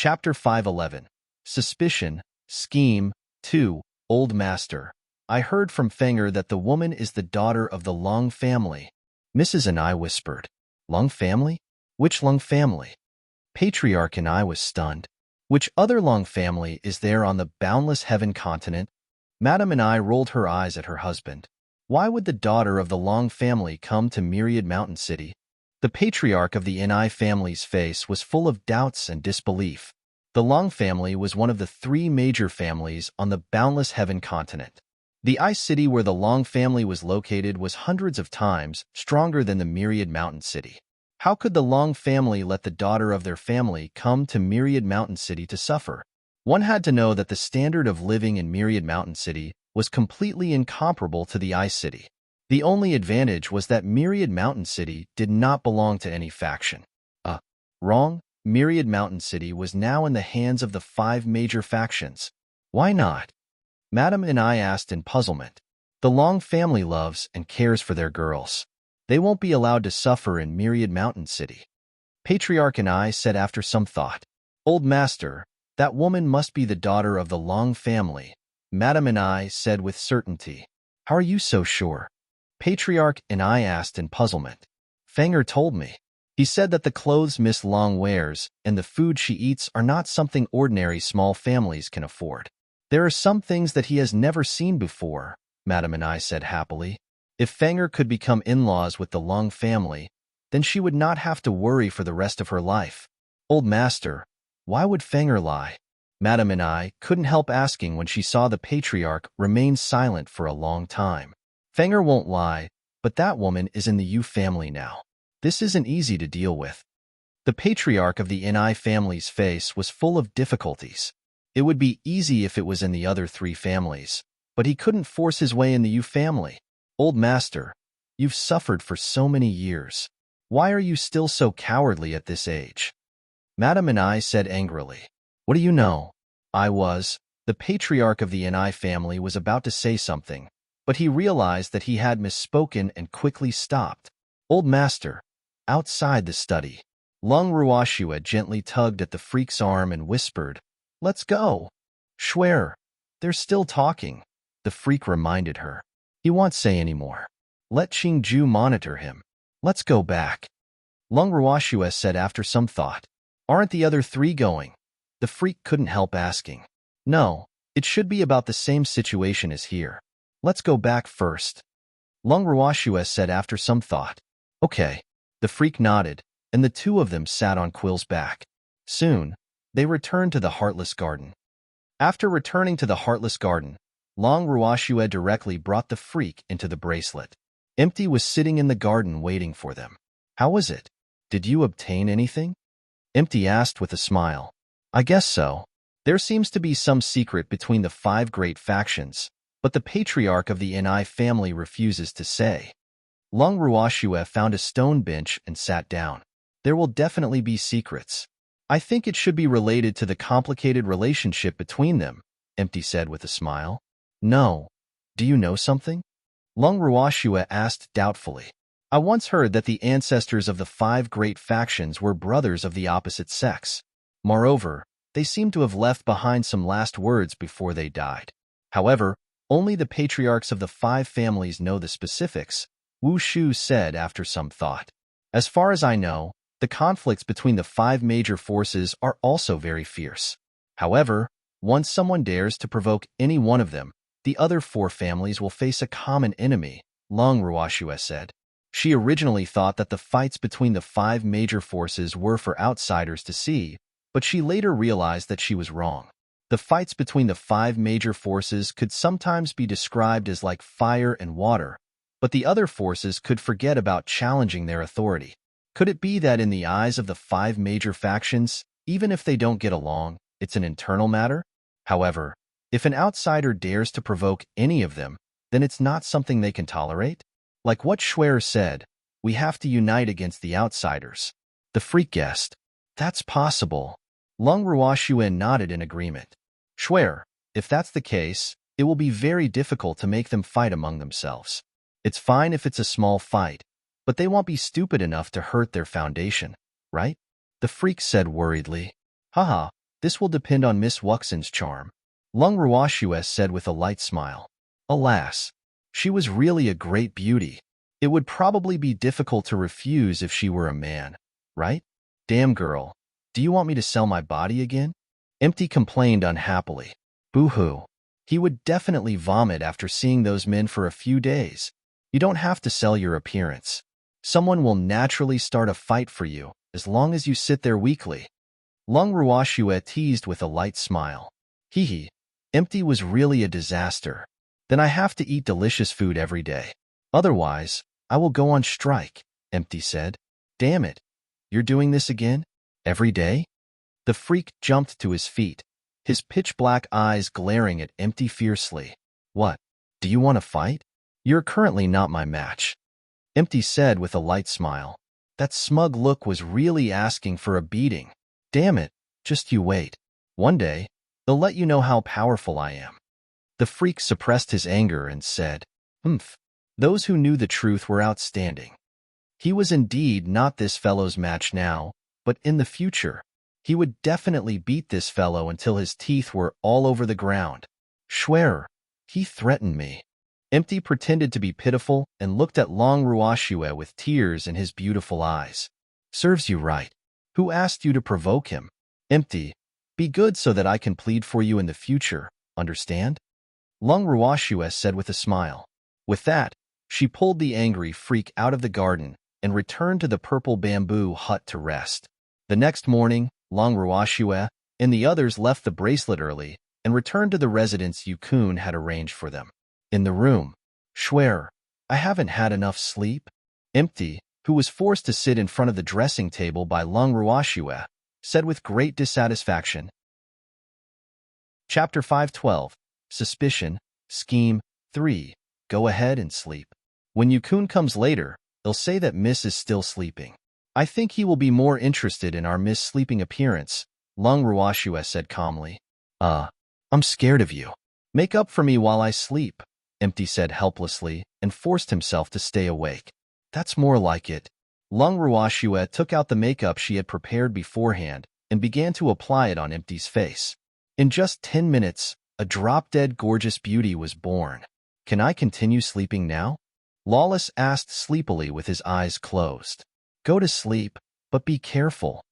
Chapter 511. Suspicion, Scheme, 2, Old Master. I heard from Fenger that the woman is the daughter of the Long family. Mrs. and I whispered. Long family? Which Long family? Patriarch and I was stunned. Which other Long family is there on the boundless heaven continent? Madame and I rolled her eyes at her husband. Why would the daughter of the Long family come to Myriad Mountain City? The patriarch of the Ni family's face was full of doubts and disbelief. The Long family was one of the three major families on the boundless heaven continent. The ice city where the Long family was located was hundreds of times stronger than the Myriad Mountain City. How could the Long family let the daughter of their family come to Myriad Mountain City to suffer? One had to know that the standard of living in Myriad Mountain City was completely incomparable to the ice city. The only advantage was that Myriad Mountain City did not belong to any faction. Wrong. Myriad Mountain City was now in the hands of the 5 major factions. Why not? Madame and I asked in puzzlement. The Long family loves and cares for their girls. They won't be allowed to suffer in Myriad Mountain City. Patriarch and I said after some thought. Old Master, that woman must be the daughter of the Long family. Madame and I said with certainty. How are you so sure? Patriarch and I asked in puzzlement. Fenger told me. He said that the clothes Miss Long wears and the food she eats are not something ordinary small families can afford. There are some things that he has never seen before, Madame and I said happily. If Fenger could become in-laws with the Long family, then she would not have to worry for the rest of her life. Old Master, why would Fenger lie? Madame and I couldn't help asking when she saw the patriarch remain silent for a long time. Fenger won't lie, but that woman is in the Yu family now. This isn't easy to deal with. The patriarch of the Ni family's face was full of difficulties. It would be easy if it was in the other 3 families, but he couldn't force his way in the Yu family. Old Master, you've suffered for so many years. Why are you still so cowardly at this age? Madame and I said angrily. What do you know? The patriarch of the Ni family was about to say something, but he realized that he had misspoken and quickly stopped. Old Master, outside the study. Lung Ruoshua gently tugged at the freak's arm and whispered, Let's go. Schwer, they're still talking. The freak reminded her. He won't say any more. Let Qingju monitor him. Let's go back. Lung Ruoshua said after some thought. Aren't the other 3 going? The freak couldn't help asking. No, it should be about the same situation as here. Let's go back first. Lung Ruoshua said after some thought. Okay. The freak nodded, and the 2 of them sat on Quill's back. Soon, they returned to the Heartless Garden. After returning to the Heartless Garden, Long Ruoshua directly brought the freak into the bracelet. Empty was sitting in the garden waiting for them. How was it? Did you obtain anything? Empty asked with a smile. I guess so. There seems to be some secret between the 5 great factions, but the patriarch of the Ni family refuses to say. Lung Ruoshua found a stone bench and sat down. There will definitely be secrets. I think it should be related to the complicated relationship between them, Empty said with a smile. No. Do you know something? Lung Ruoshua asked doubtfully. I once heard that the ancestors of the 5 great factions were brothers of the opposite sex. Moreover, they seem to have left behind some last words before they died. However, only the patriarchs of the 5 families know the specifics, Wu Shu said after some thought. As far as I know, the conflicts between the 5 major forces are also very fierce. However, once someone dares to provoke any one of them, the other 4 families will face a common enemy, Lung Ruoshua said. She originally thought that the fights between the 5 major forces were for outsiders to see, but she later realized that she was wrong. The fights between the 5 major forces could sometimes be described as like fire and water, but the other forces could forget about challenging their authority. Could it be that in the eyes of the 5 major factions, even if they don't get along, it's an internal matter? However, if an outsider dares to provoke any of them, then it's not something they can tolerate? Like what Schwer said, we have to unite against the outsiders. The freak guessed. That's possible. Lung Ruoshua nodded in agreement. Schwer, if that's the case, it will be very difficult to make them fight among themselves. It's fine if it's a small fight, but they won't be stupid enough to hurt their foundation, right? The freak said worriedly. Haha, This will depend on Miss Wuxin's charm, Lung Ruoxue said with a light smile. Alas, she was really a great beauty. It would probably be difficult to refuse if she were a man, right? Damn girl, do you want me to sell my body again? Empty complained unhappily. Boo-hoo. He would definitely vomit after seeing those men for a few days. You don't have to sell your appearance. Someone will naturally start a fight for you, as long as you sit there weakly. Lung Ruoxue teased with a light smile. Hee. Empty was really a disaster. Then I have to eat delicious food every day. Otherwise, I will go on strike, Empty said. Damn it. You're doing this again? Every day? The freak jumped to his feet, his pitch-black eyes glaring at Empty fiercely. What? Do you want to fight? You're currently not my match, Empty said with a light smile. That smug look was really asking for a beating. Damn it, just you wait. One day, they'll let you know how powerful I am. The freak suppressed his anger and said, Humph. Those who knew the truth were outstanding. He was indeed not this fellow's match now, but in the future, he would definitely beat this fellow until his teeth were all over the ground. Schwerer, he threatened me. Empty pretended to be pitiful and looked at Lung Ruoxue with tears in his beautiful eyes. Serves you right. Who asked you to provoke him? Empty, be good so that I can plead for you in the future, understand? Lung Ruoxue said with a smile. With that, she pulled the angry freak out of the garden and returned to the purple bamboo hut to rest. The next morning, Lung Ruoxue and the others left the bracelet early and returned to the residence Yukun had arranged for them. In the room, Schwerer, I haven't had enough sleep. Empty, who was forced to sit in front of the dressing table by Lung Ruoxue, said with great dissatisfaction. Chapter 512, Suspicion, Scheme 3. Go ahead and sleep. When Yukun comes later, they'll say that Miss is still sleeping. I think he will be more interested in our Miss sleeping appearance, Lung Ruoxue said calmly. I'm scared of you. Make up for me while I sleep, Empty said helplessly and forced himself to stay awake. That's more like it. Lung Ruoxue took out the makeup she had prepared beforehand and began to apply it on Empty's face. In just 10 minutes, a drop-dead gorgeous beauty was born. Can I continue sleeping now? Lawless asked sleepily with his eyes closed. Go to sleep, but be careful,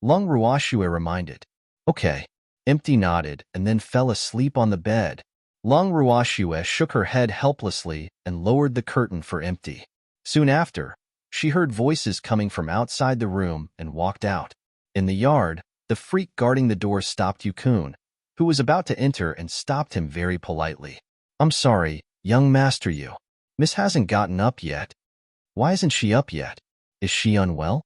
Lung Ruoxue reminded. Okay. Empty nodded and then fell asleep on the bed. Lung Ruoxue shook her head helplessly and lowered the curtain for Empty. Soon after, she heard voices coming from outside the room and walked out. In the yard, the freak guarding the door stopped Yukun, who was about to enter, and stopped him very politely. I'm sorry, young master, Miss hasn't gotten up yet. Why isn't she up yet? Is she unwell?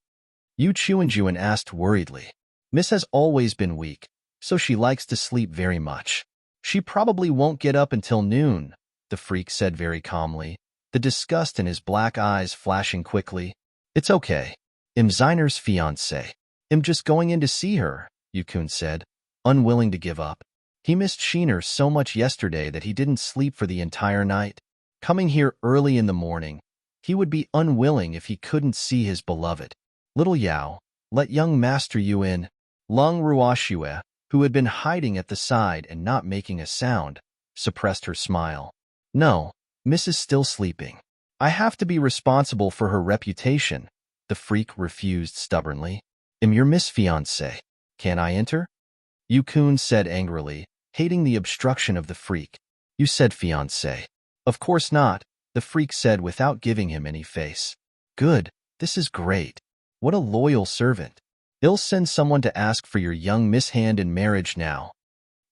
Yu Chuanjuan asked worriedly. Miss has always been weak, so she likes to sleep very much. She probably won't get up until noon, the freak said very calmly, the disgust in his black eyes flashing quickly. It's okay. I'm Zeiner's fiancé. I'm just going in to see her, Yukun said, unwilling to give up. He missed Sheener so much yesterday that he didn't sleep for the entire night. Coming here early in the morning, he would be unwilling if he couldn't see his beloved. Little Yao, let young master Yu in. Lung Ruoxue, who had been hiding at the side and not making a sound, suppressed her smile. No, Miss is still sleeping. I have to be responsible for her reputation, the freak refused stubbornly. I'm your Miss Fiancé. Can I enter? Yukun said angrily, hating the obstruction of the freak. You said fiancé. Of course not, the freak said without giving him any face. Good, this is great. What a loyal servant. I'll send someone to ask for your young Miss hand in marriage now.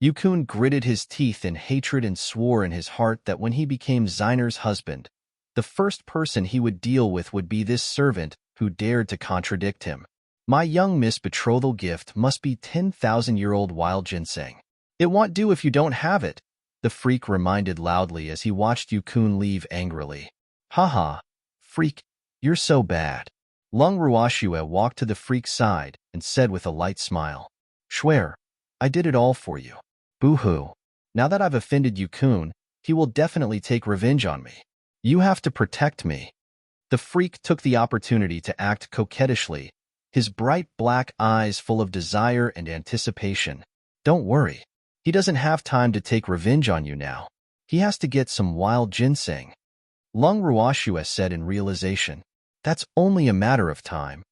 Yukun gritted his teeth in hatred and swore in his heart that when he became Zeiner's husband, the first person he would deal with would be this servant who dared to contradict him. My young Miss betrothal gift must be 10,000-year-old wild ginseng. It won't do if you don't have it, the freak reminded loudly as he watched Yukun leave angrily. Haha, freak, you're so bad. Lung Ruoxue walked to the freak's side and said with a light smile, Schwerer, I did it all for you. Boo-hoo. Now that I've offended Yukun, he will definitely take revenge on me. You have to protect me. The freak took the opportunity to act coquettishly, his bright black eyes full of desire and anticipation. Don't worry. He doesn't have time to take revenge on you now. He has to get some wild ginseng. Lung Ruoxue said in realization. That's only a matter of time.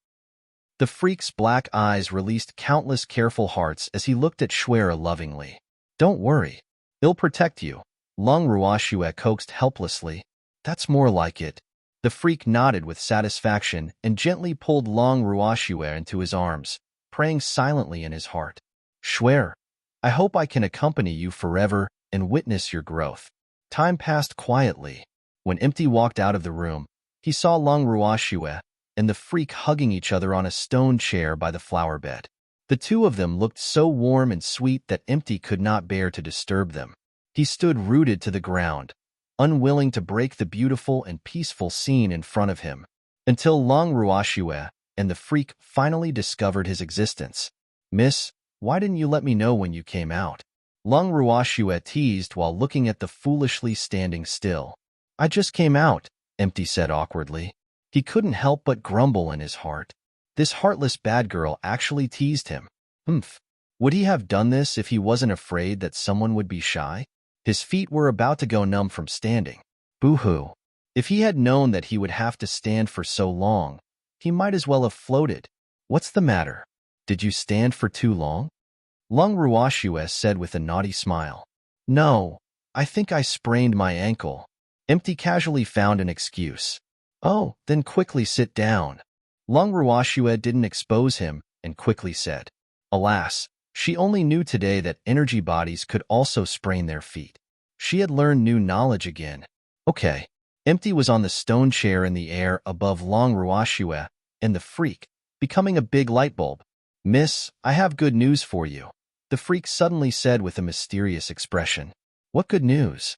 The freak's black eyes released countless careful hearts as he looked at Schwer lovingly. Don't worry. He'll protect you. Lung Ruoxue coaxed helplessly. That's more like it. The freak nodded with satisfaction and gently pulled Lung Ruoxue into his arms, praying silently in his heart. Schwer, I hope I can accompany you forever and witness your growth. Time passed quietly. When Empty walked out of the room, he saw Lung Ruoxue and the freak hugging each other on a stone chair by the flower bed. The two of them looked so warm and sweet that Empty could not bear to disturb them. He stood rooted to the ground, unwilling to break the beautiful and peaceful scene in front of him, until Lung Ruoxue and the freak finally discovered his existence. Miss, why didn't you let me know when you came out? Lung Ruoxue teased while looking at the foolishly standing still. I just came out, Empty said awkwardly. He couldn't help but grumble in his heart. This heartless bad girl actually teased him. Would he have done this if he wasn't afraid that someone would be shy? His feet were about to go numb from standing. Boo-hoo. If he had known that he would have to stand for so long, he might as well have floated. What's the matter? Did you stand for too long? Lung Ruoxue said with a naughty smile. No, I think I sprained my ankle. Empty casually found an excuse. Oh, then quickly sit down. Lung Ruoxue didn't expose him and quickly said. Alas, she only knew today that energy bodies could also sprain their feet. She had learned new knowledge again. Okay. Empty was on the stone chair in the air above Lung Ruoxue and the freak, becoming a big light bulb. Miss, I have good news for you, the freak suddenly said with a mysterious expression. What good news?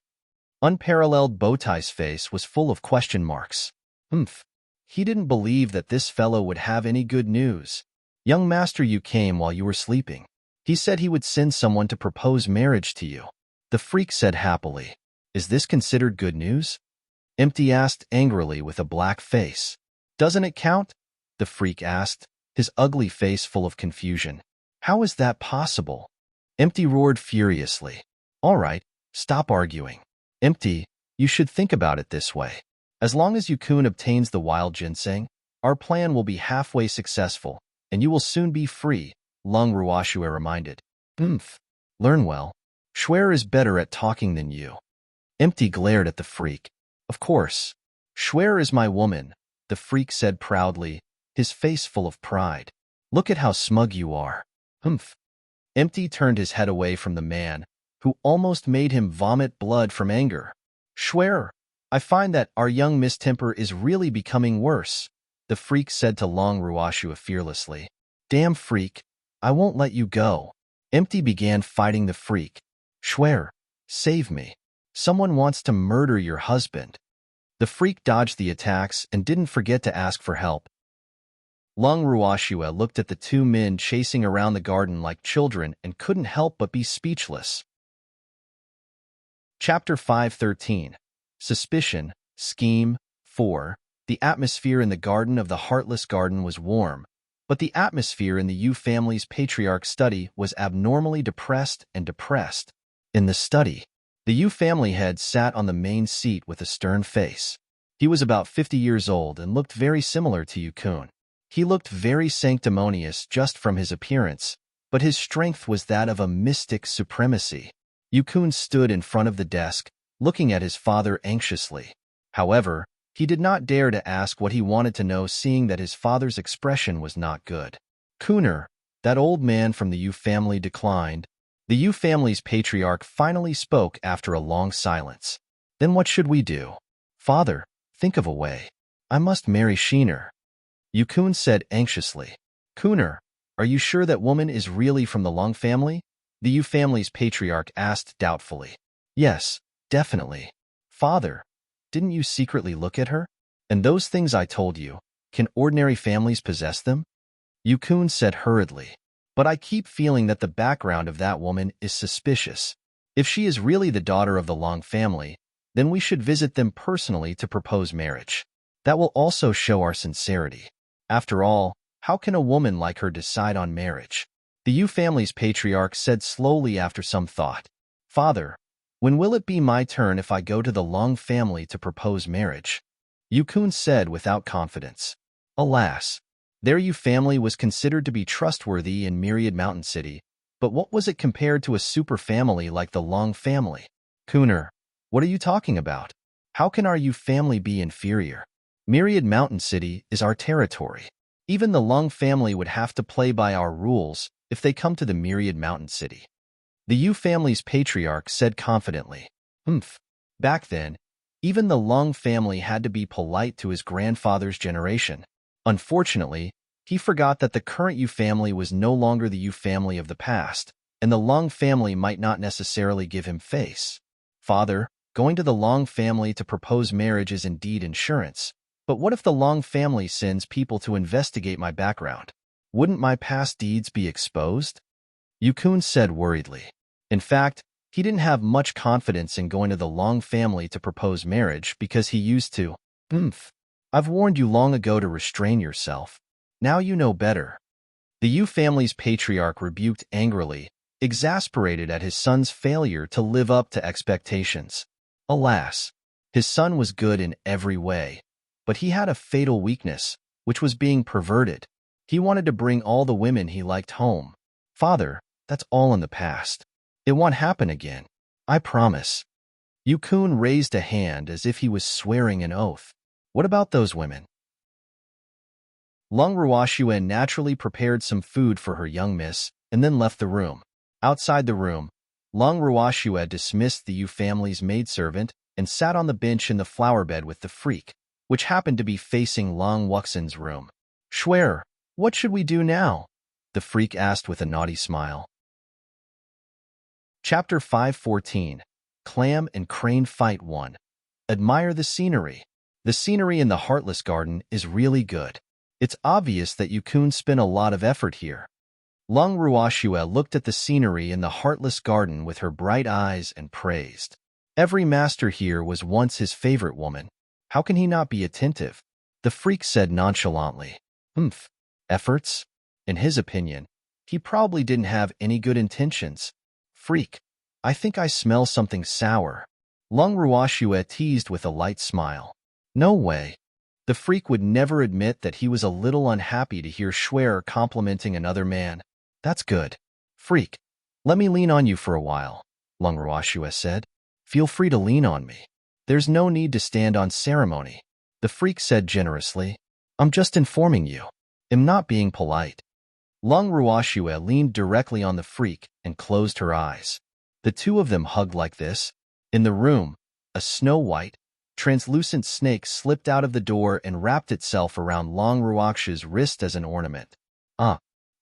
Unparalleled Bowtie's face was full of question marks. He didn't believe that this fellow would have any good news. Young master, you came while you were sleeping. He said he would send someone to propose marriage to you. The freak said happily. Is this considered good news? Empty asked angrily with a black face. Doesn't it count? The freak asked, his ugly face full of confusion. How is that possible? Empty roared furiously. All right, stop arguing. Empty, you should think about it this way. As long as Yukun obtains the wild ginseng, our plan will be halfway successful, and you will soon be free, Lung Ruoxue reminded. Learn well. Schwer is better at talking than you. Empty glared at the freak. Of course. Schwer is my woman, the freak said proudly, his face full of pride. Look at how smug you are. Empty turned his head away from the man, who almost made him vomit blood from anger. Schwer, I find that our young mistemper is really becoming worse, the freak said to Lung Ruoxue fearlessly. Damn freak, I won't let you go. Empty began fighting the freak. Schwer, save me. Someone wants to murder your husband. The freak dodged the attacks and didn't forget to ask for help. Lung Ruoxue looked at the two men chasing around the garden like children and couldn't help but be speechless. Chapter 513. Suspicion, Scheme, 4. The atmosphere in the garden of the Heartless Garden was warm, but the atmosphere in the Yu family's patriarch study was abnormally depressed and depressed. In the study, the Yu family head sat on the main seat with a stern face. He was about 50 years old and looked very similar to Yukun. He looked very sanctimonious just from his appearance, but his strength was that of a mystic supremacy. Yukun stood in front of the desk, looking at his father anxiously. However, he did not dare to ask what he wanted to know, seeing that his father's expression was not good. Kuner, that old man from the Yu family, declined. The Yu family's patriarch finally spoke after a long silence. Then what should we do? Father, think of a way. I must marry Sheener. Yukun said anxiously. Kuner, are you sure that woman is really from the Lung family? The Yu family's patriarch asked doubtfully. Yes, definitely. Father, didn't you secretly look at her? And those things I told you, can ordinary families possess them? Yukun said hurriedly. But I keep feeling that the background of that woman is suspicious. If she is really the daughter of the Lung family, then we should visit them personally to propose marriage. That will also show our sincerity. After all, how can a woman like her decide on marriage? The Yu family's patriarch said slowly after some thought. Father, when will it be my turn if I go to the Long family to propose marriage? Yukun said without confidence. Alas, their Yu family was considered to be trustworthy in Myriad Mountain City, but what was it compared to a super family like the Long family? Kuner, what are you talking about? How can our Yu family be inferior? Myriad Mountain City is our territory. Even the Long family would have to play by our rules if they come to the Myriad Mountain City. The Yu family's patriarch said confidently. Back then, even the Long family had to be polite to his grandfather's generation. Unfortunately, he forgot that the current Yu family was no longer the Yu family of the past, and the Long family might not necessarily give him face. Father, going to the Long family to propose marriage is indeed insurance, but what if the Long family sends people to investigate my background? Wouldn't my past deeds be exposed? Yukun said worriedly. In fact, he didn't have much confidence in going to the Long family to propose marriage because he used to. I've warned you long ago to restrain yourself. Now you know better. The Yu family's patriarch rebuked angrily, exasperated at his son's failure to live up to expectations. Alas, his son was good in every way, but he had a fatal weakness, which was being perverted. He wanted to bring all the women he liked home. Father, that's all in the past. It won't happen again. I promise. Yukun raised a hand as if he was swearing an oath. What about those women? Lung Ruoxue naturally prepared some food for her young miss and then left the room. Outside the room, Lung Ruoxue dismissed the Yu family's maidservant and sat on the bench in the flower bed with the freak, which happened to be facing Long Wuxin's room. Schwer, what should we do now? The freak asked with a naughty smile. Chapter 514. Clam and Crane Fight 1. Admire the scenery. The scenery in the Heartless Garden is really good. It's obvious that Yukun spent a lot of effort here. Lung Ruoxue looked at the scenery in the Heartless Garden with her bright eyes and praised. Every master here was once his favorite woman. How can he not be attentive? The freak said nonchalantly. Efforts? In his opinion, he probably didn't have any good intentions. Freak, I think I smell something sour. Lung Ruoxue teased with a light smile. No way. The freak would never admit that he was a little unhappy to hear Schwer complimenting another man. That's good. Freak, let me lean on you for a while, Lung Ruoxue said. Feel free to lean on me. There's no need to stand on ceremony. The freak said generously. I'm just informing you. I'm not being polite. Lung Ruoxue leaned directly on the freak and closed her eyes. The two of them hugged like this. In the room, a snow-white, translucent snake slipped out of the door and wrapped itself around Lung Ruoxue's wrist as an ornament.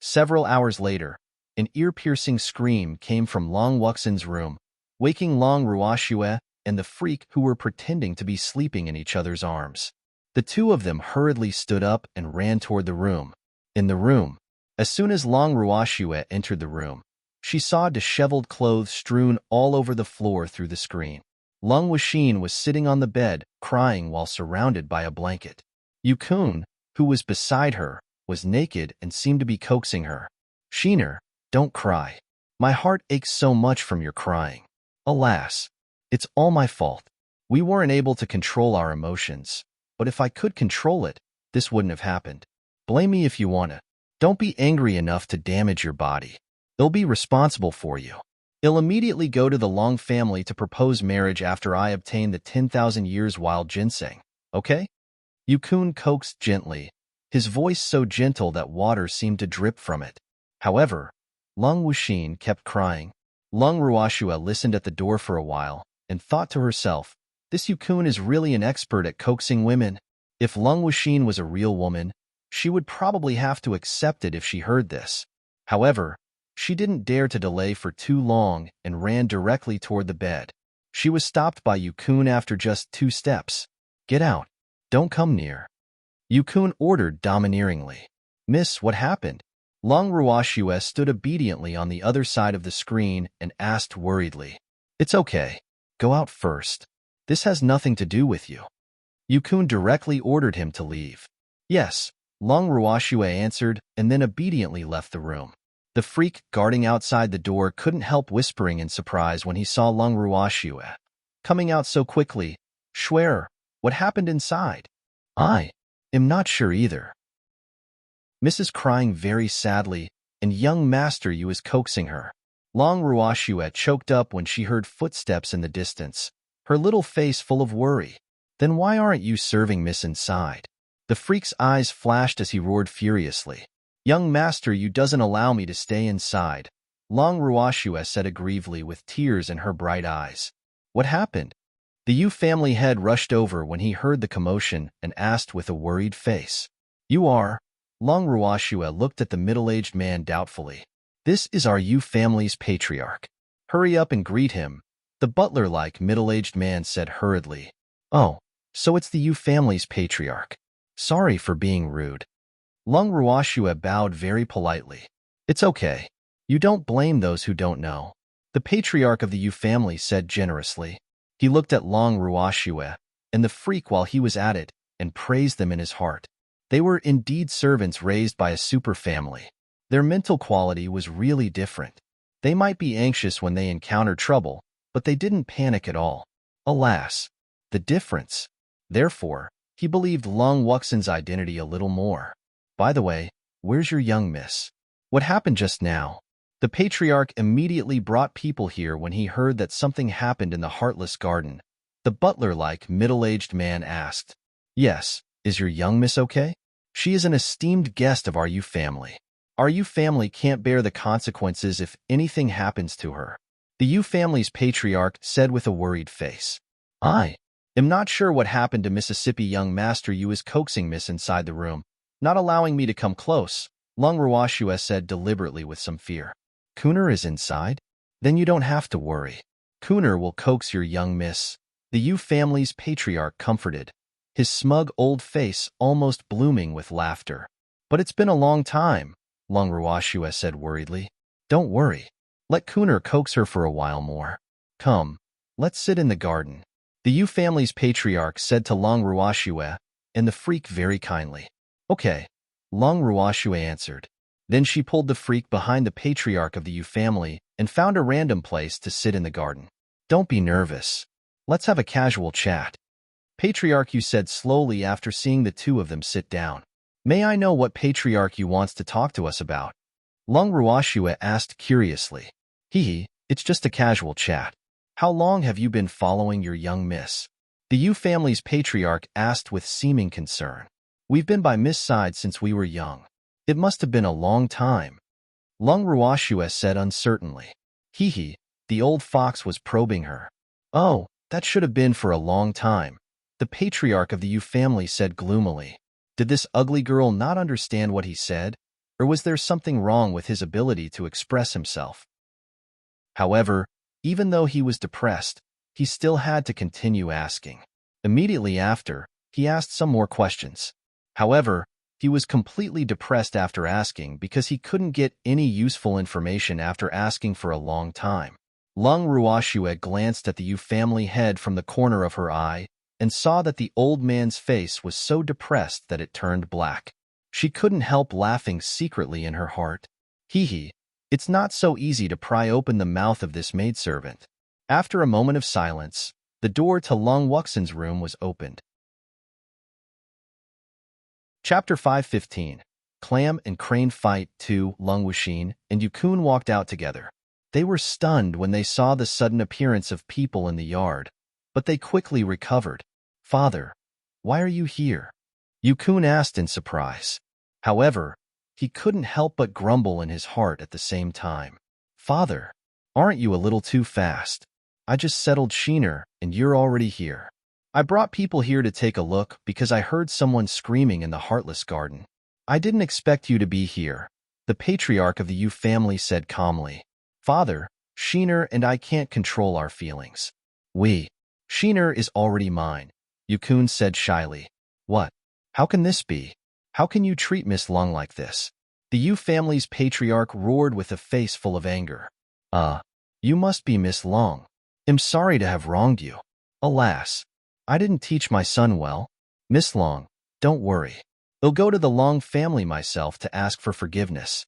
Several hours later, an ear-piercing scream came from Long Wuxin's room, waking Lung Ruoxue and the freak who were pretending to be sleeping in each other's arms. The two of them hurriedly stood up and ran toward the room. In the room, as soon as Lung Ruoxue entered the room, she saw disheveled clothes strewn all over the floor through the screen. Lung Wuxin was sitting on the bed, crying while surrounded by a blanket. Yukun, who was beside her, was naked and seemed to be coaxing her. Sheener, don't cry. My heart aches so much from your crying. Alas, it's all my fault. We weren't able to control our emotions, but if I could control it, this wouldn't have happened. Blame me if you wanna. Don't be angry enough to damage your body. They'll be responsible for you. I'll immediately go to the Long family to propose marriage after I obtain the 10,000 years wild ginseng, okay? Yukun coaxed gently, his voice so gentle that water seemed to drip from it. However, Lung Wuxin kept crying. Lung Ruoxue listened at the door for a while and thought to herself, this Yukun is really an expert at coaxing women. If Lung Wuxin was a real woman, she would probably have to accept it if she heard this. However, she didn't dare to delay for too long and ran directly toward the bed. She was stopped by Yukun after just 2 steps. Get out. Don't come near. Yukun ordered domineeringly. Miss, what happened? Lung Ruoxue stood obediently on the other side of the screen and asked worriedly. It's okay. Go out first. This has nothing to do with you. Yukun directly ordered him to leave. Yes, Lung Ruoxue answered and then obediently left the room. The freak guarding outside the door couldn't help whispering in surprise when he saw Lung Ruoxue coming out so quickly. Schwer, what happened inside? I am not sure either. Mrs. crying very sadly, and young Master Yu is coaxing her. Long Ruoxue choked up when she heard footsteps in the distance, her little face full of worry. Then why aren't you serving Miss inside? The freak's eyes flashed as he roared furiously. Young Master Yu doesn't allow me to stay inside, Long Ruoxue said aggrievely with tears in her bright eyes. What happened? The Yu family head rushed over when he heard the commotion and asked with a worried face. You are? Long Ruoxue looked at the middle-aged man doubtfully. This is our Yu family's patriarch. Hurry up and greet him, the butler-like middle-aged man said hurriedly. Oh, so it's the Yu family's patriarch. Sorry for being rude. Lung Ruoxue bowed very politely. It's okay. You don't blame those who don't know. The patriarch of the Yu family said generously. He looked at Long Ruoxue and the freak while he was at it and praised them in his heart. They were indeed servants raised by a super family. Their mental quality was really different. They might be anxious when they encountered trouble, but they didn't panic at all. Alas, the difference. Therefore, he believed Lung Wuxin's identity a little more. By the way, where's your young miss? What happened just now? The patriarch immediately brought people here when he heard that something happened in the Heartless Garden. The butler-like middle-aged man asked. Yes, is your young miss okay? She is an esteemed guest of our Yu family. Our Yu family can't bear the consequences if anything happens to her. The Yu family's patriarch said with a worried face. I am not sure what happened to Mississippi. Young Master Yu is coaxing Miss inside the room, not allowing me to come close, Lung Ruoxue said deliberately with some fear. Kuner is inside? Then you don't have to worry. Kuner will coax your young miss, the Yu family's patriarch comforted, his smug old face almost blooming with laughter. But it's been a long time, Lung Ruoxue said worriedly. Don't worry. Let Kuner coax her for a while more. Come, let's sit in the garden. The Yu family's patriarch said to Lung Ruoxue and the freak very kindly. Okay, Lung Ruoxue answered. Then she pulled the freak behind the patriarch of the Yu family and found a random place to sit in the garden. Don't be nervous. Let's have a casual chat. Patriarch Yu said slowly after seeing the two of them sit down. May I know what Patriarch Yu wants to talk to us about? Lung Ruoxue asked curiously. It's just a casual chat. How long have you been following your young miss? The Yu family's patriarch asked with seeming concern. We've been by Miss' side since we were young. It must have been a long time. Lung Ruoxue said uncertainly. The old fox was probing her. Oh, that should have been for a long time. The patriarch of the Yu family said gloomily. Did this ugly girl not understand what he said, or was there something wrong with his ability to express himself? However, even though he was depressed, he still had to continue asking. Immediately after, he asked some more questions. However, he was completely depressed after asking because he couldn't get any useful information after asking for a long time. Lung Ruoxue glanced at the Yu family head from the corner of her eye and saw that the old man's face was so depressed that it turned black. She couldn't help laughing secretly in her heart. It's not so easy to pry open the mouth of this maidservant. After a moment of silence, the door to Lung Wuxin's room was opened. Chapter 515. Clam and Crane Fight 2. Lung Wuxin and Yukun walked out together. They were stunned when they saw the sudden appearance of people in the yard, but they quickly recovered. Father, why are you here? Yukun asked in surprise. However, he couldn't help but grumble in his heart at the same time. Father, aren't you a little too fast? I just settled Sheener and you're already here. I brought people here to take a look because I heard someone screaming in the Heartless Garden. I didn't expect you to be here, the patriarch of the Yu family said calmly. Father, Sheener and I can't control our feelings. Sheener is already mine, Yukun said shyly. What? How can this be? How can you treat Miss Lung like this? The Yu family's patriarch roared with a face full of anger. You must be Miss Lung. I'm sorry to have wronged you. Alas, I didn't teach my son well. Miss Lung, don't worry. I'll go to the Lung family myself to ask for forgiveness.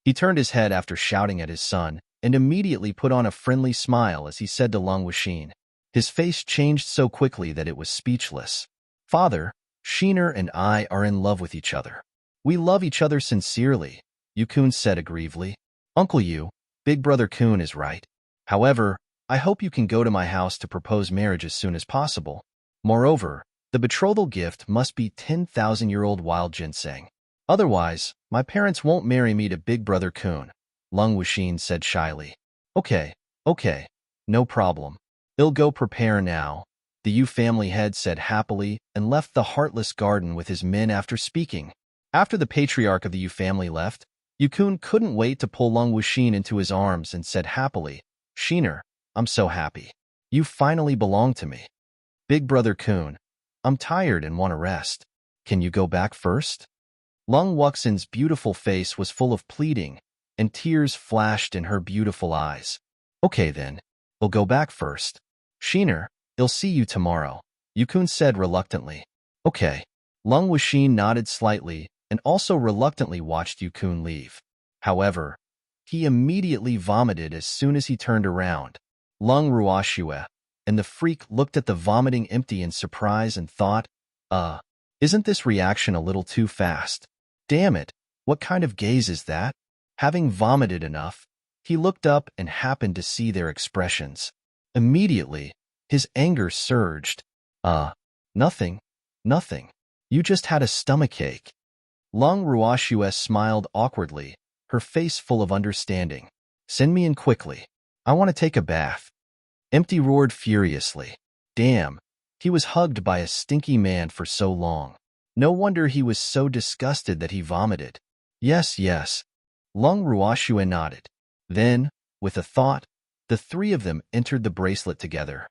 He turned his head after shouting at his son, and immediately put on a friendly smile as he said to Lung Wuxin. His face changed so quickly that it was speechless. Father, Sheener and I are in love with each other. We love each other sincerely, Yukun said aggrievedly. Uncle Yu, Big Brother Kun is right. However, I hope you can go to my house to propose marriage as soon as possible. Moreover, the betrothal gift must be 10,000-year-old wild ginseng. Otherwise, my parents won't marry me to Big Brother Kun, Lung Wuxin said shyly. Okay, no problem. I'll go prepare now, the Yu family head said happily and left the heartless garden with his men after speaking. After the patriarch of the Yu family left, Yukun couldn't wait to pull Lung Wuxin into his arms and said happily, Sheener, I'm so happy. You finally belong to me. Big Brother Kun, I'm tired and want to rest. Can you go back first? Lung Wuxin's beautiful face was full of pleading, and tears flashed in her beautiful eyes. Okay then, I'll go back first. Sheener, I'll see you tomorrow, Yukun said reluctantly. Okay. Lung Wuxin nodded slightly and also reluctantly watched Yukun leave. However, he immediately vomited as soon as he turned around. Lung Ruoxue and the freak looked at the vomiting empty in surprise and thought, isn't this reaction a little too fast? Damn it, what kind of gaze is that? Having vomited enough, he looked up and happened to see their expressions. Immediately, his anger surged. Nothing. You just had a stomachache. Lung Ruoxue smiled awkwardly, her face full of understanding. Send me in quickly. I want to take a bath. Empty roared furiously. Damn, he was hugged by a stinky man for so long. No wonder he was so disgusted that he vomited. Yes. Lung Ruoxue nodded. Then, with a thought, the three of them entered the bracelet together.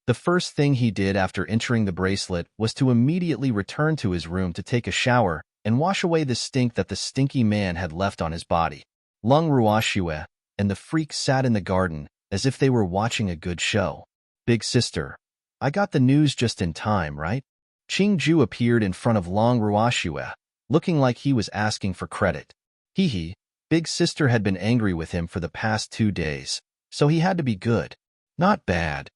The first thing he did after entering the bracelet was to immediately return to his room to take a shower and wash away the stink that the stinky man had left on his body. Lung Ruoxue and the freak sat in the garden as if they were watching a good show. Big sister, I got the news just in time, right? Qingju appeared in front of Lung Ruoxue, looking like he was asking for credit. Hee. Big sister had been angry with him for the past 2 days, so he had to be good. Not bad.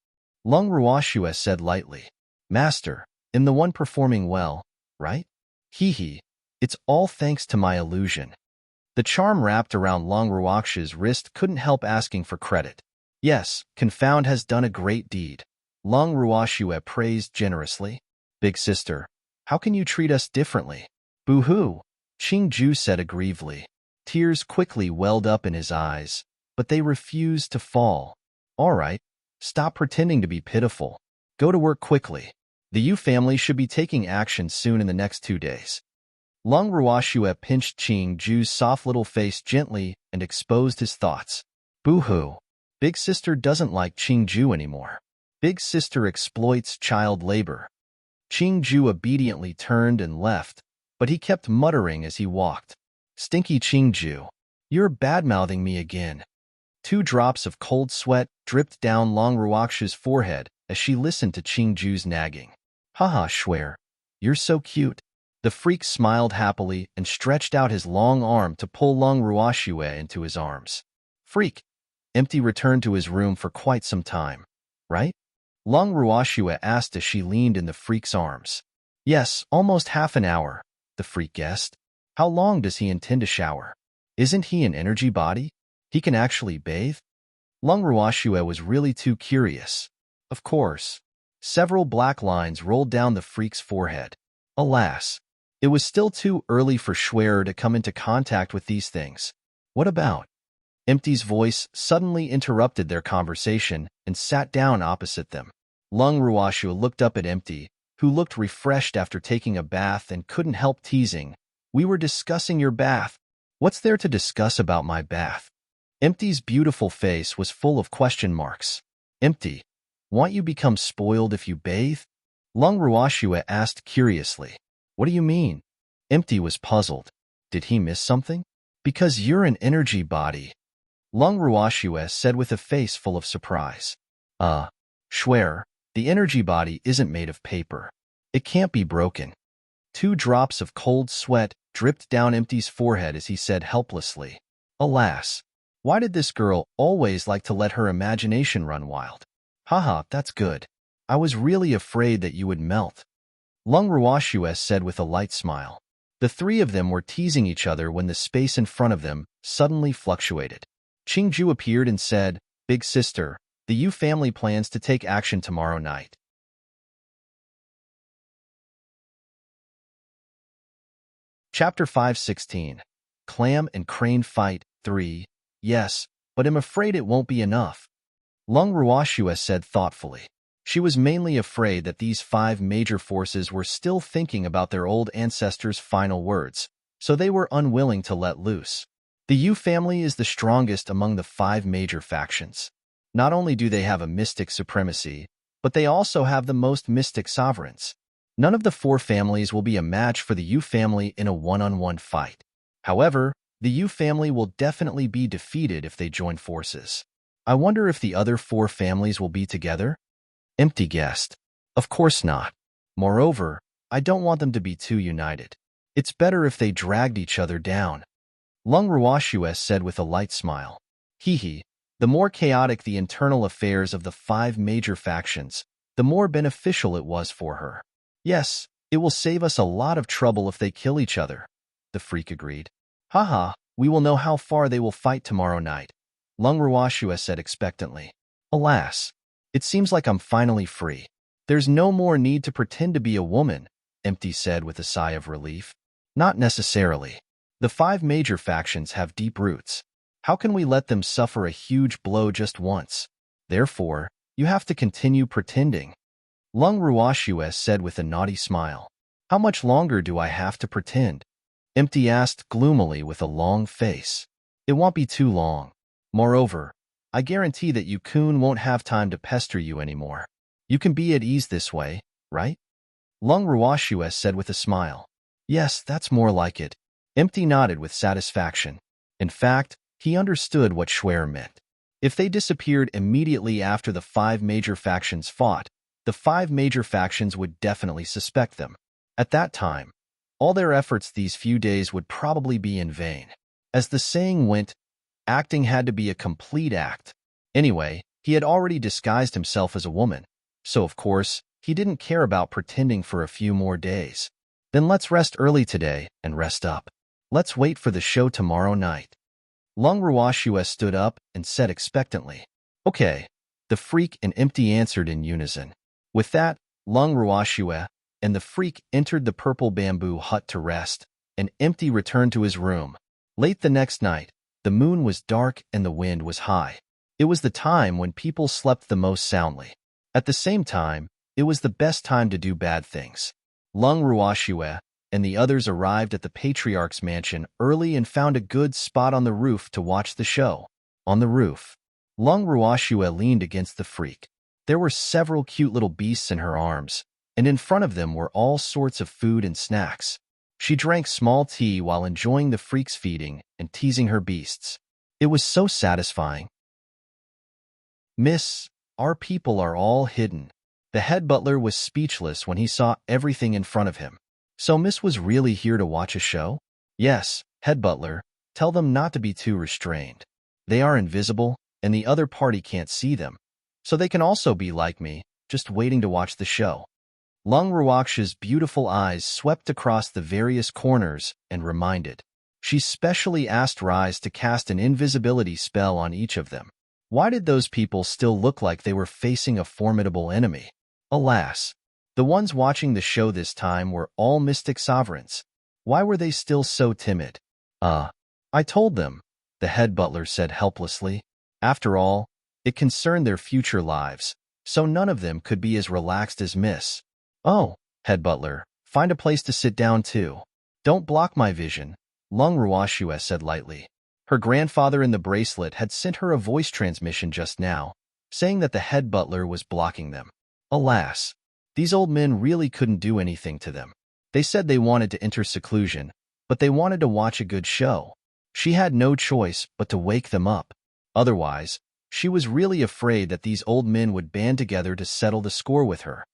Lung Ruoxue said lightly. Master, I'm the one performing well, right? Hee. It's all thanks to my illusion. The charm wrapped around Lung Ruoxue's wrist couldn't help asking for credit. Yes, Confound has done a great deed. Lung Ruoxue praised generously. Big sister, how can you treat us differently? Boo-hoo, Qingju said aggrievedly. Tears quickly welled up in his eyes, but they refused to fall. All right, stop pretending to be pitiful. Go to work quickly. The Yu family should be taking action soon in the next 2 days. Lung Ruoxue pinched Qingju's soft little face gently and exposed his thoughts. Boo-hoo. Big sister doesn't like Qingju anymore. Big sister exploits child labor. Qingju obediently turned and left, but he kept muttering as he walked. Stinky Qingju, you're bad-mouthing me again. 2 drops of cold sweat dripped down Lung Ruoxue's forehead as she listened to Qingju's nagging. Haha, Schwer, you're so cute. The freak smiled happily and stretched out his long arm to pull Lung Ruoxue into his arms. Freak. Empty returned to his room for quite some time, right? Lung Ruoxue asked as she leaned in the freak's arms. Yes, almost half an hour, the freak guessed. How long does he intend to shower? Isn't he an energy body? He can actually bathe? Lung Ruoxue was really too curious. Of course. Several black lines rolled down the freak's forehead. Alas, it was still too early for Schwerer to come into contact with these things. What about? Empty's voice suddenly interrupted their conversation and sat down opposite them. Lung Ruoxue looked up at Empty, who looked refreshed after taking a bath and couldn't help teasing. We were discussing your bath. What's there to discuss about my bath? Empty's beautiful face was full of question marks. Empty, won't you become spoiled if you bathe? Lung Ruoxue asked curiously. What do you mean? Empty was puzzled. Did he miss something? Because you're an energy body. Lung Ruoxue said with a face full of surprise. Schwer, the energy body isn't made of paper. It can't be broken. 2 drops of cold sweat dripped down Empty's forehead as he said helplessly, "Alas, why did this girl always like to let her imagination run wild? Haha, that's good. I was really afraid that you would melt," Lung Ruoshues said with a light smile. The three of them were teasing each other when the space in front of them suddenly fluctuated. Qingju appeared and said, "Big sister, the Yu family plans to take action tomorrow night." Chapter 516. Clam and Crane Fight 3. Yes, but I'm afraid it won't be enough, Lung Ruoshues said thoughtfully. She was mainly afraid that these five major forces were still thinking about their old ancestors' final words, so they were unwilling to let loose. The Yu family is the strongest among the five major factions. Not only do they have a mystic supremacy, but they also have the most mystic sovereigns. None of the four families will be a match for the Yu family in a one-on-one fight. However, the Yu family will definitely be defeated if they join forces. I wonder if the other four families will be together? Empty guessed. Of course not. Moreover, I don't want them to be too united. It's better if they dragged each other down, Lung Ruoshues said with a light smile. Hehe, the more chaotic the internal affairs of the five major factions, the more beneficial it was for her. Yes, it will save us a lot of trouble if they kill each other, the freak agreed. Haha, we will know how far they will fight tomorrow night, Lung Ruoshues said expectantly. Alas, it seems like I'm finally free. There's no more need to pretend to be a woman, Empty said with a sigh of relief. Not necessarily. The five major factions have deep roots. How can we let them suffer a huge blow just once? Therefore, you have to continue pretending, Lung Ruoshues said with a naughty smile. How much longer do I have to pretend? Empty asked gloomily with a long face. It won't be too long. Moreover, I guarantee that Yu-kun won't have time to pester you anymore. You can be at ease this way, right? Lung Ruoshues said with a smile. Yes, that's more like it. Empty nodded with satisfaction. In fact, he understood what Schwer meant. If they disappeared immediately after the five major factions fought, the five major factions would definitely suspect them. At that time, all their efforts these few days would probably be in vain. As the saying went, acting had to be a complete act. Anyway, he had already disguised himself as a woman, so of course, he didn't care about pretending for a few more days. Then let's rest early today and rest up. Let's wait for the show tomorrow night. Lung Ruoshues stood up and said expectantly. Okay, the freak and Empty answered in unison. With that, Lung Ruoshues and the freak entered the purple bamboo hut to rest, and Empty returned to his room. Late the next night, the moon was dark and the wind was high. It was the time when people slept the most soundly. At the same time, it was the best time to do bad things. Lung Ruoshues and the others arrived at the patriarch's mansion early and found a good spot on the roof to watch the show. On the roof, Lung Ruoshues leaned against the freak. There were several cute little beasts in her arms, and in front of them were all sorts of food and snacks. She drank small tea while enjoying the freak's feeding and teasing her beasts. It was so satisfying. Miss, our people are all hidden. The head butler was speechless when he saw everything in front of him. So Miss was really here to watch a show? Yes, head butler, tell them not to be too restrained. They are invisible, and the other party can't see them. So they can also be like me, just waiting to watch the show. Lung Ruoshues' beautiful eyes swept across the various corners and reminded. She specially asked Rise to cast an invisibility spell on each of them. Why did those people still look like they were facing a formidable enemy? Alas, the ones watching the show this time were all mystic sovereigns. Why were they still so timid? I told them, the head butler said helplessly. After all, it concerned their future lives, so none of them could be as relaxed as Miss. Oh, head butler, find a place to sit down too. Don't block my vision, Lung Ruoshues said lightly. Her grandfather in the bracelet had sent her a voice transmission just now, saying that the head butler was blocking them. Alas, these old men really couldn't do anything to them. They said they wanted to enter seclusion, but they wanted to watch a good show. She had no choice but to wake them up. Otherwise, she was really afraid that these old men would band together to settle the score with her.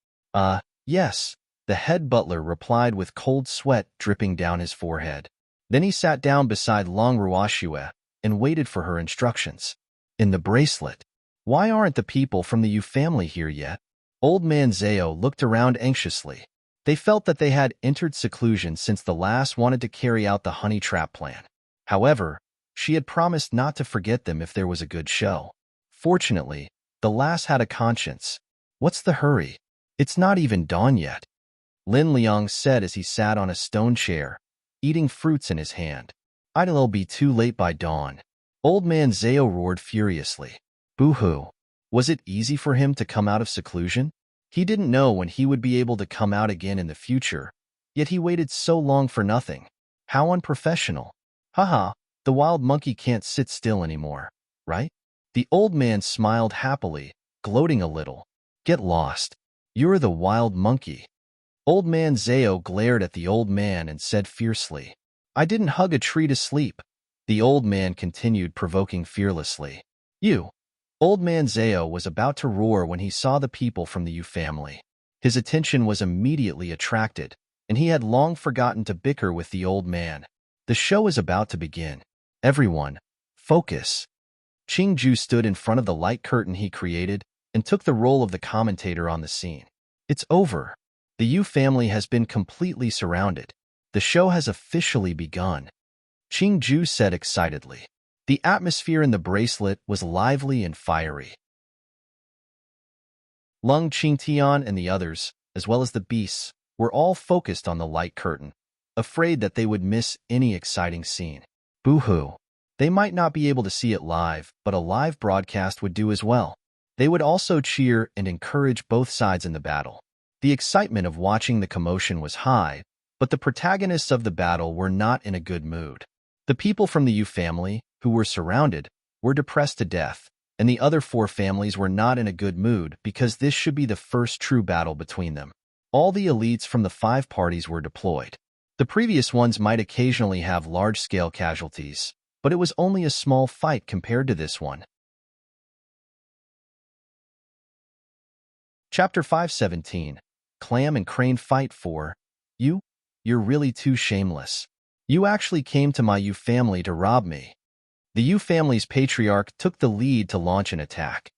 Yes, the head butler replied with cold sweat dripping down his forehead. Then he sat down beside Long Ruoxue and waited for her instructions. In the bracelet. Why aren't the people from the Yu family here yet? Old man Zhao looked around anxiously. They felt that they had entered seclusion since the lass wanted to carry out the honey trap plan. However, she had promised not to forget them if there was a good show. Fortunately, the lass had a conscience. What's the hurry? It's not even dawn yet. Lin Liang said as he sat on a stone chair, eating fruits in his hand. It'll be too late by dawn. Old man Zhao roared furiously. Boo-hoo. Was it easy for him to come out of seclusion? He didn't know when he would be able to come out again in the future, yet he waited so long for nothing. How unprofessional. Haha, the wild monkey can't sit still anymore, right? The old man smiled happily, gloating a little. Get lost. You're the wild monkey. Old man Zhao glared at the old man and said fiercely, I didn't hug a tree to sleep. The old man continued, provoking fearlessly. You. Old man Zhao was about to roar when he saw the people from the Yu family. His attention was immediately attracted, and he had long forgotten to bicker with the old man. The show is about to begin. Everyone, focus. Qingju stood in front of the light curtain he created and took the role of the commentator on the scene. It's over. The Yu family has been completely surrounded. The show has officially begun. Qingju said excitedly. The atmosphere in the bracelet was lively and fiery. Lung Qingtian and the others, as well as the beasts, were all focused on the light curtain, afraid that they would miss any exciting scene. Boo-hoo. They might not be able to see it live, but a live broadcast would do as well. They would also cheer and encourage both sides in the battle. The excitement of watching the commotion was high, but the protagonists of the battle were not in a good mood. The people from the Yu family, who were surrounded, were depressed to death, and the other four families were not in a good mood because this should be the first true battle between them. All the elites from the 5 parties were deployed. The previous ones might occasionally have large-scale casualties, but it was only a small fight compared to this one. Chapter 517. Clam and Crane Fight 4. You're really too shameless. You actually came to my Yu family to rob me. The Yu family's patriarch took the lead to launch an attack.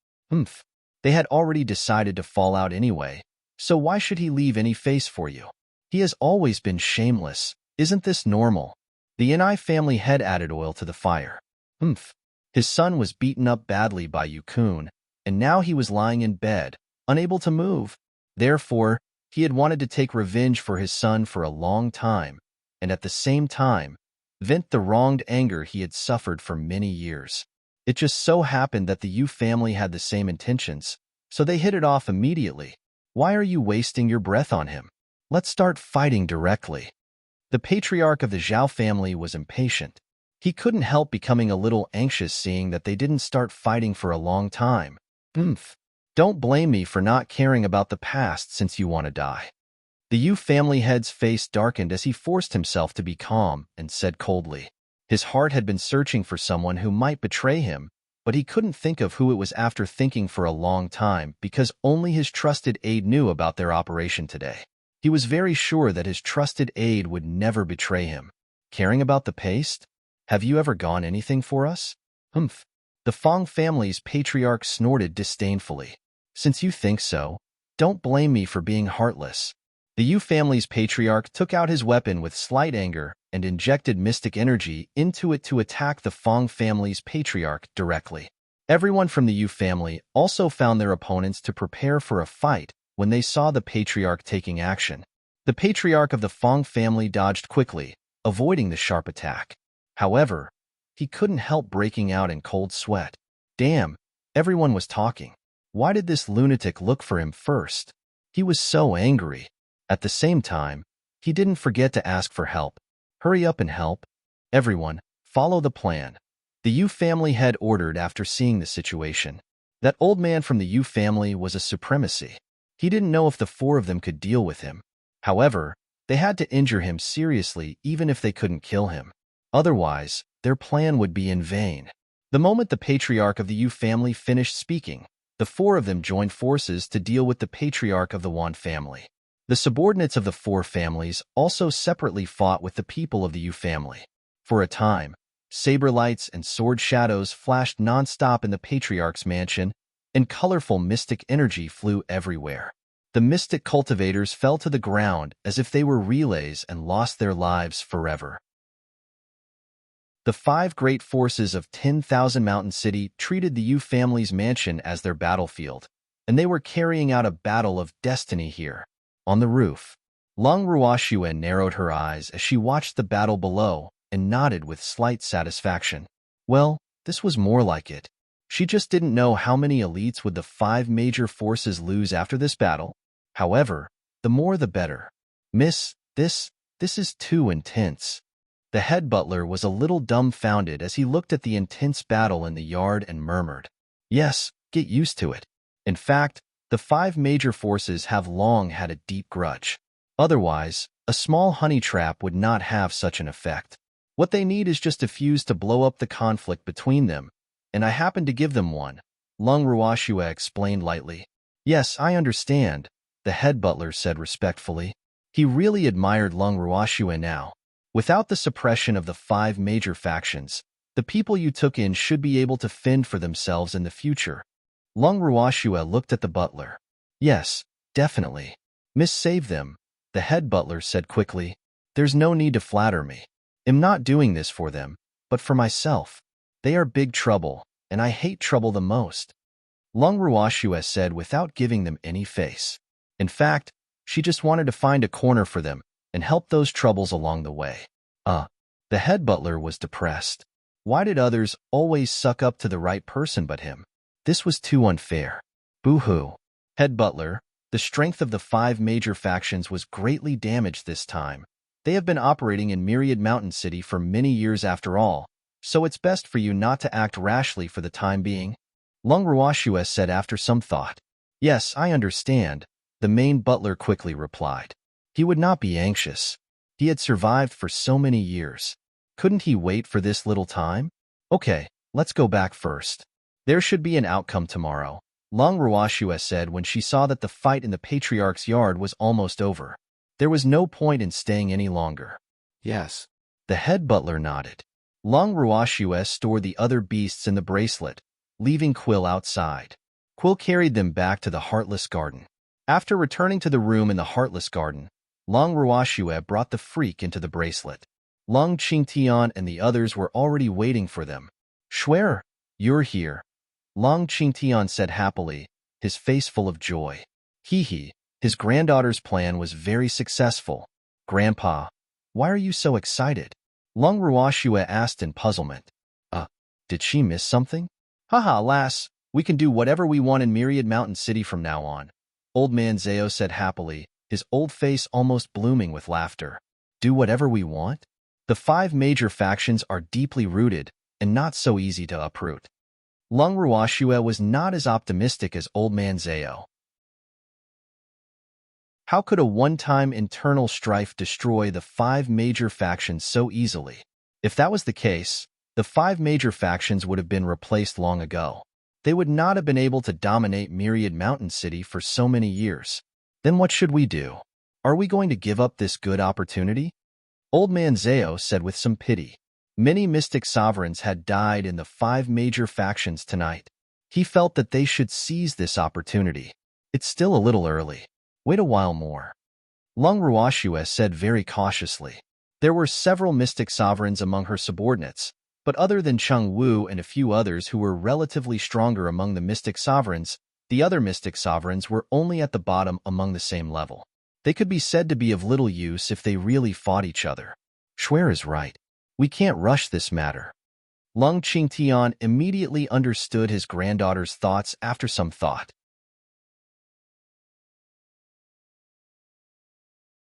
They had already decided to fall out anyway, so why should he leave any face for you? He has always been shameless. Isn't this normal? The Ni family head added oil to the fire. His son was beaten up badly by Yu Kun, and now he was lying in bed, unable to move. Therefore, he had wanted to take revenge for his son for a long time, and at the same time, vent the wronged anger he had suffered for many years. It just so happened that the Yu family had the same intentions, so they hit it off immediately. Why are you wasting your breath on him? Let's start fighting directly. The patriarch of the Zhao family was impatient. He couldn't help becoming a little anxious seeing that they didn't start fighting for a long time. Don't blame me for not caring about the past since you want to die. The Yu family head's face darkened as he forced himself to be calm and said coldly. His heart had been searching for someone who might betray him, but he couldn't think of who it was after thinking for a long time because only his trusted aide knew about their operation today. He was very sure that his trusted aide would never betray him. Caring about the paste? Have you ever gone anything for us? The Fong family's patriarch snorted disdainfully. Since you think so, don't blame me for being heartless. The Yu family's patriarch took out his weapon with slight anger and injected mystic energy into it to attack the Fong family's patriarch directly. Everyone from the Yu family also found their opponents to prepare for a fight when they saw the patriarch taking action. The patriarch of the Fong family dodged quickly, avoiding the sharp attack. However, he couldn't help breaking out in cold sweat. Damn, everyone was talking. Why did this lunatic look for him first? He was so angry. At the same time, he didn't forget to ask for help. Hurry up and help. Everyone, follow the plan. The Yu family head ordered after seeing the situation. That old man from the Yu family was a supremacy. He didn't know if the 4 of them could deal with him. However, they had to injure him seriously even if they couldn't kill him. Otherwise, their plan would be in vain. The moment the patriarch of the Yu family finished speaking, the 4 of them joined forces to deal with the patriarch of the Wan family. The subordinates of the 4 families also separately fought with the people of the Yu family. For a time, saber lights and sword shadows flashed nonstop in the patriarch's mansion, and colorful mystic energy flew everywhere. The mystic cultivators fell to the ground as if they were relays and lost their lives forever. The 5 great forces of 10,000 Mountain City treated the Yu family's mansion as their battlefield, and they were carrying out a battle of destiny here. On the roof, Long Ruoxuan narrowed her eyes as she watched the battle below and nodded with slight satisfaction. Well, this was more like it. She just didn't know how many elites would the 5 major forces lose after this battle. However, the more the better. Miss, this is too intense. The head butler was a little dumbfounded as he looked at the intense battle in the yard and murmured, "Yes, get used to it." In fact, the 5 major forces have long had a deep grudge. Otherwise, a small honey trap would not have such an effect. What they need is just a fuse to blow up the conflict between them, and I happen to give them one, Long Ruoxua explained lightly. "Yes, I understand," the head butler said respectfully. He really admired Long Ruoxua now. Without the suppression of the 5 major factions, the people you took in should be able to fend for themselves in the future. Long Ruoxua looked at the butler. "Yes, definitely. Miss, save them," the head butler said quickly. "There's no need to flatter me. I'm not doing this for them, but for myself. They are big trouble, and I hate trouble the most," Long Ruoxua said without giving them any face. In fact, she just wanted to find a corner for them and help those troubles along the way. The head butler was depressed. Why did others always suck up to the right person but him? This was too unfair. Boo-hoo. Head butler, the strength of the 5 major factions was greatly damaged this time. They have been operating in Myriad Mountain City for many years after all, so it's best for you not to act rashly for the time being, Long Ruoxua said after some thought. "Yes, I understand," the main butler quickly replied. He would not be anxious. He had survived for so many years. Couldn't he wait for this little time? "Okay, let's go back first. There should be an outcome tomorrow," Long Ruoxua said when she saw that the fight in the patriarch's yard was almost over. There was no point in staying any longer. Yes. The head butler nodded. Long Ruoxua stored the other beasts in the bracelet, leaving Quill outside. Quill carried them back to the Heartless Garden. After returning to the room in the Heartless Garden, Long Ruoxua brought the freak into the bracelet. Long Qingtian and the others were already waiting for them. "Schwer, you're here," Long Qingtian said happily, his face full of joy. Hee, his granddaughter's plan was very successful. "Grandpa, why are you so excited?" Long Ruoxua asked in puzzlement. Did she miss something?" "Haha, lass, we can do whatever we want in Myriad Mountain City from now on," Old Man Zao said happily, his old face almost blooming with laughter. "Do whatever we want?" The 5 major factions are deeply rooted and not so easy to uproot. Long Ruoxua was not as optimistic as Old Man Zao. How could a one-time internal strife destroy the 5 major factions so easily? If that was the case, the 5 major factions would have been replaced long ago. They would not have been able to dominate Myriad Mountain City for so many years. Then what should we do? Are we going to give up this good opportunity? Old Man Zao said with some pity. Many mystic sovereigns had died in the 5 major factions tonight. He felt that they should seize this opportunity. It's still a little early. Wait a while more. Long Ruoxua said very cautiously. There were several mystic sovereigns among her subordinates, but other than Cheng Wu and a few others who were relatively stronger among the mystic sovereigns, the other mystic sovereigns were only at the bottom among the same level. They could be said to be of little use if they really fought each other. Schwer is right. We can't rush this matter. Long Qingtian immediately understood his granddaughter's thoughts after some thought.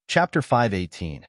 Chapter 518.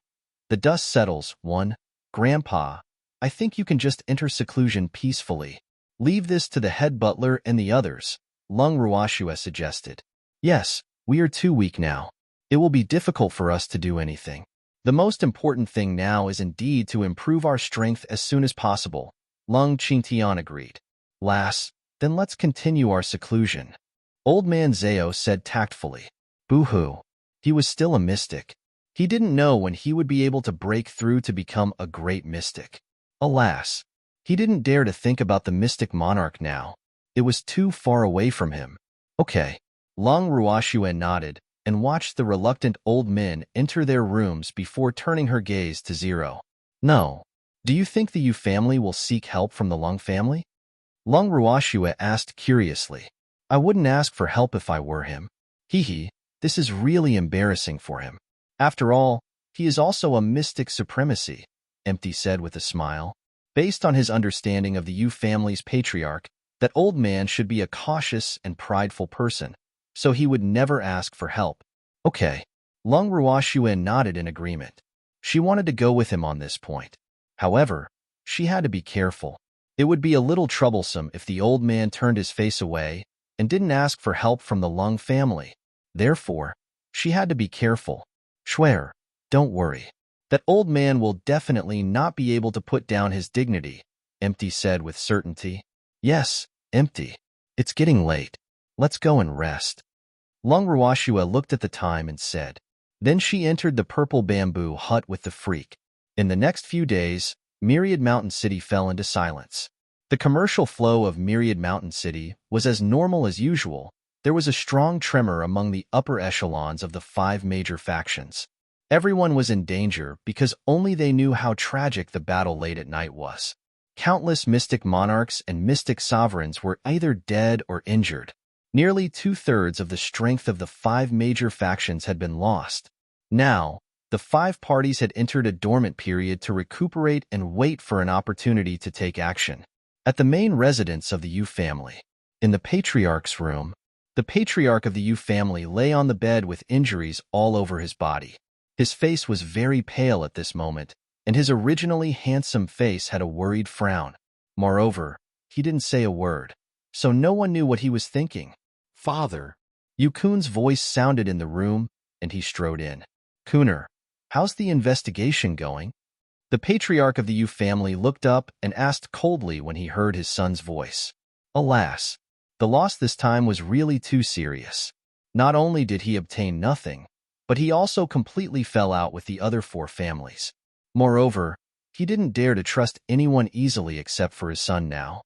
The Dust Settles. 1. Grandpa, I think you can just enter seclusion peacefully. Leave this to the head butler and the others, Long Ruoxua suggested. Yes, we are too weak now. It will be difficult for us to do anything. The most important thing now is indeed to improve our strength as soon as possible, Long Qingtian agreed. Lass, then let's continue our seclusion. Old Man Zao said tactfully. Boo-hoo. He was still a mystic. He didn't know when he would be able to break through to become a great mystic. Alas, he didn't dare to think about the mystic monarch now. It was too far away from him. Okay. Long Ruoxue nodded and watched the reluctant old men enter their rooms before turning her gaze to Zero. No. Do you think the Yu family will seek help from the Long family? Long Ruoxue asked curiously. I wouldn't ask for help if I were him. Hee, this is really embarrassing for him. After all, he is also a mystic supremacy, Empty said with a smile. Based on his understanding of the Yu family's patriarch, that old man should be a cautious and prideful person, so he would never ask for help. Okay. Long Ruoxue nodded in agreement. She wanted to go with him on this point. However, she had to be careful. It would be a little troublesome if the old man turned his face away and didn't ask for help from the Long family. Therefore, she had to be careful. Schwer, don't worry. That old man will definitely not be able to put down his dignity, Empty said with certainty. Yes, Empty. It's getting late. Let's go and rest. Long Ruoxue looked at the time and said. Then she entered the purple bamboo hut with the freak. In the next few days, Myriad Mountain City fell into silence. The commercial flow of Myriad Mountain City was as normal as usual. There was a strong tremor among the upper echelons of the 5 major factions. Everyone was in danger because only they knew how tragic the battle late at night was. Countless mystic monarchs and mystic sovereigns were either dead or injured. Nearly 2/3 of the strength of the 5 major factions had been lost. Now, the 5 parties had entered a dormant period to recuperate and wait for an opportunity to take action. At the main residence of the Yu family, in the Patriarch's room, the Patriarch of the Yu family lay on the bed with injuries all over his body. His face was very pale at this moment, and his originally handsome face had a worried frown. Moreover, he didn't say a word, so no one knew what he was thinking. Father. Yu Kun's voice sounded in the room, and he strode in. Kuner, how's the investigation going? The Patriarch of the Yu family looked up and asked coldly when he heard his son's voice. Alas, the loss this time was really too serious. Not only did he obtain nothing, but he also completely fell out with the other 4 families. Moreover, he didn't dare to trust anyone easily except for his son now.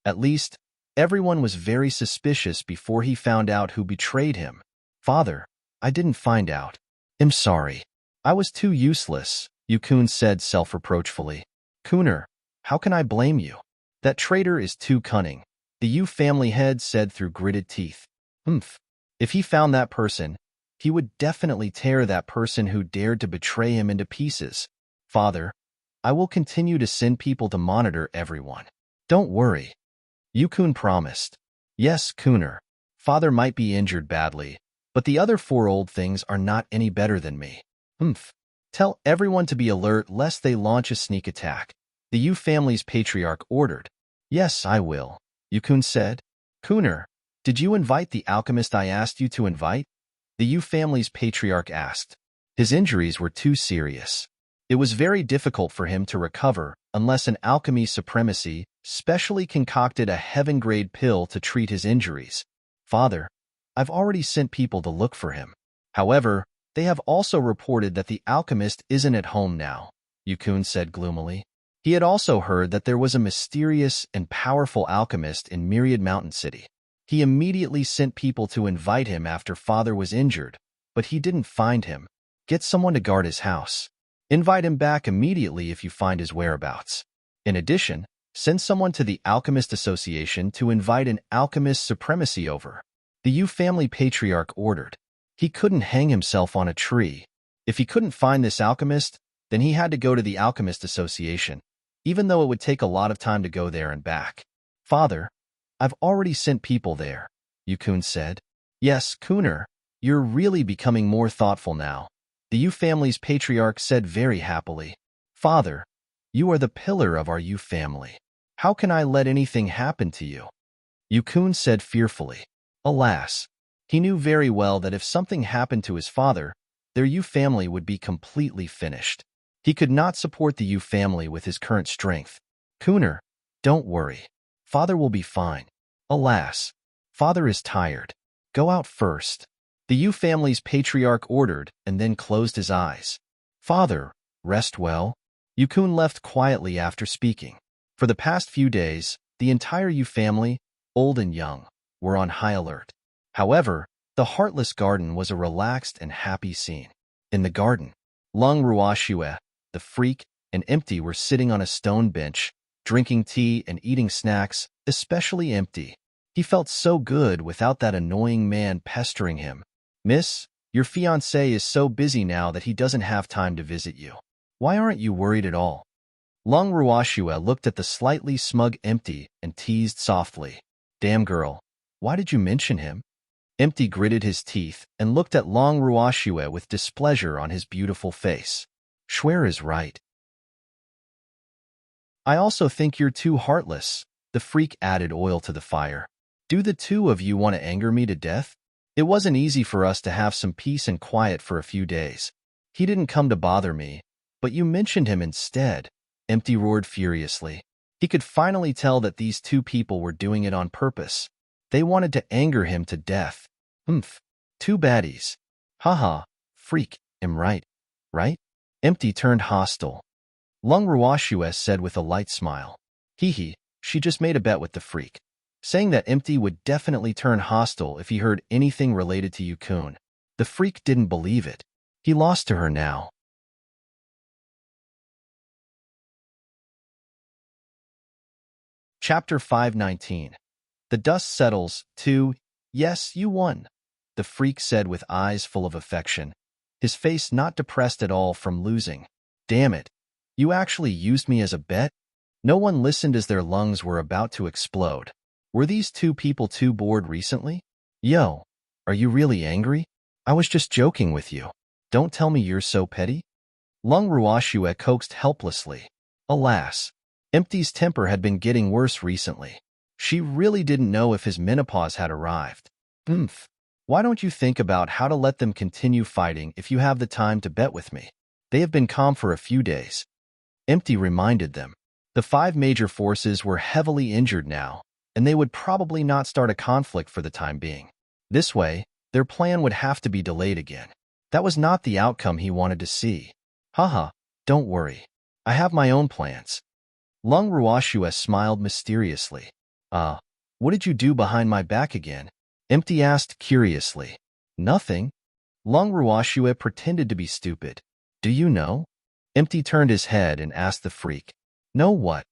At least, everyone was very suspicious before he found out who betrayed him. Father, I didn't find out. I'm sorry. I was too useless, Yu Kun said self-reproachfully. Kuner, how can I blame you? That traitor is too cunning, the Yu family head said through gritted teeth. Humph. If he found that person, he would definitely tear that person who dared to betray him into pieces. Father, I will continue to send people to monitor everyone. Don't worry. Yu Kun promised. Yes, Kuner. Father might be injured badly, but the other 4 old things are not any better than me. Humph. Tell everyone to be alert lest they launch a sneak attack. The Yu family's patriarch ordered. Yes, I will, Yu Kun said. Kuner, did you invite the alchemist I asked you to invite? The Yu family's patriarch asked. His injuries were too serious. It was very difficult for him to recover unless an alchemy supremacy specially concocted a heaven-grade pill to treat his injuries. Father, I've already sent people to look for him. However, they have also reported that the alchemist isn't at home now, Yu Kun said gloomily. He had also heard that there was a mysterious and powerful alchemist in Myriad Mountain City. He immediately sent people to invite him after Father was injured, but he didn't find him. Get someone to guard his house. Invite him back immediately if you find his whereabouts. In addition, send someone to the Alchemist Association to invite an alchemist supremacy over. The Yu family patriarch ordered. He couldn't hang himself on a tree. If he couldn't find this alchemist, then he had to go to the Alchemist Association, even though it would take a lot of time to go there and back. Father, I've already sent people there, Yu Kun said. Yes, Kuner, you're really becoming more thoughtful now, the Yu family's patriarch said very happily. Father, you are the pillar of our Yu family. How can I let anything happen to you? Yu Kun said fearfully. Alas, he knew very well that if something happened to his father, their Yu family would be completely finished. He could not support the Yu family with his current strength. Kuner, don't worry. Father will be fine. Alas, Father is tired. Go out first. The Yu family's patriarch ordered and then closed his eyes. Father, rest well. Yukun left quietly after speaking. For the past few days, the entire Yu family, old and young, were on high alert. However, the Heartless Garden was a relaxed and happy scene. In the garden, Long Ruoxue, the freak, and Empty were sitting on a stone bench, drinking tea and eating snacks, especially Empty. He felt so good without that annoying man pestering him. "Miss, your fiancé is so busy now that he doesn't have time to visit you. Why aren't you worried at all?" Long Ruoxue looked at the slightly smug Empty and teased softly. "Damn girl, why did you mention him?" Empty gritted his teeth and looked at Long Ruoxue with displeasure on his beautiful face. "Schwer is right. I also think you're too heartless." The freak added oil to the fire. "Do the two of you want to anger me to death? It wasn't easy for us to have some peace and quiet for a few days. He didn't come to bother me, but you mentioned him instead." Empty roared furiously. He could finally tell that these two people were doing it on purpose. They wanted to anger him to death. "Humph. Two baddies. Haha, freak, am right, right?" Empty turned hostile. Long Ruoxue said with a light smile. "Hee, she just made a bet with the freak," saying that Empty would definitely turn hostile if he heard anything related to Yukun. The freak didn't believe it. He lost to her now. Chapter 519. The dust settles, too. "Yes, you won," the freak said with eyes full of affection, his face not depressed at all from losing. "Damn it. You actually used me as a bet?" No one listened as their lungs were about to explode. Were these two people too bored recently? "Yo, are you really angry? I was just joking with you. Don't tell me you're so petty." Long Ruoxue coaxed helplessly. Alas, Empty's temper had been getting worse recently. She really didn't know if his menopause had arrived. "Oomph. Why don't you think about how to let them continue fighting if you have the time to bet with me? They have been calm for a few days." Empty reminded them. The 5 major forces were heavily injured now, and they would probably not start a conflict for the time being. This way, their plan would have to be delayed again. That was not the outcome he wanted to see. "Haha, don't worry. I have my own plans." Long Ruoxue smiled mysteriously. What did you do behind my back again?" Empty asked curiously. "Nothing." Long Ruoxue pretended to be stupid. "Do you know?" Empty turned his head and asked the freak. "Know what?"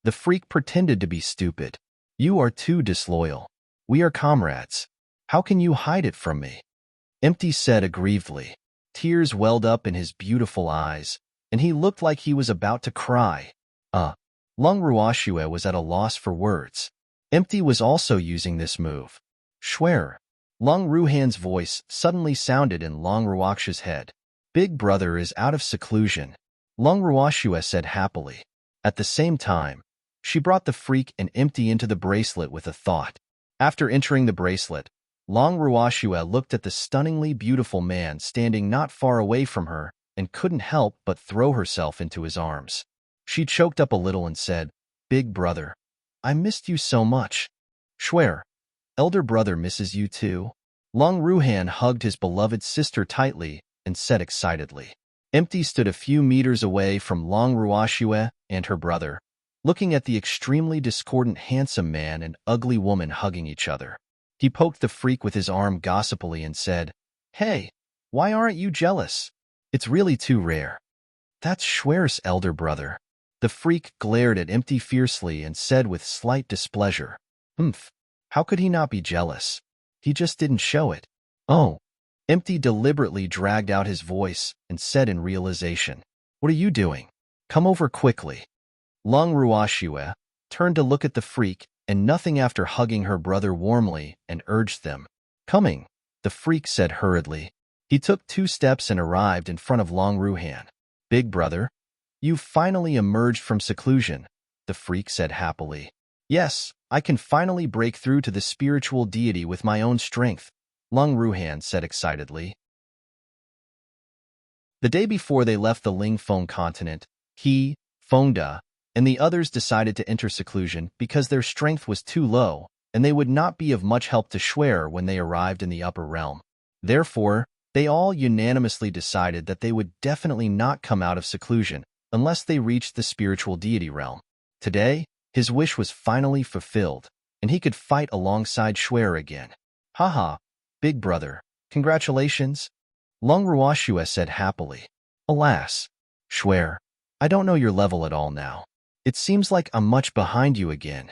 The freak pretended to be stupid. "You are too disloyal. We are comrades. How can you hide it from me?" Empty said aggrievedly. Tears welled up in his beautiful eyes, and he looked like he was about to cry. Long Ruoxue was at a loss for words. Empty was also using this move. "Schwer." Long Ruhan's voice suddenly sounded in Long Ruoxue's head. "Big brother is out of seclusion," Long Ruoxue said happily. At the same time, she brought the freak and Empty into the bracelet with a thought. After entering the bracelet, Long Ruoxue looked at the stunningly beautiful man standing not far away from her and couldn't help but throw herself into his arms. She choked up a little and said, "Big brother, I missed you so much." "Schwer, elder brother misses you too." Long Ruhan hugged his beloved sister tightly and said excitedly. Empty stood a few meters away from Long Ruoxue and her brother, looking at the extremely discordant handsome man and ugly woman hugging each other. He poked the freak with his arm gossipily and said, "Hey, why aren't you jealous? It's really too rare." "That's Schwer's elder brother." The freak glared at Empty fiercely and said with slight displeasure, "Humph, how could he not be jealous? He just didn't show it." "Oh." Empty deliberately dragged out his voice and said in realization, "What are you doing? Come over quickly." Long Ruoxue turned to look at the freak and nothing after hugging her brother warmly and urged them. "Coming," the freak said hurriedly. He took 2 steps and arrived in front of Long Ruhan. "Big brother, you've finally emerged from seclusion," the freak said happily. "Yes, I can finally break through to the spiritual deity with my own strength," Long Ruhan said excitedly. The day before they left the Lingfeng continent, he, Fengda, and the others decided to enter seclusion because their strength was too low, and they would not be of much help to Schwer when they arrived in the upper realm. Therefore, they all unanimously decided that they would definitely not come out of seclusion, unless they reached the spiritual deity realm. Today, his wish was finally fulfilled, and he could fight alongside Shuer again. Haha, big brother, congratulations, Long Ruoxue said happily. Alas, Shuer, I don't know your level at all now. It seems like I'm much behind you again.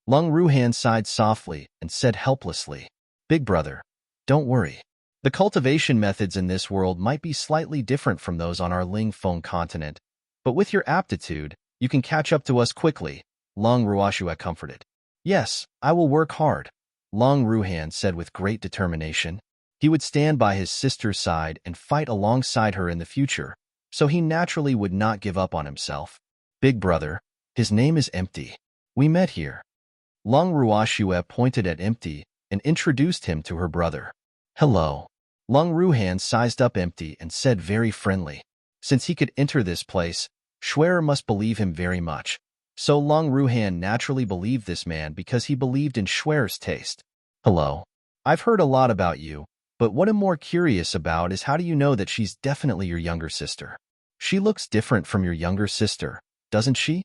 Lung Ruhan sighed softly and said helplessly, Big brother, don't worry. The cultivation methods in this world might be slightly different from those on our Ling Feng continent, but with your aptitude, you can catch up to us quickly, Long Ruoxue comforted. Yes, I will work hard, Long Ruhan said with great determination. He would stand by his sister's side and fight alongside her in the future, so he naturally would not give up on himself. Big brother, his name is Empty. We met here. Long Ruoxue pointed at Empty and introduced him to her brother. Hello. Lung Ruhan sized up Empty and said very friendly. Since he could enter this place, Shuer must believe him very much. So Lung Ruhan naturally believed this man because he believed in Shuer's taste. Hello. I've heard a lot about you, but what I'm more curious about is how do you know that she's definitely your younger sister? She looks different from your younger sister, doesn't she?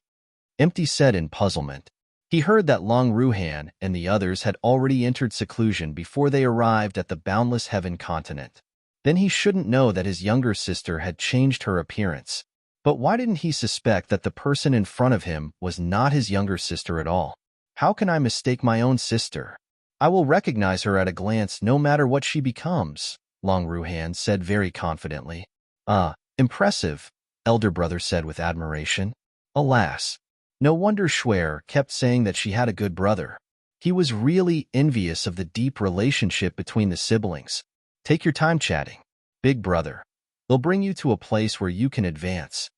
Empty said in puzzlement. He heard that Long Ruhan and the others had already entered seclusion before they arrived at the Boundless Heaven continent. Then he shouldn't know that his younger sister had changed her appearance. But why didn't he suspect that the person in front of him was not his younger sister at all? How can I mistake my own sister? I will recognize her at a glance no matter what she becomes, Long Ruhan said very confidently. Impressive, elder brother said with admiration. Alas, no wonder Shuer kept saying that she had a good brother. He was really envious of the deep relationship between the siblings. Take your time chatting, big brother. They'll bring you to a place where you can advance.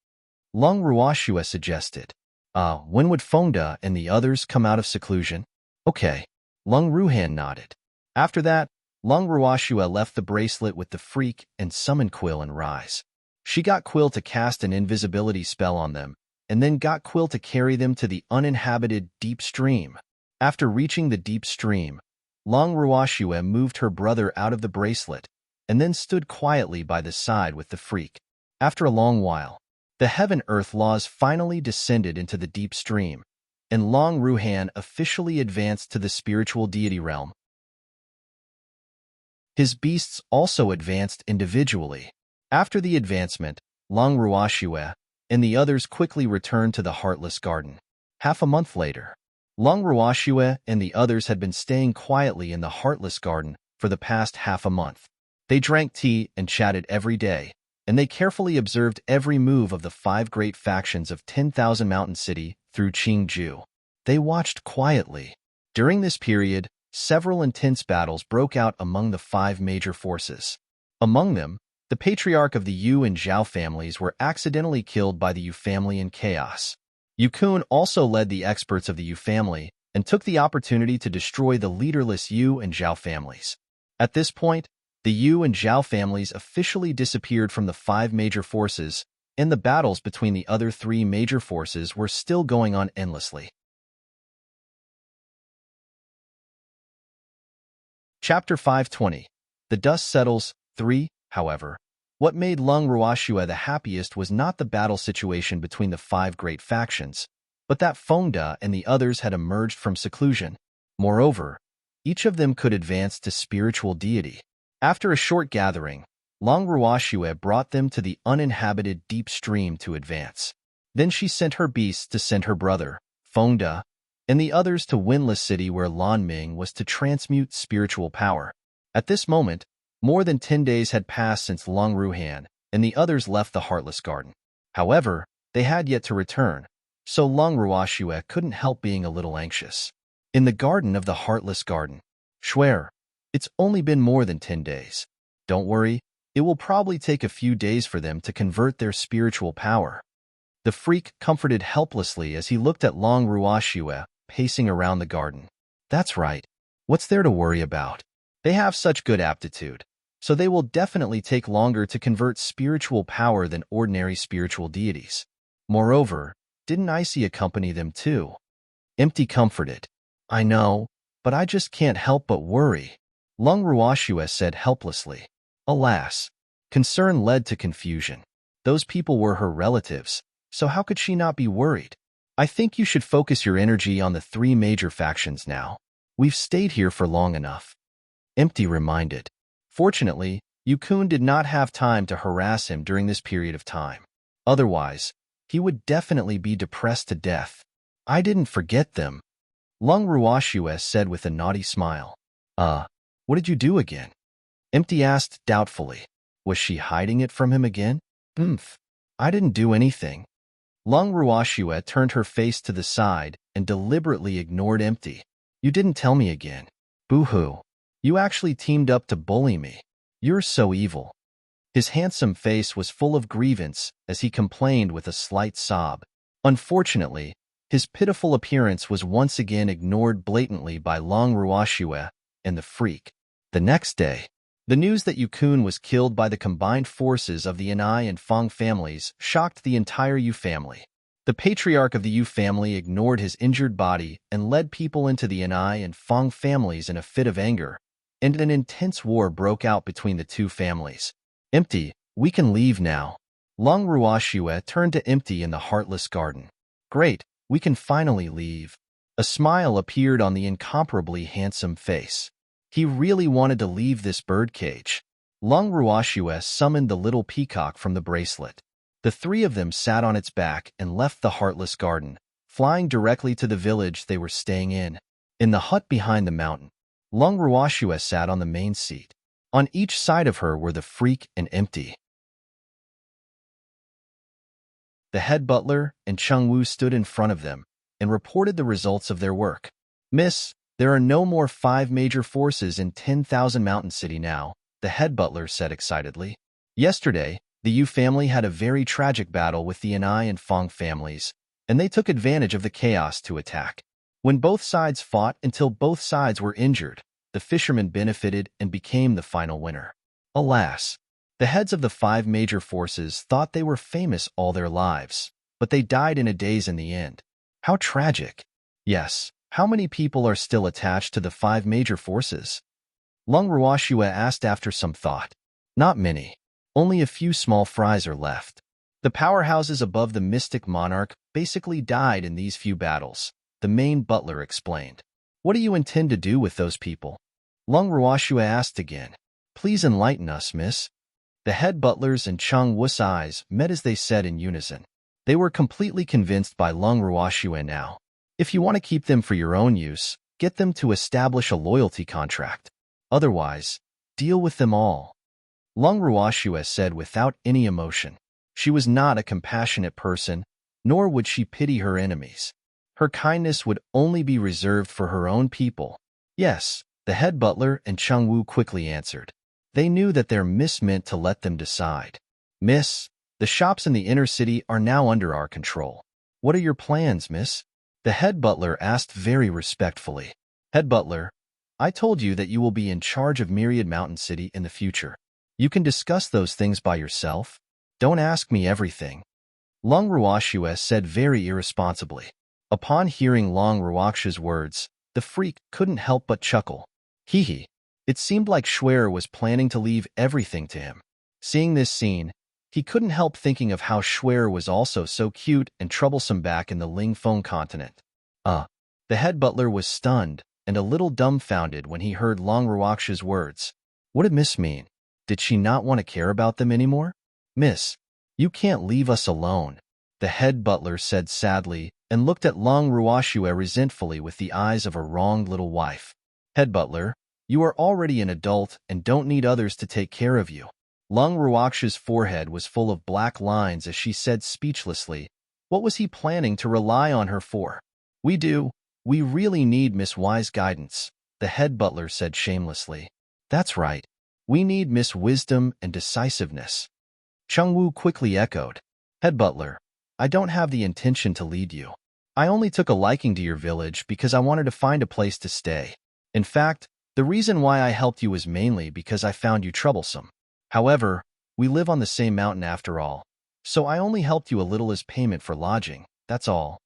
Long Ruoxue suggested. When would Fengda and the others come out of seclusion? Okay. Lung Ruhan nodded. After that, Lung Ruoxue left the bracelet with the freak and summoned Quill and Rise. She got Quill to cast an invisibility spell on them, and then got Quill to carry them to the uninhabited deep stream. After reaching the deep stream, Long Ruoxue moved her brother out of the bracelet, and then stood quietly by the side with the freak. After a long while, the heaven-earth laws finally descended into the deep stream, and Long Ruhan officially advanced to the spiritual deity realm. His beasts also advanced individually. After the advancement, Long Ruoxue and the others quickly returned to the Heartless Garden. Half a month later, Long Ruoxue and the others had been staying quietly in the Heartless Garden for the past half a month. They drank tea and chatted every day, and they carefully observed every move of the 5 great factions of 10,000 Mountain City through Qingju. They watched quietly. During this period, several intense battles broke out among the 5 major forces. Among them, the patriarch of the Yu and Zhao families were accidentally killed by the Yu family in chaos. Yu Kun also led the experts of the Yu family and took the opportunity to destroy the leaderless Yu and Zhao families. At this point, the Yu and Zhao families officially disappeared from the 5 major forces, and the battles between the other 3 major forces were still going on endlessly. Chapter 520. The Dust Settles 3. However, what made Lung Ruoxue the happiest was not the battle situation between the 5 great factions, but that Fengda and the others had emerged from seclusion. Moreover, each of them could advance to spiritual deity. After a short gathering, Long Ruoxue brought them to the uninhabited deep stream to advance. Then she sent her beasts to send her brother, Fengda, and the others to Windless City where Lan Ming was to transmute spiritual power. At this moment, more than 10 days had passed since Long Ruhan and the others left the Heartless Garden. However, they had yet to return, so Long Ruoxue couldn't help being a little anxious. In the garden of the Heartless Garden, Shuer, it's only been more than 10 days. Don't worry, it will probably take a few days for them to convert their spiritual power. The freak comforted helplessly as he looked at Long Ruoxue pacing around the garden. That's right. What's there to worry about? They have such good aptitude, so they will definitely take longer to convert spiritual power than ordinary spiritual deities. Moreover, didn't Icy accompany them too? Empty comforted. I know, but I just can't help but worry, Lung Ruoxue said helplessly. Alas, concern led to confusion. Those people were her relatives, so how could she not be worried? I think you should focus your energy on the three major factions now. We've stayed here for long enough. Empty reminded. Fortunately, Yukun did not have time to harass him during this period of time. Otherwise, he would definitely be depressed to death. I didn't forget them, Lung Ruoxue said with a naughty smile. What did you do again? Empty asked doubtfully. Was she hiding it from him again? I didn't do anything. Lung Ruoxue turned her face to the side and deliberately ignored Empty. You didn't tell me again. Boo-hoo. You actually teamed up to bully me. You're so evil. His handsome face was full of grievance as he complained with a slight sob. Unfortunately, his pitiful appearance was once again ignored blatantly by Lung Ruoxue and the freak. The next day, the news that Yukun was killed by the combined forces of the Anai and Fong families shocked the entire Yu family. The patriarch of the Yu family ignored his injured body and led people into the Anai and Fong families in a fit of anger, and an intense war broke out between the two families. Empty, we can leave now. Lung Ruoxue turned to Empty in the heartless garden. Great, we can finally leave. A smile appeared on the incomparably handsome face. He really wanted to leave this birdcage. Lung Ruoxue summoned the little peacock from the bracelet. The three of them sat on its back and left the heartless garden, flying directly to the village they were staying in. In the hut behind the mountain, Lung Ruoxue sat on the main seat. On each side of her were the freak and Empty. The head butler and Chung Wu stood in front of them and reported the results of their work. Miss, there are no more 5 major forces in 10,000 Mountain City now, the head butler said excitedly. Yesterday, the Yu family had a very tragic battle with the Anai and Fong families, and they took advantage of the chaos to attack. When both sides fought until both sides were injured, the fishermen benefited and became the final winner. Alas, the heads of the 5 major forces thought they were famous all their lives, but they died in a daze in the end. How tragic. Yes, how many people are still attached to the 5 major forces? Lung Ruoxue asked after some thought. Not many. Only a few small fries are left. The powerhouses above the mystic monarch basically died in these few battles, the main butler explained. What do you intend to do with those people? Lung Ruoxue asked again. Please enlighten us, miss. The head butlers and Chung Wu's eyes met as they said in unison. They were completely convinced by Lung Ruoxue now. If you want to keep them for your own use, get them to establish a loyalty contract. Otherwise, deal with them all. Lung Ruoxue said without any emotion. She was not a compassionate person, nor would she pity her enemies. Her kindness would only be reserved for her own people. Yes, the head butler and Chung Wu quickly answered. They knew that their miss meant to let them decide. Miss, the shops in the inner city are now under our control. What are your plans, miss? The head butler asked very respectfully. Head butler, I told you that you will be in charge of Myriad Mountain City in the future. You can discuss those things by yourself. Don't ask me everything. Lung Ruoxue said very irresponsibly. Upon hearing Lung Ruoxue's words, the freak couldn't help but chuckle. Hee. It seemed like Schwer was planning to leave everything to him. Seeing this scene, he couldn't help thinking of how Schwer was also so cute and troublesome back in the Lingfeng continent. The head butler was stunned and a little dumbfounded when he heard Lung Ruoxue's words. What did Miss mean? Did she not want to care about them anymore? Miss, you can't leave us alone, the head butler said sadly and looked at Lung Ruoxue resentfully with the eyes of a wronged little wife. Head butler, you are already an adult and don't need others to take care of you. Lung Ruoxue's forehead was full of black lines as she said speechlessly, what was he planning to rely on her for? We really need Miss Y's guidance, the head butler said shamelessly. That's right. We need Miss Wisdom and decisiveness. Chung Wu quickly echoed. Head butler, I don't have the intention to lead you. I only took a liking to your village because I wanted to find a place to stay. In fact, the reason why I helped you was mainly because I found you troublesome. However, we live on the same mountain after all, so I only helped you a little as payment for lodging, that's all.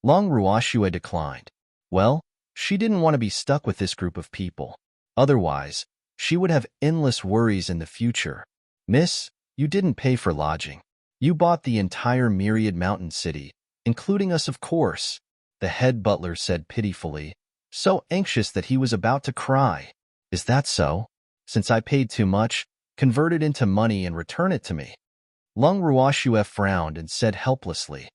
Lung Ruoxue declined. Well, she didn't want to be stuck with this group of people. Otherwise, she would have endless worries in the future. Miss, you didn't pay for lodging. You bought the entire Myriad Mountain City, including us, of course, the head butler said pitifully, so anxious that he was about to cry. Is that so? Since I paid too much, convert it into money and return it to me. Lung Ruoxue frowned and said helplessly,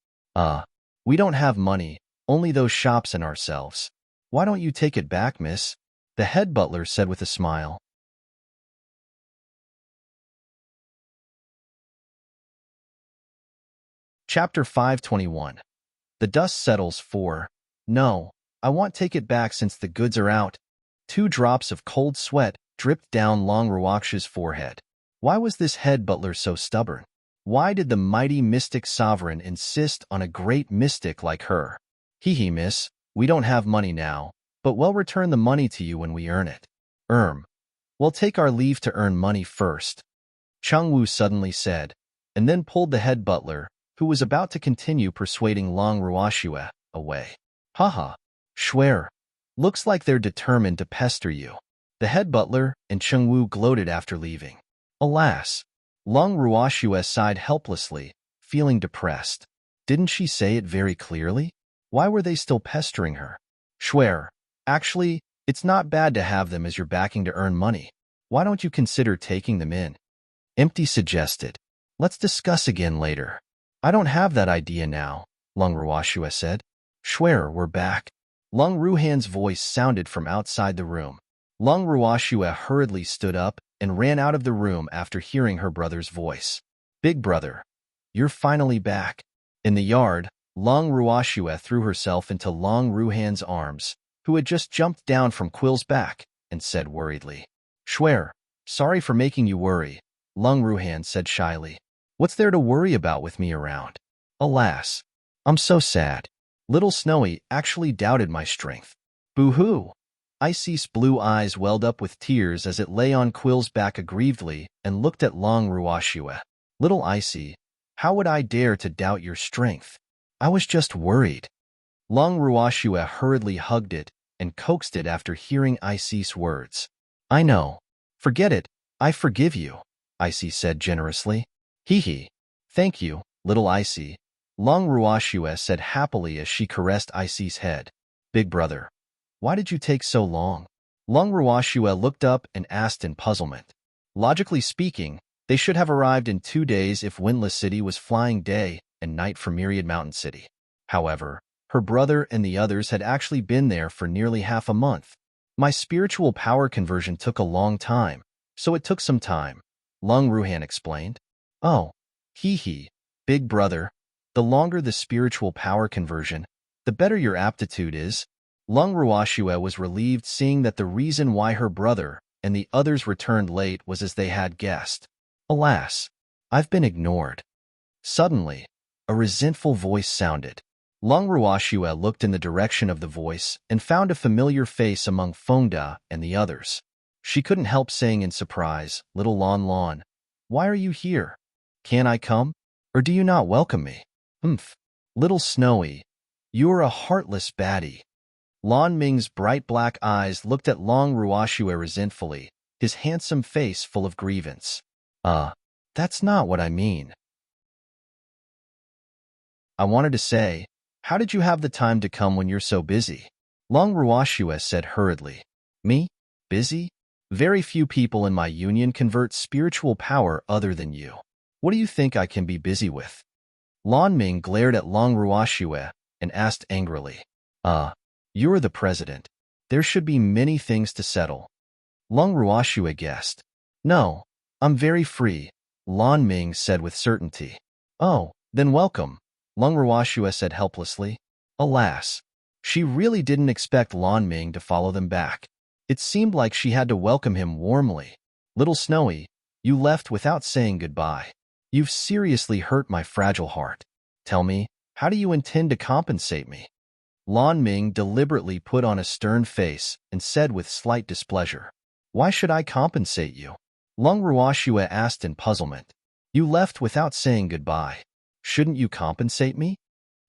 we don't have money, only those shops and ourselves. Why don't you take it back, miss? The head butler said with a smile. Chapter 521. The dust settles for, no, I won't take it back since the goods are out. 2 drops of cold sweat dripped down Long Ruoxue's forehead. Why was this head butler so stubborn? Why did the mighty mystic sovereign insist on a great mystic like her? Hee, miss, we don't have money now, but we'll return the money to you when we earn it. We'll take our leave to earn money first, Chung Wu suddenly said, and then pulled the head butler, who was about to continue persuading Long Ruoxue, away. Haha, swear. Looks like they're determined to pester you. The head butler and Chung Wu gloated after leaving. Alas, Long Ruoxue sighed helplessly, feeling depressed. Didn't she say it very clearly? Why were they still pestering her? Swear. Actually, it's not bad to have them as your backing to earn money. Why don't you consider taking them in? Empty suggested. Let's discuss again later. I don't have that idea now, Lung Ruoxue said. Swear, we're back. Lung Ruhan's voice sounded from outside the room. Lung Ruoxue hurriedly stood up and ran out of the room after hearing her brother's voice. Big brother, you're finally back. In the yard, Lung Ruoxue threw herself into Lung Ruhan's arms, who had just jumped down from Quill's back, and said worriedly, Swear, sorry for making you worry, Lung Ruhan said shyly. What's there to worry about with me around? Alas, I'm so sad. Little Snowy actually doubted my strength. Boo-hoo! Icy's blue eyes welled up with tears as it lay on Quill's back aggrievedly and looked at Long Ruoxue. Little Icy, how would I dare to doubt your strength? I was just worried. Long Ruoxue hurriedly hugged it and coaxed it after hearing Icy's words. I know. Forget it. I forgive you, Icy said generously. Hee. Thank you, little Icy, Long Ruoxue said happily as she caressed Icy's head. Big brother, why did you take so long? Long Ruoxue looked up and asked in puzzlement. Logically speaking, they should have arrived in 2 days if Windless City was flying day and night for Myriad Mountain City. However, her brother and the others had actually been there for nearly half a month. My spiritual power conversion took a long time, so it took some time, Lung Ruhan explained. Oh, hee, big brother, the longer the spiritual power conversion, the better your aptitude is. Lung Ruoxue was relieved seeing that the reason why her brother and the others returned late was as they had guessed. Alas, I've been ignored. Suddenly, a resentful voice sounded. Lung Ruoxue looked in the direction of the voice and found a familiar face among Fengda and the others. She couldn't help saying in surprise, Little Lon Lon, why are you here? Can I come? Or do you not welcome me? Little Snowy, you're a heartless baddie. Lon Ming's bright black eyes looked at Long Ruoxue resentfully, his handsome face full of grievance. That's not what I mean. I wanted to say, how did you have the time to come when you're so busy? Long Ruoxue said hurriedly. Me? Busy? Very few people in my union convert spiritual power other than you. What do you think I can be busy with? Lon Ming glared at Long Ruoxue and asked angrily. You're the president. There should be many things to settle. Lung Ruoxue guessed. No, I'm very free, Lon Ming said with certainty. Oh, then welcome, Lung Ruoxue said helplessly. Alas, she really didn't expect Lon Ming to follow them back. It seemed like she had to welcome him warmly. Little Snowy, you left without saying goodbye. You've seriously hurt my fragile heart. Tell me, how do you intend to compensate me? Lon Ming deliberately put on a stern face and said with slight displeasure. Why should I compensate you? Lung Ruoxue asked in puzzlement. You left without saying goodbye. Shouldn't you compensate me?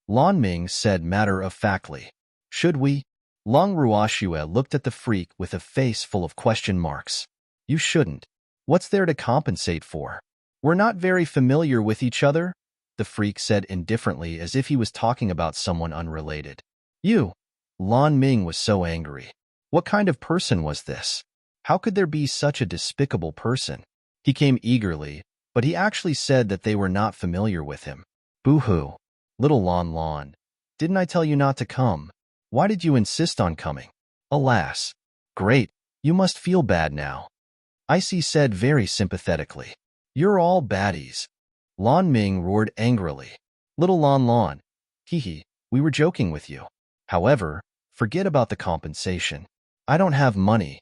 Lon Ming said matter-of-factly. Should we? Lung Ruoxue looked at the freak with a face full of question marks. You shouldn't. What's there to compensate for? We're not very familiar with each other, the freak said indifferently as if he was talking about someone unrelated. You! Lan Ming was so angry. What kind of person was this? How could there be such a despicable person? He came eagerly, but he actually said that they were not familiar with him. Boo-hoo. Little Lan Lan. Didn't I tell you not to come? Why did you insist on coming? Alas. Great, you must feel bad now. Icy said very sympathetically. You're all baddies. Lan Ming roared angrily. Little Lan Lan. Hee, we were joking with you. However, forget about the compensation. I don't have money.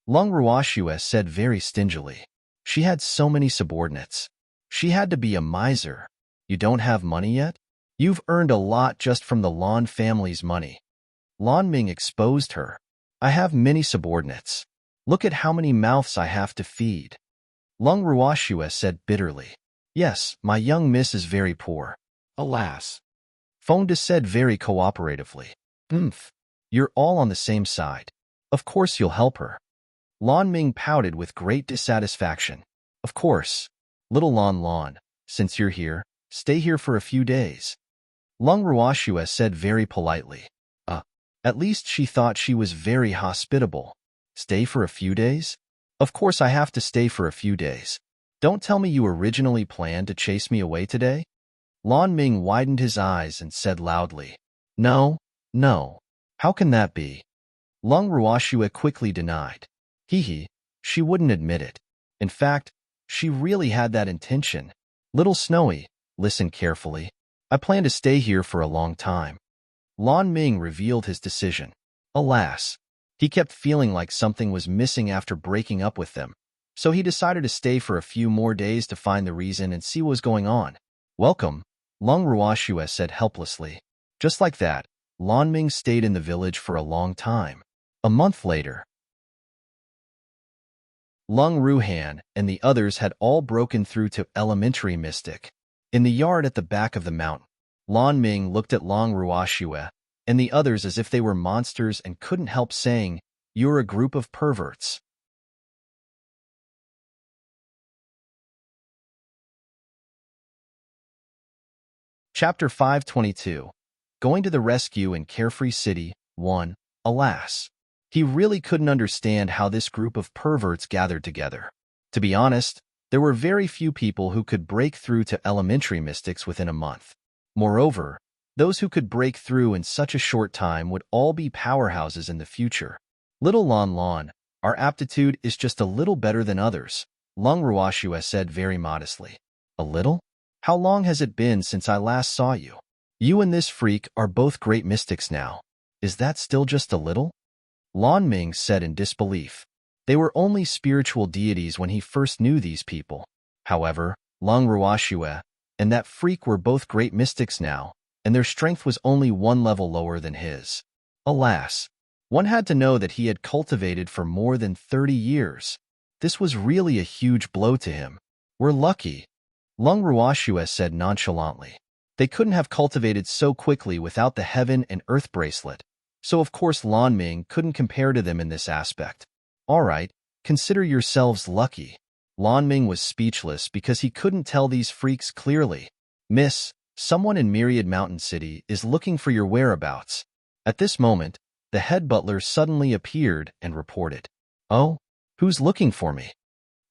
Lung Ruoxue said very stingily. She had so many subordinates. She had to be a miser. You don't have money yet? You've earned a lot just from the Lan family's money. Lan Ming exposed her. I have many subordinates. Look at how many mouths I have to feed. Lung Ruoxue said bitterly. Yes, my young miss is very poor. Alas. Fengde said very cooperatively. You're all on the same side. Of course you'll help her. Lan Ming pouted with great dissatisfaction. Of course. Little Lan Lan, since you're here, stay here for a few days. Lung Ruoxue said very politely. At least she thought she was very hospitable. Stay for a few days? Of course I have to stay for a few days. Don't tell me you originally planned to chase me away today? Lan Ming widened his eyes and said loudly. No. How can that be? Lung Ruoxue quickly denied. She wouldn't admit it. In fact, she really had that intention. Little Snowy, listen carefully. I plan to stay here for a long time. Lan Ming revealed his decision. Alas, he kept feeling like something was missing after breaking up with them, so he decided to stay for a few more days to find the reason and see what was going on. Welcome, Lung Ruoxue said helplessly. Just like that, Lan Ming stayed in the village for a long time. A month later, Lung Ruhan and the others had all broken through to Elementary Mystic. In the yard at the back of the mountain, Lan Ming looked at Lung Ruoxue and the others as if they were monsters and couldn't help saying, You're a group of perverts. Chapter 522. Going to the Rescue in Carefree City, 1. Alas. He really couldn't understand how this group of perverts gathered together. To be honest, there were very few people who could break through to elementary mystics within a month. Moreover, those who could break through in such a short time would all be powerhouses in the future. Little Lan Lan, our aptitude is just a little better than others, Lung Ruoxue said very modestly. A little? How long has it been since I last saw you? You and this freak are both great mystics now. Is that still just a little? Lan Ming said in disbelief. They were only spiritual deities when he first knew these people. However, Lung Ruoxue and that freak were both great mystics now, and their strength was only one level lower than his. Alas, one had to know that he had cultivated for more than 30 years. This was really a huge blow to him. We're lucky, Lung Ruoxue said nonchalantly. They couldn't have cultivated so quickly without the Heaven and Earth bracelet, so of course Lan Ming couldn't compare to them in this aspect. All right, consider yourselves lucky. Lan Ming was speechless because he couldn't tell these freaks clearly. Miss, someone in Myriad Mountain City is looking for your whereabouts. At this moment, the head butler suddenly appeared and reported. Oh, who's looking for me?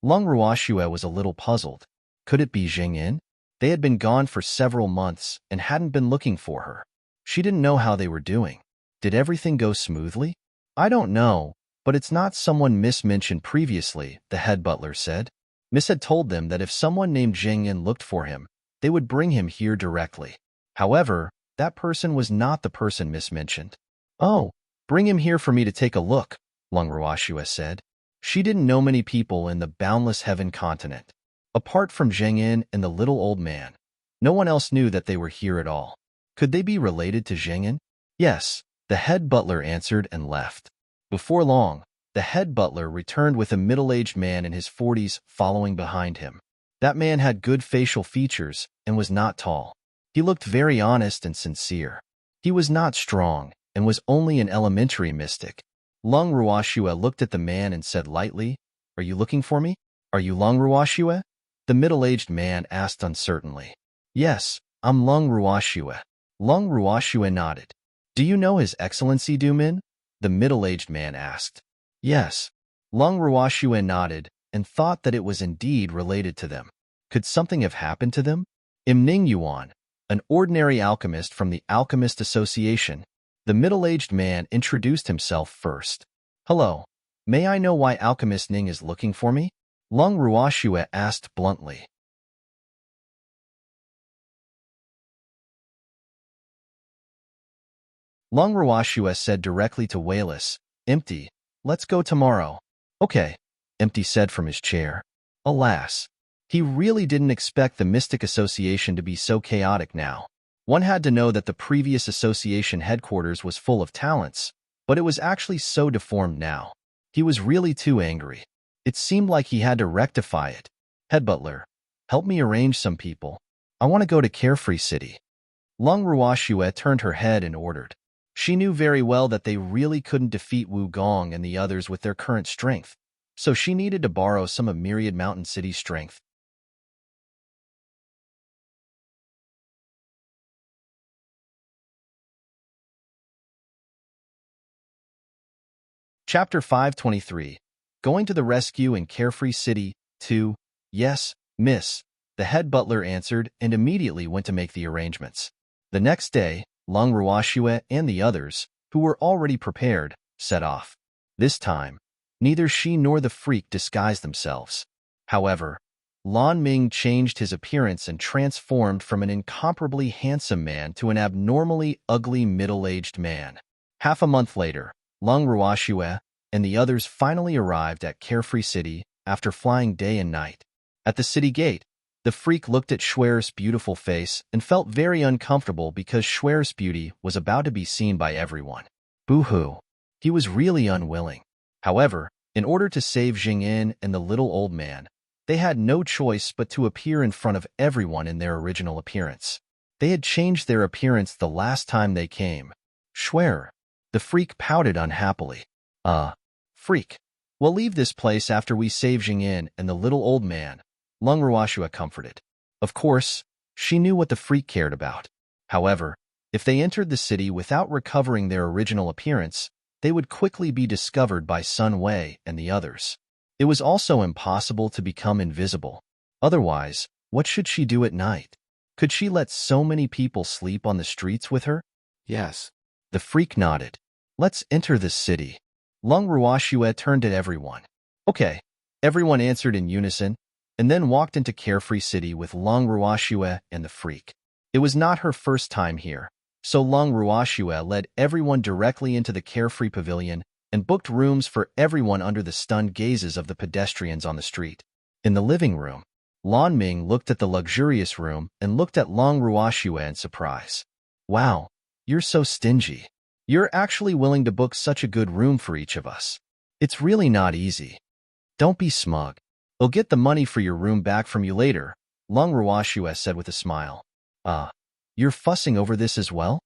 Lung Ruoxue was a little puzzled. Could it be Jingyin? They had been gone for several months and hadn't been looking for her. She didn't know how they were doing. Did everything go smoothly? I don't know, but it's not someone Miss mentioned previously, the head butler said. Miss had told them that if someone named Jingyin looked for him, they would bring him here directly. However, that person was not the person Miss mentioned. Oh, bring him here for me to take a look, Lung Ruoxue said. She didn't know many people in the boundless heaven continent. Apart from Jingyin and the little old man, no one else knew that they were here at all. Could they be related to Jingyin? Yes, the head butler answered and left. Before long, the head butler returned with a middle-aged man in his 40s following behind him. That man had good facial features and was not tall. He looked very honest and sincere. He was not strong and was only an elementary mystic. Lung Ruoxue looked at the man and said lightly, Are you looking for me? Are you Lung Ruoxue? The middle-aged man asked uncertainly. Yes, I'm Lung Ruoxue. Lung Ruoxue nodded. Do you know His Excellency Du Min? The middle-aged man asked. Yes. Lung Ruoxue nodded and thought that it was indeed related to them. Could something have happened to them? Ning Yuan, an ordinary alchemist from the Alchemist Association. The middle-aged man introduced himself first. Hello. May I know why Alchemist Ning is looking for me? Lung Ruoxue asked bluntly. Lung Ruoxue said directly to Wayless, Empty, let's go tomorrow. Okay, Empty said from his chair. Alas, he really didn't expect the Mystic Association to be so chaotic now. One had to know that the previous association headquarters was full of talents, but it was actually so deformed now. He was really too angry. It seemed like he had to rectify it. Head butler, help me arrange some people. I want to go to Carefree City. Lung Ruoxue turned her head and ordered. She knew very well that they really couldn't defeat Wu Gong and the others with their current strength, so she needed to borrow some of Myriad Mountain City's strength. Chapter 523. Going to the Rescue in Carefree City, 2. Yes, miss, the head butler answered and immediately went to make the arrangements. The next day, Lung Ruoxue and the others, who were already prepared, set off. This time, neither she nor the freak disguised themselves. However, Lan Ming changed his appearance and transformed from an incomparably handsome man to an abnormally ugly middle-aged man. Half a month later, Lung Ruoxue and the others finally arrived at Carefree City after flying day and night. At the city gate, the freak looked at Schwer's beautiful face and felt very uncomfortable because Schwer's beauty was about to be seen by everyone. Boo-hoo. He was really unwilling. However, in order to save Jing'an and the little old man, they had no choice but to appear in front of everyone in their original appearance. They had changed their appearance the last time they came. Schwer. The freak pouted unhappily. Freak. We'll leave this place after we save Jing'an and the little old man, Lung Ruoxue comforted. Of course, she knew what the freak cared about. However, if they entered the city without recovering their original appearance, they would quickly be discovered by Sun Wei and the others. It was also impossible to become invisible. Otherwise, what should she do at night? Could she let so many people sleep on the streets with her? Yes. The freak nodded. Let's enter this city. Lung Ruoxue turned to everyone. Okay. Everyone answered in unison, and then walked into Carefree City with Lung Ruoxue and the freak. It was not her first time here, so Lung Ruoxue led everyone directly into the Carefree Pavilion and booked rooms for everyone under the stunned gazes of the pedestrians on the street. In the living room, Lan Ming looked at the luxurious room and looked at Lung Ruoxue in surprise. Wow, you're so stingy. You're actually willing to book such a good room for each of us. It's really not easy. Don't be smug. I'll get the money for your room back from you later, Lung Ruoxue said with a smile. You're fussing over this as well?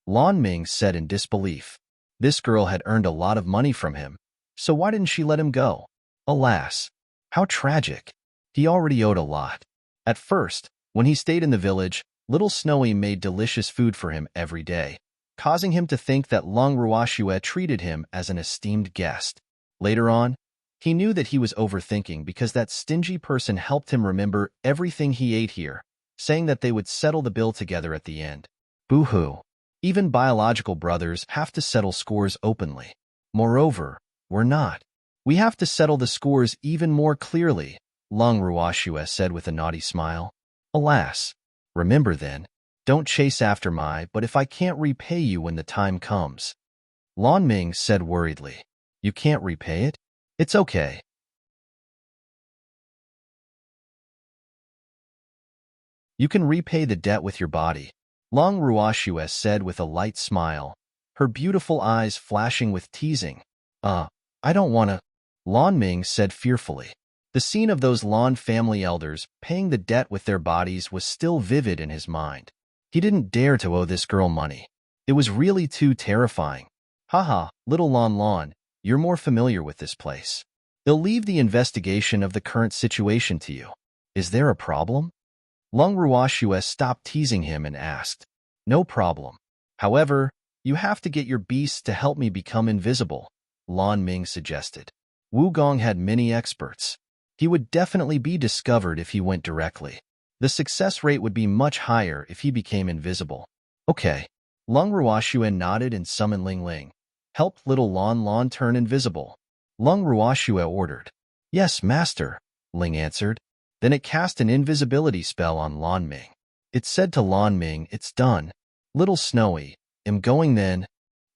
Lan Ming said in disbelief. This girl had earned a lot of money from him, so why didn't she let him go? Alas, how tragic. He already owed a lot. At first, when he stayed in the village, Little Snowy made delicious food for him every day, causing him to think that Lung Ruoxue treated him as an esteemed guest. Later on, he knew that he was overthinking because that stingy person helped him remember everything he ate here, saying that they would settle the bill together at the end. Boo-hoo. Even biological brothers have to settle scores openly. Moreover, we're not. We have to settle the scores even more clearly, Lung Ruoxue said with a naughty smile. Alas. Remember then, don't chase after but if I can't repay you when the time comes. Lan Ming said worriedly. You can't repay it? It's okay. You can repay the debt with your body, Lung Ruoxue said with a light smile, her beautiful eyes flashing with teasing. I don't want to, Lan Ming said fearfully. The scene of those Lan family elders paying the debt with their bodies was still vivid in his mind. He didn't dare to owe this girl money. It was really too terrifying. Haha, little Lan, you're more familiar with this place. They'll leave the investigation of the current situation to you. Is there a problem? Lung Ruoxue stopped teasing him and asked, "No problem. However, you have to get your beasts to help me become invisible," Lan Ming suggested. Wu Gong had many experts. He would definitely be discovered if he went directly. The success rate would be much higher if he became invisible. Okay. Lung Ruoxue nodded and summoned Ling Ling. "Help little Lan turn invisible," Lung Ruoxue ordered. "Yes, master," Ling answered. Then it cast an invisibility spell on Lan Ming. It said to Lan Ming, "It's done. Little Snowy, am going then."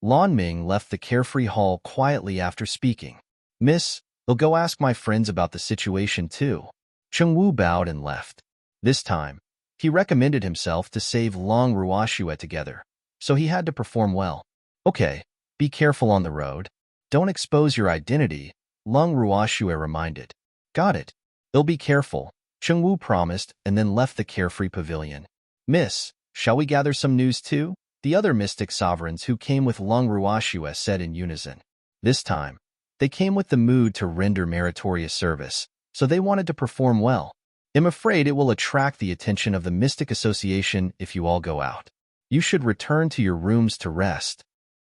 Lan Ming left the carefree hall quietly after speaking. "Miss, I'll go ask my friends about the situation too." Cheng Wu bowed and left. This time, he recommended himself to save Lung Ruoxue together, so he had to perform well. "Okay, be careful on the road. Don't expose your identity," Lung Ruoxue reminded. "Got it. I'll be careful," Cheng Wu promised and then left the carefree pavilion. "Miss, shall we gather some news too?" the other mystic sovereigns who came with Lung Ruoxue said in unison. This time, they came with the mood to render meritorious service, so they wanted to perform well. "I'm afraid it will attract the attention of the Mystic Association if you all go out. You should return to your rooms to rest,"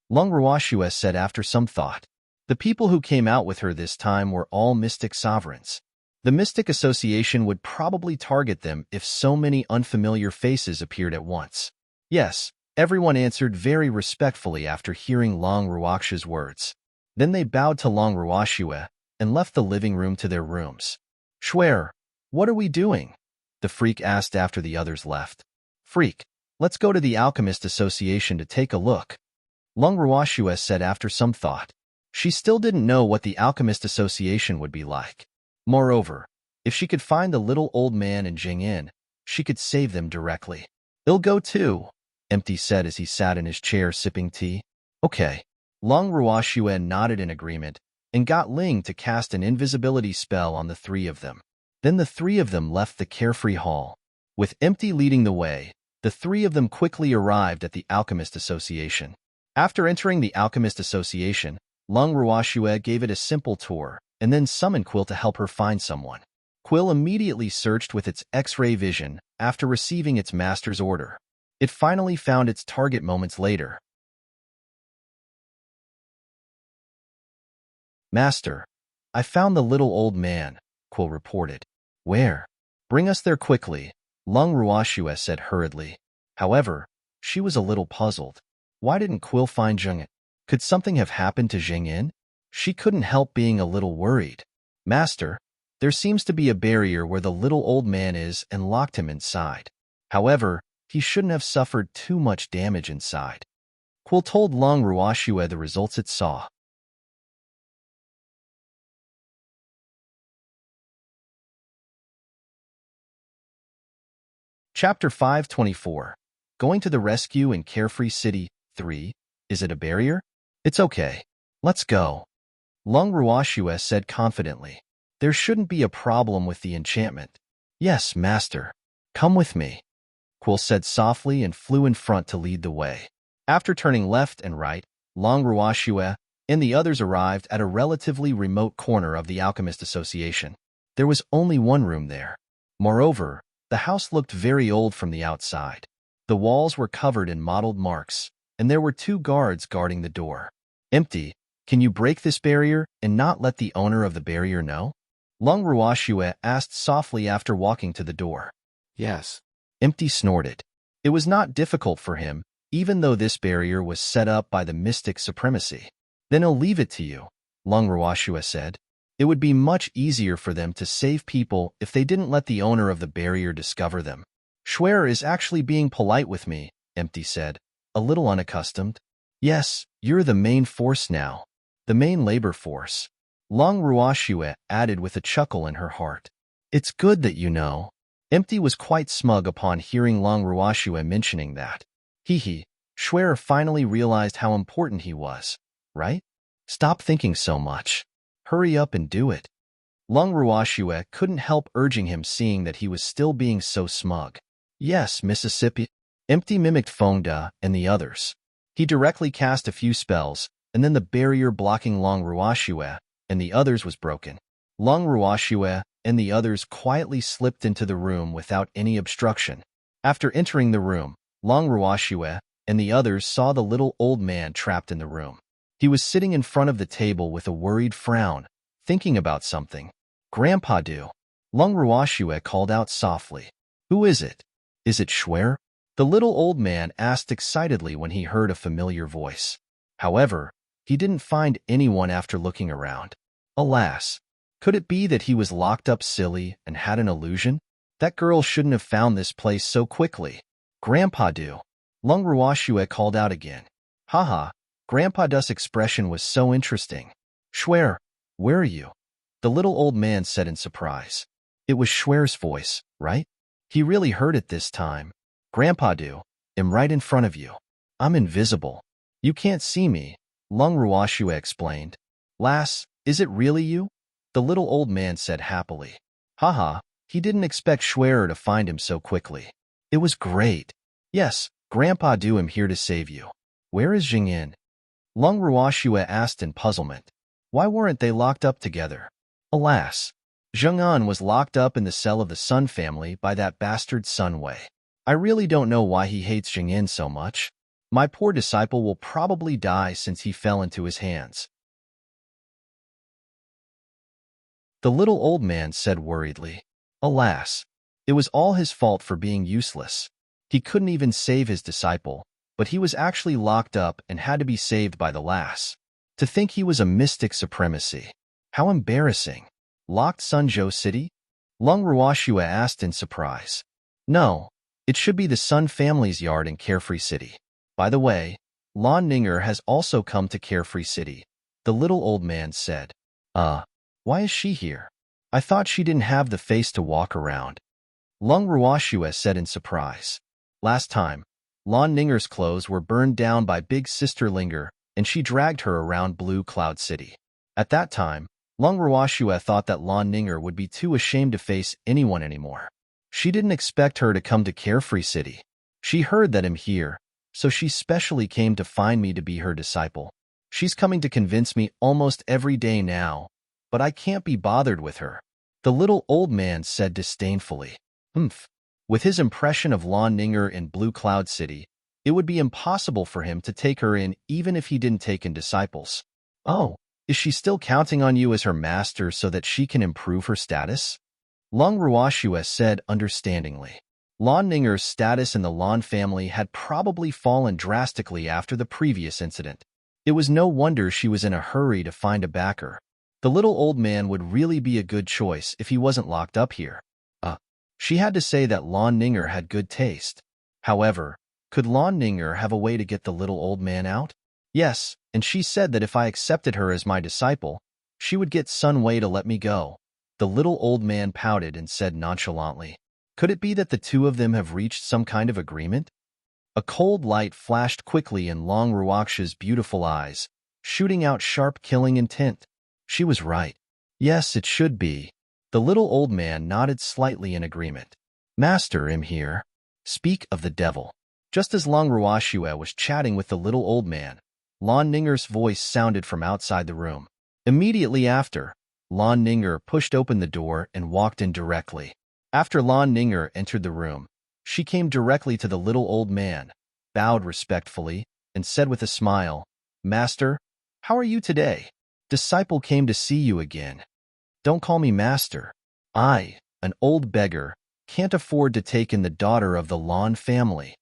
Lung Ruoxue said after some thought. The people who came out with her this time were all mystic sovereigns. The Mystic Association would probably target them if so many unfamiliar faces appeared at once. Yes, everyone answered very respectfully after hearing Lung Ruoxue's words. Then they bowed to Lung Ruoxue and left the living room to their rooms. "Shuer, what are we doing?" the freak asked after the others left. "Freak, let's go to the Alchemist Association to take a look," Lung Ruoxue said after some thought. She still didn't know what the Alchemist Association would be like. Moreover, if she could find the little old man and Jingyin, she could save them directly. "I'll go too," Empty said as he sat in his chair sipping tea. "Okay." Lung Ruoxue nodded in agreement and got Ling to cast an invisibility spell on the three of them. Then the three of them left the carefree hall. With Empty leading the way, the three of them quickly arrived at the Alchemist Association. After entering the Alchemist Association, Lung Ruoxue gave it a simple tour and then summoned Quill to help her find someone. Quill immediately searched with its X-ray vision after receiving its master's order. It finally found its target moments later. "Master, I found the little old man," Quill reported. "Where?" "Bring us there quickly," Lung Ruoxue said hurriedly. However, she was a little puzzled. Why didn't Quill find Jingyin? Could something have happened to Jingyin? She couldn't help being a little worried. "Master, there seems to be a barrier where the little old man is and locked him inside. However, he shouldn't have suffered too much damage inside." Quill told Lung Ruoxue the results it saw. Chapter 524. Going to the Rescue in Carefree City 3. Is it a barrier? It's okay. Let's go, Lung Ruoxue said confidently. "There shouldn't be a problem with the enchantment." "Yes, master. Come with me," Quill said softly and flew in front to lead the way. After turning left and right, Lung Ruoxue and the others arrived at a relatively remote corner of the Alchemist Association. There was only one room there. Moreover, the house looked very old from the outside. The walls were covered in mottled marks, and there were 2 guards guarding the door. "Empty, can you break this barrier and not let the owner of the barrier know?" Lung Ruoxue asked softly after walking to the door. "Yes." Empty snorted. It was not difficult for him, even though this barrier was set up by the mystic supremacy. "Then I'll leave it to you," Lung Ruoxue said. "It would be much easier for them to save people if they didn't let the owner of the barrier discover them." "Shuer is actually being polite with me," Empty said, a little unaccustomed. "Yes, you're the main force now. The main labor force," Lung Ruoxue added with a chuckle in her heart. "It's good that you know." Empty was quite smug upon hearing Lung Ruoxue mentioning that. Shuer finally realized how important he was, right? "Stop thinking so much. Hurry up and do it." Lung Ruoxue couldn't help urging him, seeing that he was still being so smug. "Yes, Mississippi." Empty mimicked Fengda and the others. He directly cast a few spells, and then the barrier blocking Lung Ruoxue and the others was broken. Lung Ruoxue and the others quietly slipped into the room without any obstruction. After entering the room, Long Ruoxue and the others saw the little old man trapped in the room. He was sitting in front of the table with a worried frown, thinking about something. "Grandpa Do," Long Ruoxue called out softly. "Who is it? Is it Schwer?" The little old man asked excitedly when he heard a familiar voice. However, he didn't find anyone after looking around. Alas, could it be that he was locked up silly and had an illusion? That girl shouldn't have found this place so quickly. "Grandpa Do," Long Ruoxue called out again. "Haha, Grandpa Do's expression was so interesting." "Schwer, where are you?" the little old man said in surprise. It was Schwer's voice, right? He really heard it this time. "Grandpa Do, I'm right in front of you. I'm invisible. You can't see me," Long Ruoxue explained. "Lass, is it really you?" the little old man said happily. Haha, he didn't expect Schwer to find him so quickly. It was great. "Yes, Grandpa Do, I'm here to save you." "Where is Jingyin?" Long Ruoxue asked in puzzlement. Why weren't they locked up together? Alas, Zheng'an was locked up in the cell of the Sun family by that bastard Sun Wei. I really don't know why he hates Jingyin so much. My poor disciple will probably die since he fell into his hands. The little old man said worriedly. Alas, it was all his fault for being useless. He couldn't even save his disciple, but he was actually locked up and had to be saved by the lass. To think he was a mystic supremacy. How embarrassing. Locked Sunzhou City? Long Ruoxue asked in surprise. No, it should be the Sun family's yard in Carefree City. By the way, Lan Ninger has also come to Carefree City, the little old man said. Why is she here? I thought she didn't have the face to walk around. Long Ruoxue said in surprise. Last time, Lan Ninger's clothes were burned down by Big Sister Linger, and she dragged her around Blue Cloud City. At that time, Long Ruoxue thought that Lan Ninger would be too ashamed to face anyone anymore. She didn't expect her to come to Carefree City. She heard that I'm here, so she specially came to find me to be her disciple. She's coming to convince me almost every day now, but I can't be bothered with her. The little old man said disdainfully. With his impression of Lan Ninger in Blue Cloud City, it would be impossible for him to take her in even if he didn't take in disciples. Oh, is she still counting on you as her master so that she can improve her status? Long Ruoxue said understandingly. Lan Ninger's status in the Lan family had probably fallen drastically after the previous incident. It was no wonder she was in a hurry to find a backer. The little old man would really be a good choice if he wasn't locked up here. She had to say that Lan Ninger had good taste. However, could Lan Ninger have a way to get the little old man out? Yes, and she said that if I accepted her as my disciple, she would get Sun Wei to let me go. The little old man pouted and said nonchalantly. Could it be that the two of them have reached some kind of agreement? A cold light flashed quickly in Long Ruoxue's beautiful eyes, shooting out sharp killing intent. She was right. Yes, it should be. The little old man nodded slightly in agreement. Master, I'm here. Speak of the devil. Just as Long Ruoxue was chatting with the little old man, Lan Ninger's voice sounded from outside the room. Immediately after, Lan Ninger pushed open the door and walked in directly. After Lan Ninger entered the room, she came directly to the little old man, bowed respectfully, and said with a smile, Master, how are you today? Disciple came to see you again. Don't call me master. I, an old beggar, can't afford to take in the daughter of the Lan family.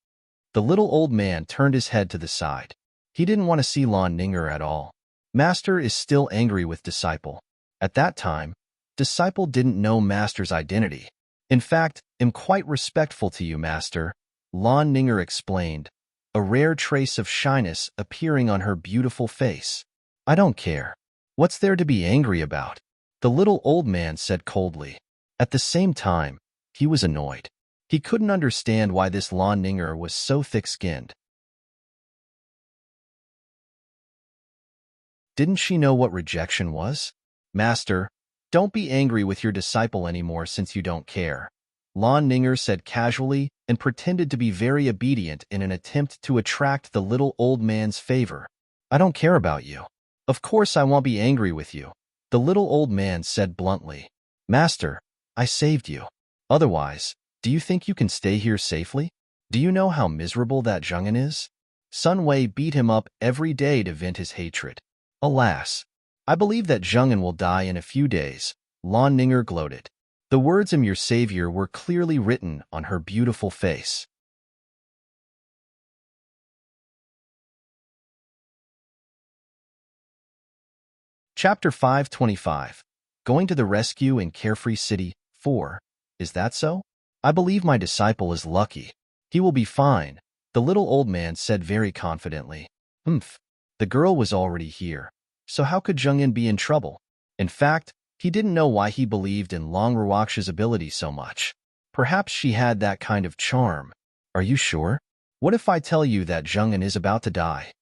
The little old man turned his head to the side. He didn't want to see Lan Ninger at all. Master is still angry with Disciple. At that time, Disciple didn't know Master's identity. In fact, I'm quite respectful to you, Master, Lan Ninger explained, a rare trace of shyness appearing on her beautiful face. I don't care. What's there to be angry about? The little old man said coldly. At the same time, he was annoyed. He couldn't understand why this Lan Ninger was so thick-skinned. Didn't she know what rejection was? Master, don't be angry with your disciple anymore since you don't care. Lan Ninger said casually and pretended to be very obedient in an attempt to attract the little old man's favor. I don't care about you. Of course I won't be angry with you. The little old man said bluntly. Master, I saved you. Otherwise, do you think you can stay here safely? Do you know how miserable that Zhengin is? Sun Wei beat him up every day to vent his hatred. Alas, I believe that Zhengin will die in a few days, Lan Ninger gloated. The words "I'm your savior" were clearly written on her beautiful face. Chapter 525. Going to the Rescue in Carefree City 4. Is that so? I believe my disciple is lucky. He will be fine, the little old man said very confidently. Humph. The girl was already here, so how could Zhengin be in trouble? In fact, he didn't know why he believed in Long Ruox's ability so much. Perhaps she had that kind of charm. Are you sure? What if I tell you that Zhengin is about to die?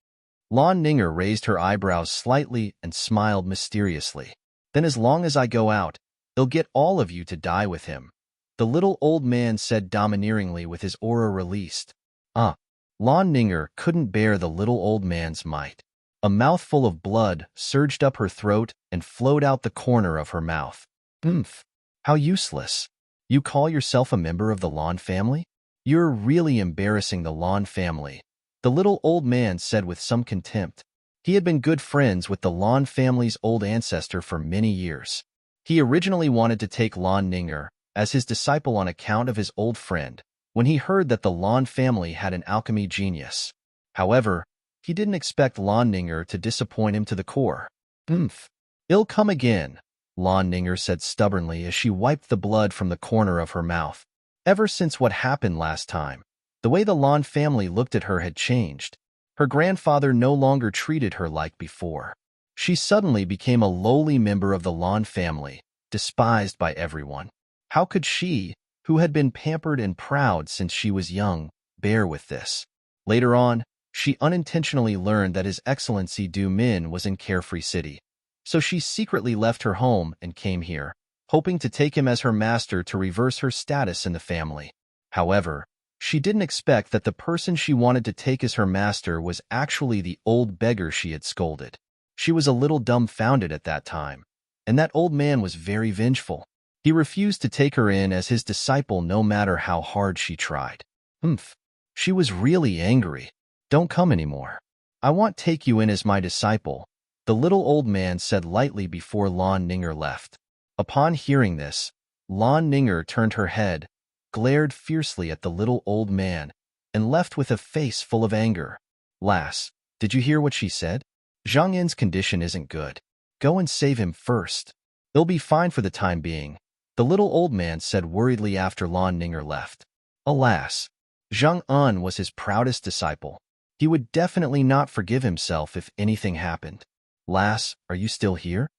Lan Ninger raised her eyebrows slightly and smiled mysteriously. Then as long as I go out, they'll get all of you to die with him, the little old man said domineeringly with his aura released. Lan Ninger couldn't bear the little old man's might. A mouthful of blood surged up her throat and flowed out the corner of her mouth. Oomph! How useless. You call yourself a member of the Lan family? You're really embarrassing the Lan family, the little old man said with some contempt. He had been good friends with the Lan family's old ancestor for many years. He originally wanted to take Lan Ninger as his disciple on account of his old friend, when he heard that the Lan family had an alchemy genius. However, he didn't expect Lan Ninger to disappoint him to the core. Oomph! It'll come again, Lan Ninger said stubbornly as she wiped the blood from the corner of her mouth. Ever since what happened last time, the way the Lan family looked at her had changed. Her grandfather no longer treated her like before. She suddenly became a lowly member of the Lan family, despised by everyone. How could she, who had been pampered and proud since she was young, bear with this? Later on, she unintentionally learned that His Excellency Du Min was in Carefree City. So she secretly left her home and came here, hoping to take him as her master to reverse her status in the family. However, she didn't expect that the person she wanted to take as her master was actually the old beggar she had scolded. She was a little dumbfounded at that time, and that old man was very vengeful. He refused to take her in as his disciple no matter how hard she tried. Humph. She was really angry. Don't come anymore. I won't take you in as my disciple, the little old man said lightly before Lan Ninger left. Upon hearing this, Lan Ninger turned her head, glared fiercely at the little old man, and left with a face full of anger. Lass, did you hear what she said? Zhang Yin's condition isn't good. Go and save him first. He'll be fine for the time being, the little old man said worriedly after Lan Ninger left. Alas, Zhang An was his proudest disciple. He would definitely not forgive himself if anything happened. Lass, are you still here?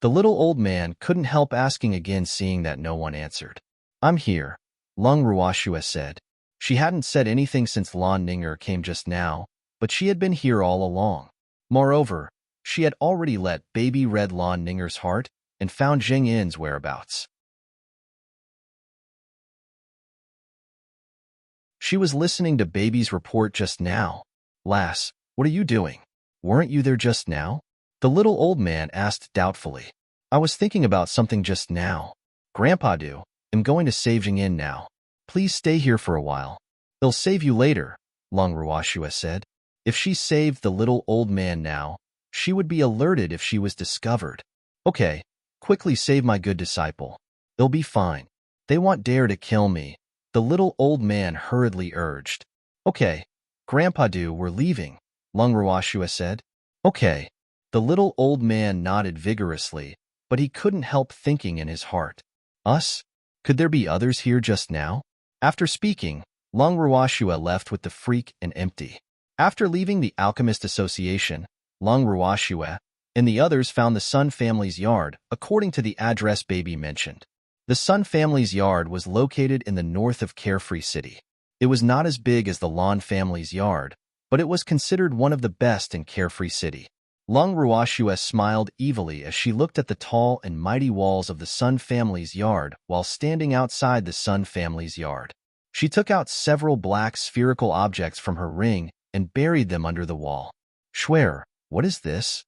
The little old man couldn't help asking again, seeing that no one answered. I'm here, Lung Ruoxue said. She hadn't said anything since Lan Ninger came just now, but she had been here all along. Moreover, she had already let baby read Lan Ninger's heart and found Zheng Yin's whereabouts. She was listening to baby's report just now. Lass, what are you doing? Weren't you there just now? The little old man asked doubtfully. I was thinking about something just now. Grandpa Do, I'm going to save Zheng Yin now. Please stay here for a while. They'll save you later, Lung Ruoxue said. If she saved the little old man now, she would be alerted if she was discovered. Okay, quickly save my good disciple. They'll be fine. They won't dare to kill me, the little old man hurriedly urged. Okay, Grandpa Do, we're leaving, Lung Ruoxue said. Okay. The little old man nodded vigorously, but he couldn't help thinking in his heart. Us? Could there be others here just now? After speaking, Lung Ruoxue left with the freak and empty. After leaving the Alchemist Association, Lung Ruoxue and the others found the Sun family's yard, according to the address baby mentioned. The Sun family's yard was located in the north of Carefree City. It was not as big as the Lan family's yard, but it was considered one of the best in Carefree City. Lung Ruoxue smiled evilly as she looked at the tall and mighty walls of the Sun family's yard while standing outside the Sun family's yard. She took out several black spherical objects from her ring and buried them under the wall. Schwer, what is this?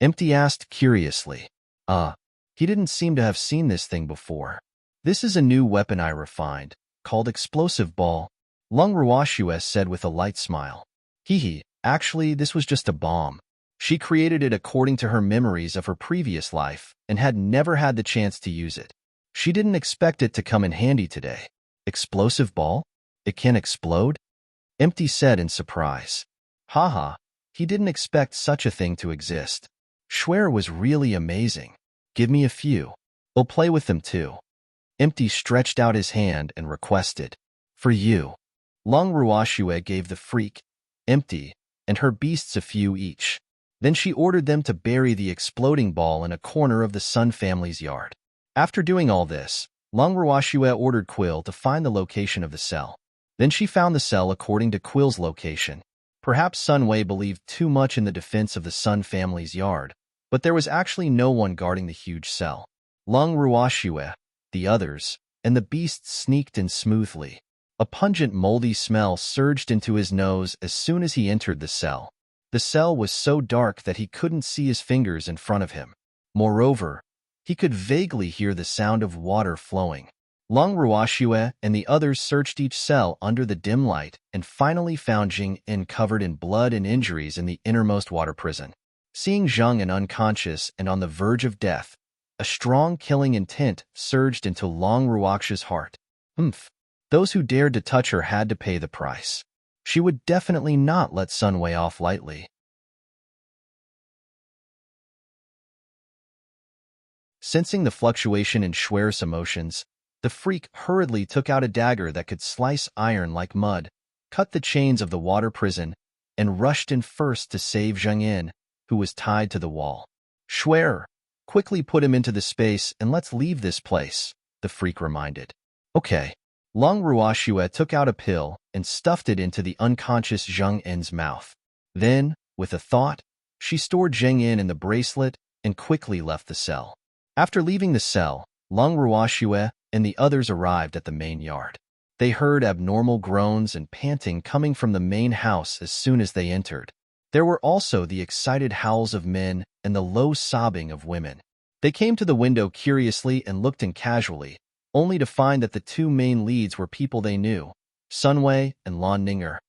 Empty asked curiously. He didn't seem to have seen this thing before. This is a new weapon I refined, called Explosive Ball, Lung Ruoxue said with a light smile. Hee, actually, this was just a bomb. She created it according to her memories of her previous life and had never had the chance to use it. She didn't expect it to come in handy today. Explosive Ball? It can explode? Empty said in surprise. Haha, he didn't expect such a thing to exist. Schwer was really amazing. Give me a few. I'll play with them too. Empty stretched out his hand and requested. For you. Lung Ruoxue gave the freak, Empty, and her beasts a few each. Then she ordered them to bury the exploding ball in a corner of the Sun family's yard. After doing all this, Lung Ruoxue ordered Quill to find the location of the cell. Then she found the cell according to Quill's location. Perhaps Sun Wei believed too much in the defense of the Sun family's yard, but there was actually no one guarding the huge cell. Lung Ruoxue, the others, and the beasts sneaked in smoothly. A pungent moldy smell surged into his nose as soon as he entered the cell. The cell was so dark that he couldn't see his fingers in front of him. Moreover, he could vaguely hear the sound of water flowing. Lung Ruoxue and the others searched each cell under the dim light and finally found Jing In covered in blood and injuries in the innermost water prison. Seeing Zhang In unconscious and on the verge of death, a strong killing intent surged into Lung Ruoxue's heart. Those who dared to touch her had to pay the price. She would definitely not let Sun Wei off lightly. Sensing the fluctuation in Schwer's emotions, the freak hurriedly took out a dagger that could slice iron like mud, cut the chains of the water prison, and rushed in first to save Zhang In, who was tied to the wall. Schwer, quickly put him into the space and let's leave this place, the freak reminded. Okay. Lung Ruoxue took out a pill and stuffed it into the unconscious Zhang In's mouth. Then, with a thought, she stored Zhang In the bracelet and quickly left the cell. After leaving the cell, Lung Ruoxue and the others arrived at the main yard. They heard abnormal groans and panting coming from the main house as soon as they entered. There were also the excited howls of men and the low sobbing of women. They came to the window curiously and looked in casually, only to find that the two main leads were people they knew, Sun Wei and Lan Ninger.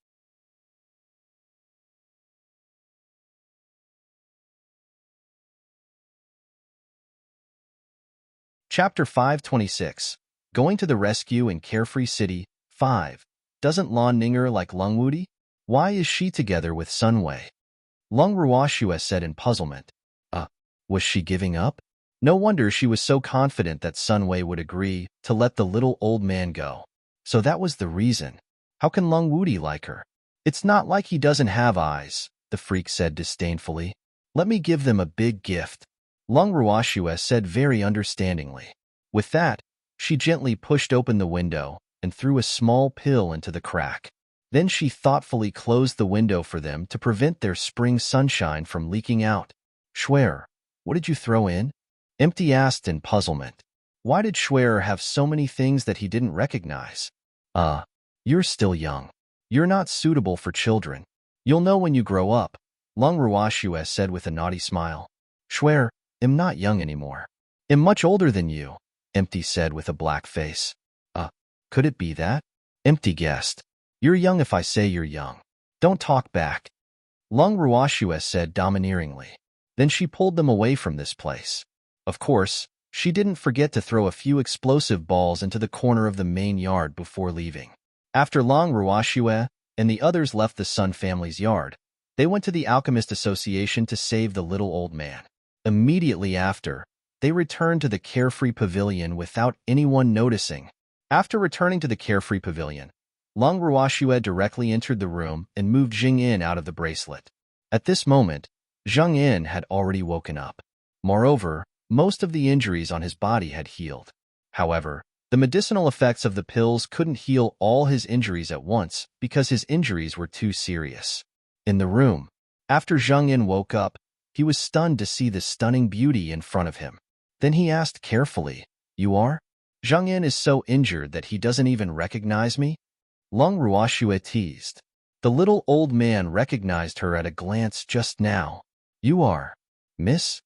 Chapter 526, Going to the Rescue in Carefree City, 5. Doesn't Lan Ninger like Lung Wudi? Why is she together with Sun Wei? Lung Ruoxue said in puzzlement. Was she giving up? No wonder she was so confident that Sun Wei would agree to let the little old man go. So that was the reason. How can Lung Wudi like her? It's not like he doesn't have eyes, the freak said disdainfully. Let me give them a big gift. Lung Ruoxue said very understandingly. With that, she gently pushed open the window and threw a small pill into the crack. Then she thoughtfully closed the window for them to prevent their spring sunshine from leaking out. Schwer, what did you throw in? Empty asked in puzzlement. Why did Schwer have so many things that he didn't recognize? You're still young. You're not suitable for children. You'll know when you grow up, Lung Ruoxue said with a naughty smile. Schwer, I'm not young anymore. I'm much older than you, Empty said with a black face. Could it be that? Empty guessed. You're young if I say you're young. Don't talk back. Lung Ruoxue said domineeringly. Then she pulled them away from this place. Of course, she didn't forget to throw a few explosive balls into the corner of the main yard before leaving. After Lung Ruoxue and the others left the Sun family's yard, they went to the Alchemist Association to save the little old man. Immediately after, they returned to the Carefree Pavilion without anyone noticing. After returning to the Carefree Pavilion, Lung Ruoxue directly entered the room and moved Jing In out of the bracelet. At this moment, Zhang In had already woken up. Moreover, most of the injuries on his body had healed. However, the medicinal effects of the pills couldn't heal all his injuries at once because his injuries were too serious. In the room, after Zhang In woke up, he was stunned to see the stunning beauty in front of him. Then he asked carefully, You are? Zhang In is so injured that he doesn't even recognize me? Lung Ruoxue teased. The little old man recognized her at a glance just now. You are, Miss?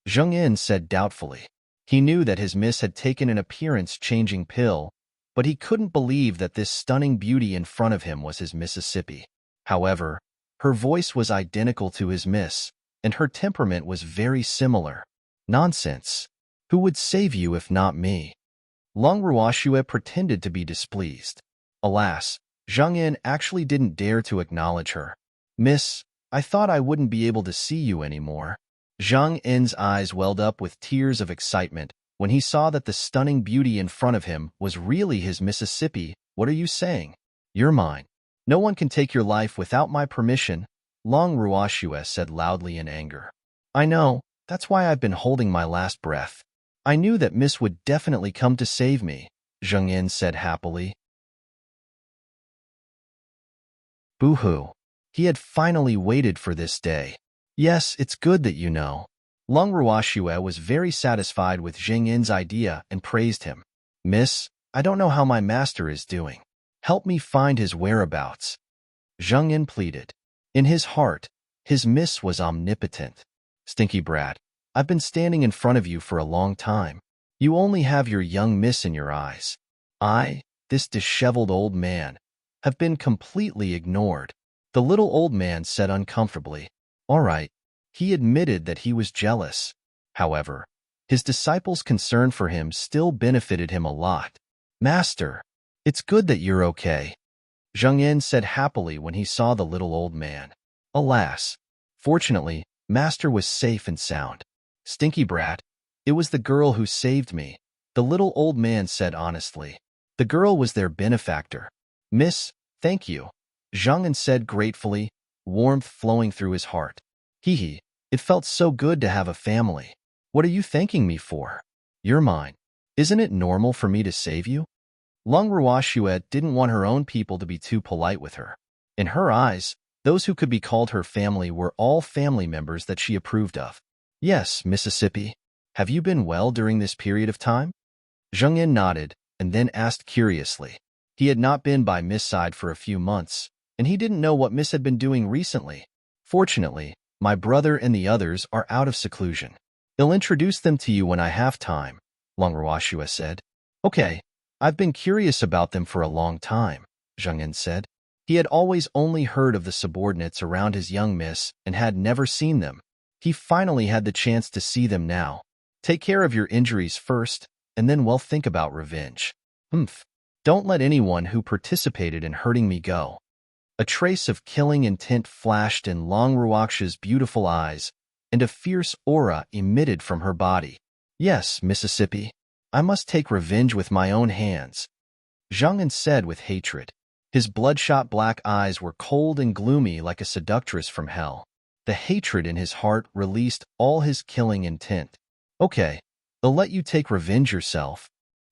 Zhang In said doubtfully. He knew that his miss had taken an appearance-changing pill, but he couldn't believe that this stunning beauty in front of him was his Mississippi. However, her voice was identical to his miss, and her temperament was very similar. Nonsense. Who would save you if not me? Long Ruoxue pretended to be displeased. Alas, Zhang Yin actually didn't dare to acknowledge her. Miss, I thought I wouldn't be able to see you anymore. Zhang Yin's eyes welled up with tears of excitement when he saw that the stunning beauty in front of him was really his Mississippi. What are you saying? You're mine. No one can take your life without my permission, Long Ruoxue said loudly in anger. I know, that's why I've been holding my last breath. I knew that Miss would definitely come to save me, Zhang Yin said happily. Boo-hoo. He had finally waited for this day. Yes, it's good that you know. Long Ruoxue was very satisfied with Zhang Yin's idea and praised him. Miss, I don't know how my master is doing. Help me find his whereabouts. Zhang Yin pleaded. In his heart, his miss was omnipotent. Stinky brat, I've been standing in front of you for a long time. You only have your young miss in your eyes. I, this disheveled old man, have been completely ignored. The little old man said uncomfortably. All right. He admitted that he was jealous. However, his disciples' concern for him still benefited him a lot. Master, it's good that you're okay, Zhang Yin said happily when he saw the little old man. Alas, fortunately, Master was safe and sound. Stinky brat, it was the girl who saved me, the little old man said honestly. The girl was their benefactor. Miss, thank you, Zhang Yin said gratefully, warmth flowing through his heart. Hee, it felt so good to have a family. What are you thanking me for? You're mine. Isn't it normal for me to save you? Long Ruoxue didn't want her own people to be too polite with her. In her eyes, those who could be called her family were all family members that she approved of. Yes, Mississippi. Have you been well during this period of time? Zhang Yin nodded and then asked curiously. He had not been by Miss' side for a few months, and he didn't know what Miss had been doing recently. Fortunately, my brother and the others are out of seclusion. I'll introduce them to you when I have time, Long Ruoxue said. Okay, I've been curious about them for a long time, Zhang Yin said. He had always only heard of the subordinates around his young miss and had never seen them. He finally had the chance to see them now. Take care of your injuries first, and then we'll think about revenge. Don't let anyone who participated in hurting me go. A trace of killing intent flashed in Long Ruoxue's beautiful eyes, and a fierce aura emitted from her body. Yes, Mississippi, I must take revenge with my own hands, Zhang Yin said with hatred. His bloodshot black eyes were cold and gloomy like a seductress from hell. The hatred in his heart released all his killing intent. Okay, I'll let you take revenge yourself.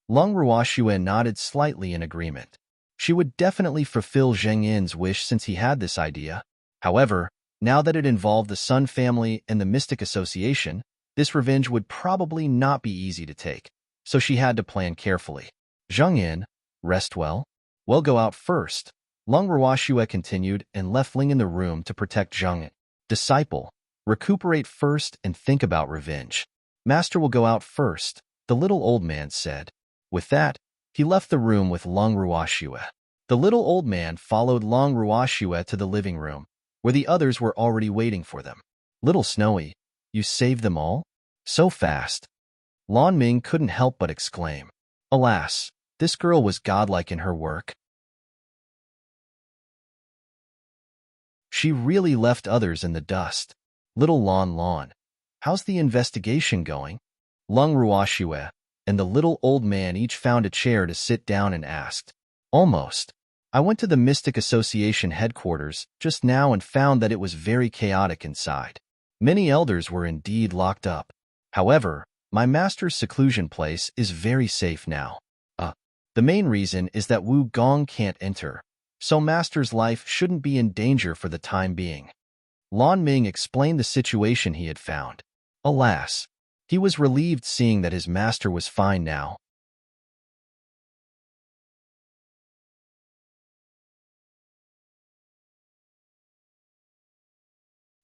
Long Ruoxue nodded slightly in agreement. She would definitely fulfill Zhang Yin's wish since he had this idea. However, now that it involved the Sun family and the Mystic Association, this revenge would probably not be easy to take, so she had to plan carefully. Zhang Yin, rest well. We'll go out first. Long Ruoxue continued and left Ling in the room to protect Zhang Yin. Disciple, recuperate first and think about revenge. Master will go out first, the little old man said. With that, he left the room with Long Ruoxue. The little old man followed Long Ruoxue to the living room, where the others were already waiting for them. Little Snowy, you saved them all? So fast. Lan Ming couldn't help but exclaim. Alas, this girl was godlike in her work. She really left others in the dust. Little Lan, how's the investigation going? Long Ruoxue and the little old man each found a chair to sit down and asked. Almost. I went to the Mystic Association headquarters just now and found that it was very chaotic inside. Many elders were indeed locked up. However, my master's seclusion place is very safe now. The main reason is that Wu Gong can't enter, so master's life shouldn't be in danger for the time being. Lan Ming explained the situation he had found. Alas, he was relieved seeing that his master was fine now.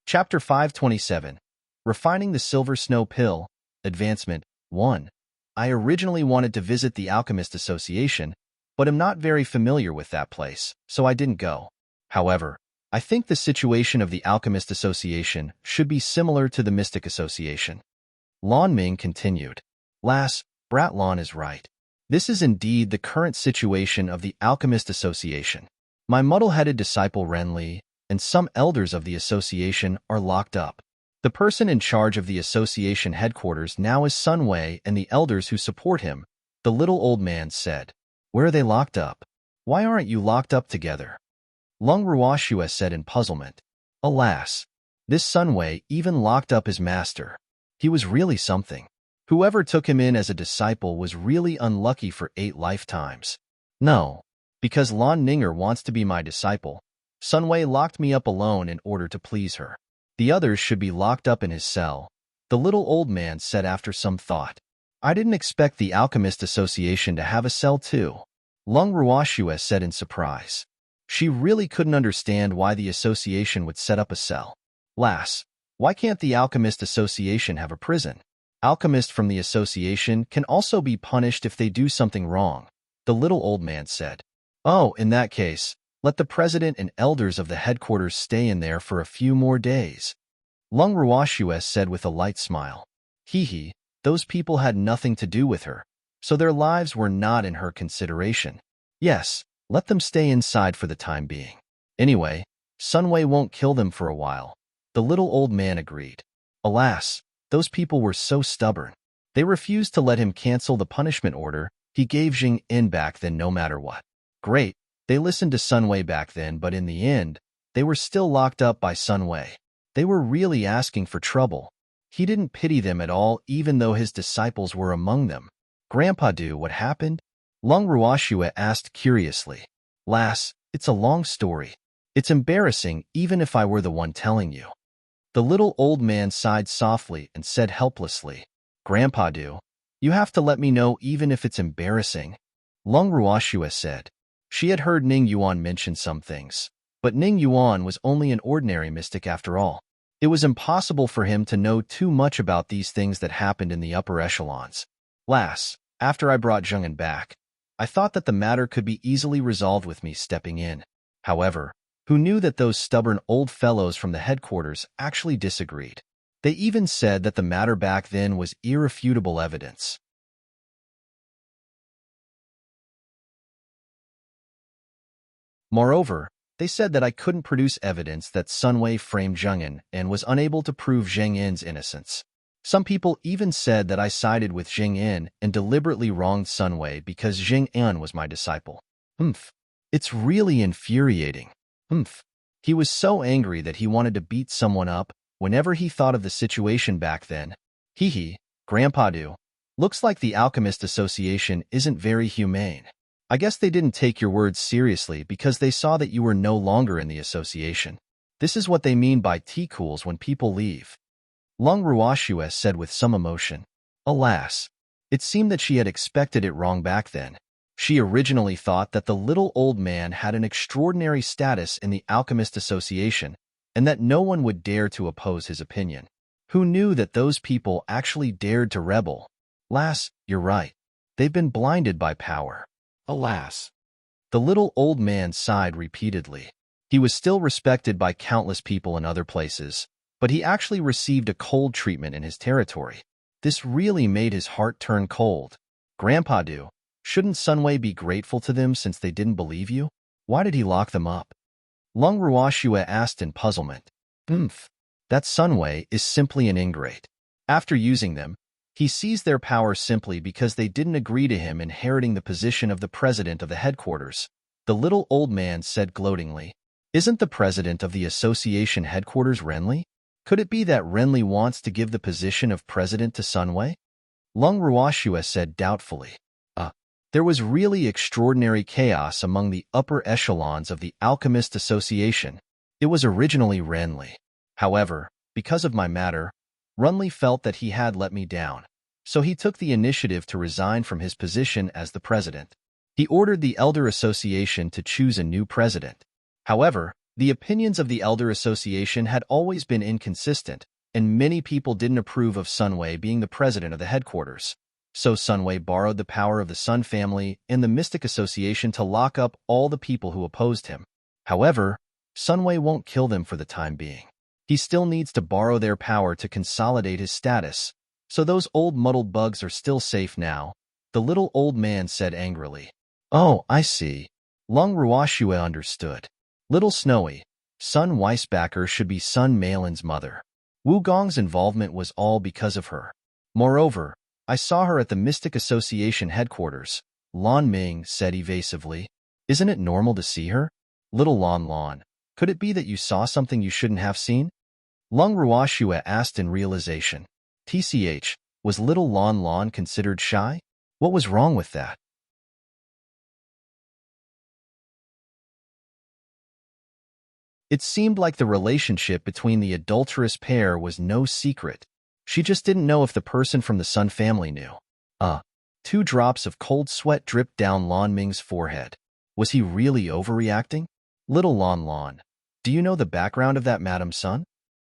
Chapter 527, Refining the Silver Snow Pill, Advancement 1. I originally wanted to visit the Alchemist Association, but am not very familiar with that place, so I didn't go. However, I think the situation of the Alchemist Association should be similar to the Mystic Association. Lan Ming continued. Lass, Brat Lan is right. This is indeed the current situation of the Alchemist Association. My muddle-headed disciple Renli and some elders of the association are locked up. The person in charge of the association headquarters now is Sun Wei and the elders who support him, the little old man said. Where are they locked up? Why aren't you locked up together? Lung Ruoxue said in puzzlement. Alas, this Sun Wei even locked up his master. He was really something. Whoever took him in as a disciple was really unlucky for 8 lifetimes. No, because Lan Ninger wants to be my disciple, Sun Wei locked me up alone in order to please her. The others should be locked up in his cell, the little old man said after some thought. I didn't expect the Alchemist Association to have a cell too, Lung Ruoxue said in surprise. She really couldn't understand why the association would set up a cell. Lass, why can't the Alchemist Association have a prison? Alchemists from the association can also be punished if they do something wrong, the little old man said. Oh, in that case, let the president and elders of the headquarters stay in there for a few more days. Lung Ruoxue said with a light smile. Hee, those people had nothing to do with her, so their lives were not in her consideration. Yes, let them stay inside for the time being. Anyway, Sun Wei won't kill them for a while, the little old man agreed. Alas, those people were so stubborn. They refused to let him cancel the punishment order he gave Jing In back then no matter what. Great, they listened to Sun Wei back then, but in the end, they were still locked up by Sun Wei. They were really asking for trouble. He didn't pity them at all even though his disciples were among them. Grandpa Do, what happened? Lung Ruoxue asked curiously. Lass, it's a long story. It's embarrassing even if I were the one telling you. The little old man sighed softly and said helplessly, Grandpa Do, you have to let me know even if it's embarrassing. Lung Ruoxue said. She had heard Ning Yuan mention some things, but Ning Yuan was only an ordinary mystic after all. It was impossible for him to know too much about these things that happened in the upper echelons. Lass, after I brought Zheng'an back, I thought that the matter could be easily resolved with me stepping in. However, who knew that those stubborn old fellows from the headquarters actually disagreed? They even said that the matter back then was irrefutable evidence. Moreover, they said that I couldn't produce evidence that Sun Wei framed Zheng'an and was unable to prove Zheng Yin's innocence. Some people even said that I sided with Zheng Yin and deliberately wronged Sun Wei because Zheng Yan was my disciple. It's really infuriating. He was so angry that he wanted to beat someone up whenever he thought of the situation back then. Grandpa Do, looks like the Alchemist Association isn't very humane. I guess they didn't take your words seriously because they saw that you were no longer in the association. This is what they mean by T-cools when people leave. Lung Ruoxue said with some emotion. Alas, it seemed that she had expected it wrong back then. She originally thought that the little old man had an extraordinary status in the Alchemist Association and that no one would dare to oppose his opinion. Who knew that those people actually dared to rebel? Lass, you're right. They've been blinded by power. Alas. The little old man sighed repeatedly. He was still respected by countless people in other places, but he actually received a cold treatment in his territory. This really made his heart turn cold. Grandpa Do, shouldn't Sun Wei be grateful to them since they didn't believe you? Why did he lock them up? Lung Ruoxue asked in puzzlement. That Sun Wei is simply an ingrate. After using them, he seized their power simply because they didn't agree to him inheriting the position of the president of the headquarters. The little old man said gloatingly. Isn't the president of the association headquarters Renli? Could it be that Renli wants to give the position of president to Sun Wei? Lung Ruoxue said doubtfully. There was really extraordinary chaos among the upper echelons of the Alchemist Association. It was originally Renli. However, because of my matter, Renli felt that he had let me down, so he took the initiative to resign from his position as the president. He ordered the Elder Association to choose a new president. However, the opinions of the Elder Association had always been inconsistent, and many people didn't approve of Sun Wei being the president of the headquarters. So Sunway borrowed the power of the Sun family and the Mystic Association to lock up all the people who opposed him. However, Sunway won't kill them for the time being. He still needs to borrow their power to consolidate his status, so those old muddled bugs are still safe now, the little old man said angrily. Oh, I see. Lung Ruoxue understood. Little Snowy, Sun Weisbacher should be Sun Malin's mother. Wugong's involvement was all because of her. Moreover, I saw her at the Mystic Association headquarters, Lan Ming said evasively. Isn't it normal to see her? Little Lan, could it be that you saw something you shouldn't have seen? Lung Ruoxue asked in realization. TCH, was little Lan considered shy? What was wrong with that? It seemed like the relationship between the adulterous pair was no secret. She just didn't know if the person from the Sun family knew. 2 drops of cold sweat dripped down Lan Ming's forehead. Was he really overreacting? Little Lan, do you know the background of that Madam Sun?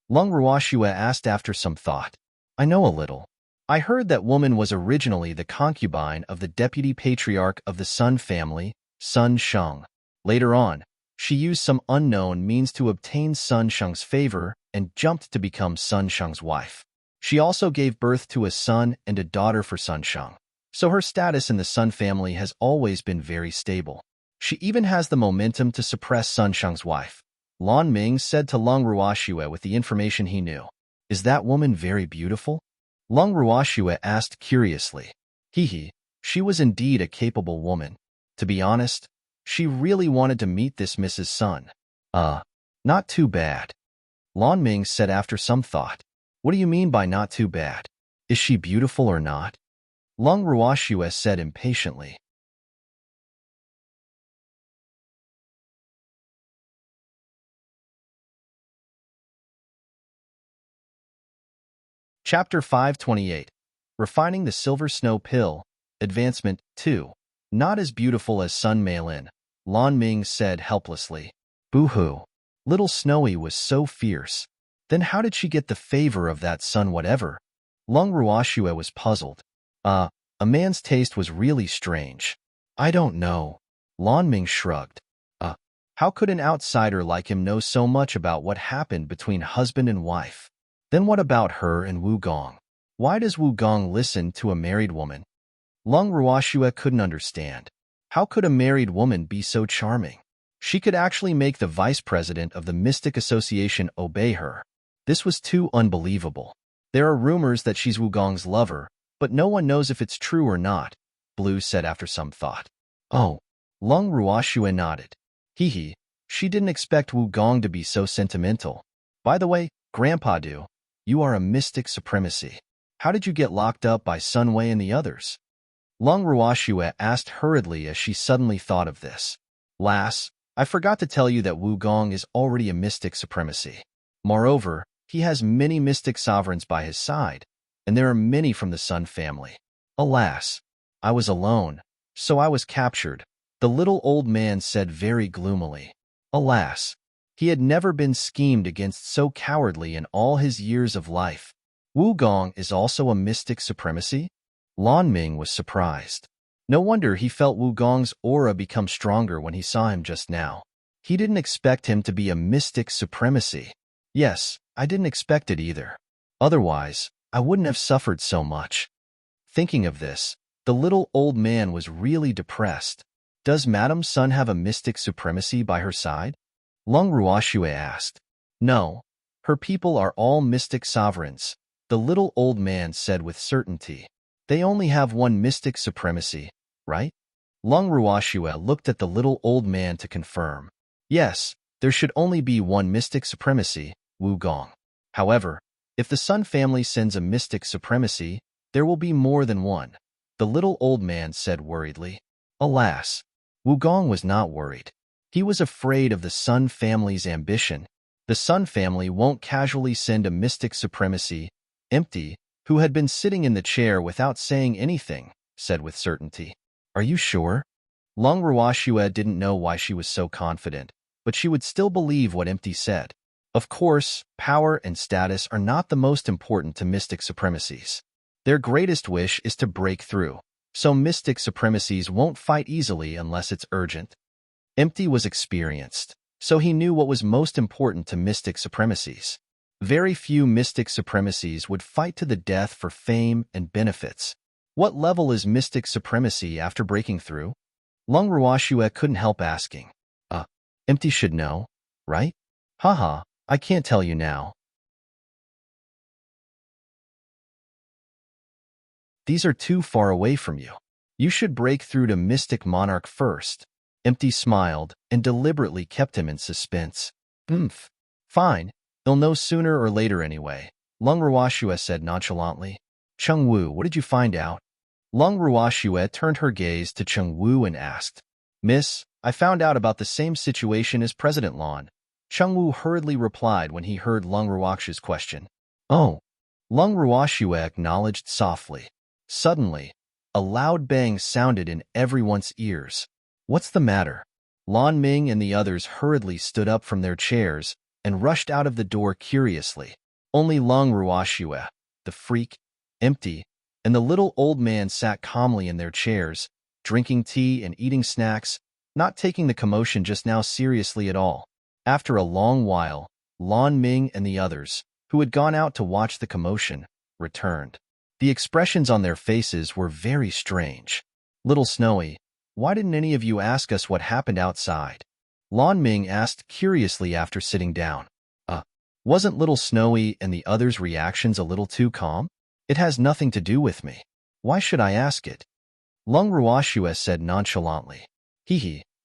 Lung Ruoxue asked after some thought. I know a little. I heard that woman was originally the concubine of the deputy patriarch of the Sun family, Sun Sheng. Later on, she used some unknown means to obtain Sun Sheng's favor and jumped to become Sun Sheng's wife. She also gave birth to a son and a daughter for Sun Sheng, so her status in the Sun family has always been very stable. She even has the momentum to suppress Sun Sheng's wife. Lan Ming said to Lung Ruoxue with the information he knew. Is that woman very beautiful? Lung Ruoxue asked curiously. She was indeed a capable woman. To be honest, she really wanted to meet this Mrs. Sun. Not too bad. Lan Ming said after some thought. What do you mean by not too bad? Is she beautiful or not? Lung Ruoxue said impatiently. Chapter 528. Refining the Silver Snow Pill, Advancement 2. Not as beautiful as Sun Mailin, Lan Ming said helplessly. Boo-hoo. Little Snowy was so fierce. Then how did she get the favor of that Sun whatever? Lung Ruoxue was puzzled. A man's taste was really strange. I don't know. Lan Ming shrugged. How could an outsider like him know so much about what happened between husband and wife? Then what about her and Wugong? Why does Wugong listen to a married woman? Lung Ruoxue couldn't understand. How could a married woman be so charming? She could actually make the vice president of the Mystic Association obey her. This was too unbelievable. There are rumors that she's Wugong's lover, but no one knows if it's true or not, Blue said after some thought. Oh. Lung Ruoxue nodded. She didn't expect Wugong to be so sentimental. By the way, Grandpa Du, you are a mystic supremacy. How did you get locked up by Sunway and the others? Lung Ruoxue asked hurriedly as she suddenly thought of this. Lass, I forgot to tell you that Wugong is already a mystic supremacy. Moreover, he has many mystic sovereigns by his side, and there are many from the Sun family. Alas, I was alone, so I was captured, the little old man said very gloomily. Alas, he had never been schemed against so cowardly in all his years of life. Wugong is also a mystic supremacy? Lan Ming was surprised. No wonder he felt Wugong's aura become stronger when he saw him just now. He didn't expect him to be a mystic supremacy. Yes, I didn't expect it either. Otherwise, I wouldn't have suffered so much. Thinking of this, the little old man was really depressed. Does Madam Sun have a mystic supremacy by her side? Lung Ruoxue asked. No, her people are all mystic sovereigns, the little old man said with certainty. They only have one mystic supremacy, right? Lung Ruoxue looked at the little old man to confirm. Yes, there should only be one mystic supremacy, Wugong. However, if the Sun family sends a mystic supremacy, there will be more than one, the little old man said worriedly. Alas, Wugong was not worried. He was afraid of the Sun family's ambition. The Sun family won't casually send a mystic supremacy. Empty, who had been sitting in the chair without saying anything, said with certainty. Are you sure? Lung Ruoxue didn't know why she was so confident, but she would still believe what Empty said. Of course, power and status are not the most important to mystic supremacies. Their greatest wish is to break through, so mystic supremacies won't fight easily unless it's urgent. Empty was experienced, so he knew what was most important to mystic supremacies. Very few mystic supremacies would fight to the death for fame and benefits. What level is mystic supremacy after breaking through? Lung Ruoxue couldn't help asking. Empty should know, right? Haha, I can't tell you now. These are too far away from you. You should break through to Mystic Monarch first. Empty smiled and deliberately kept him in suspense. Fine. They'll know sooner or later anyway, Lung Ruoxue said nonchalantly. Cheng Wu, what did you find out? Lung Ruoxue turned her gaze to Cheng Wu and asked. Miss, I found out about the same situation as President Lan. Cheng Wu hurriedly replied when he heard Lung Ruoxue's question. Oh. Lung Ruoxue acknowledged softly. Suddenly, a loud bang sounded in everyone's ears. What's the matter? Lan Ming and the others hurriedly stood up from their chairs and rushed out of the door curiously. Only Lung Ruoxue, the freak, Empty, and the little old man sat calmly in their chairs, drinking tea and eating snacks, not taking the commotion just now seriously at all. After a long while, Lan Ming and the others, who had gone out to watch the commotion, returned. The expressions on their faces were very strange. Little Snowy, why didn't any of you ask us what happened outside? Lan Ming asked curiously after sitting down. Wasn't Little Snowy and the others' reactions a little too calm? It has nothing to do with me. Why should I ask it? Lung Ruoxue said nonchalantly.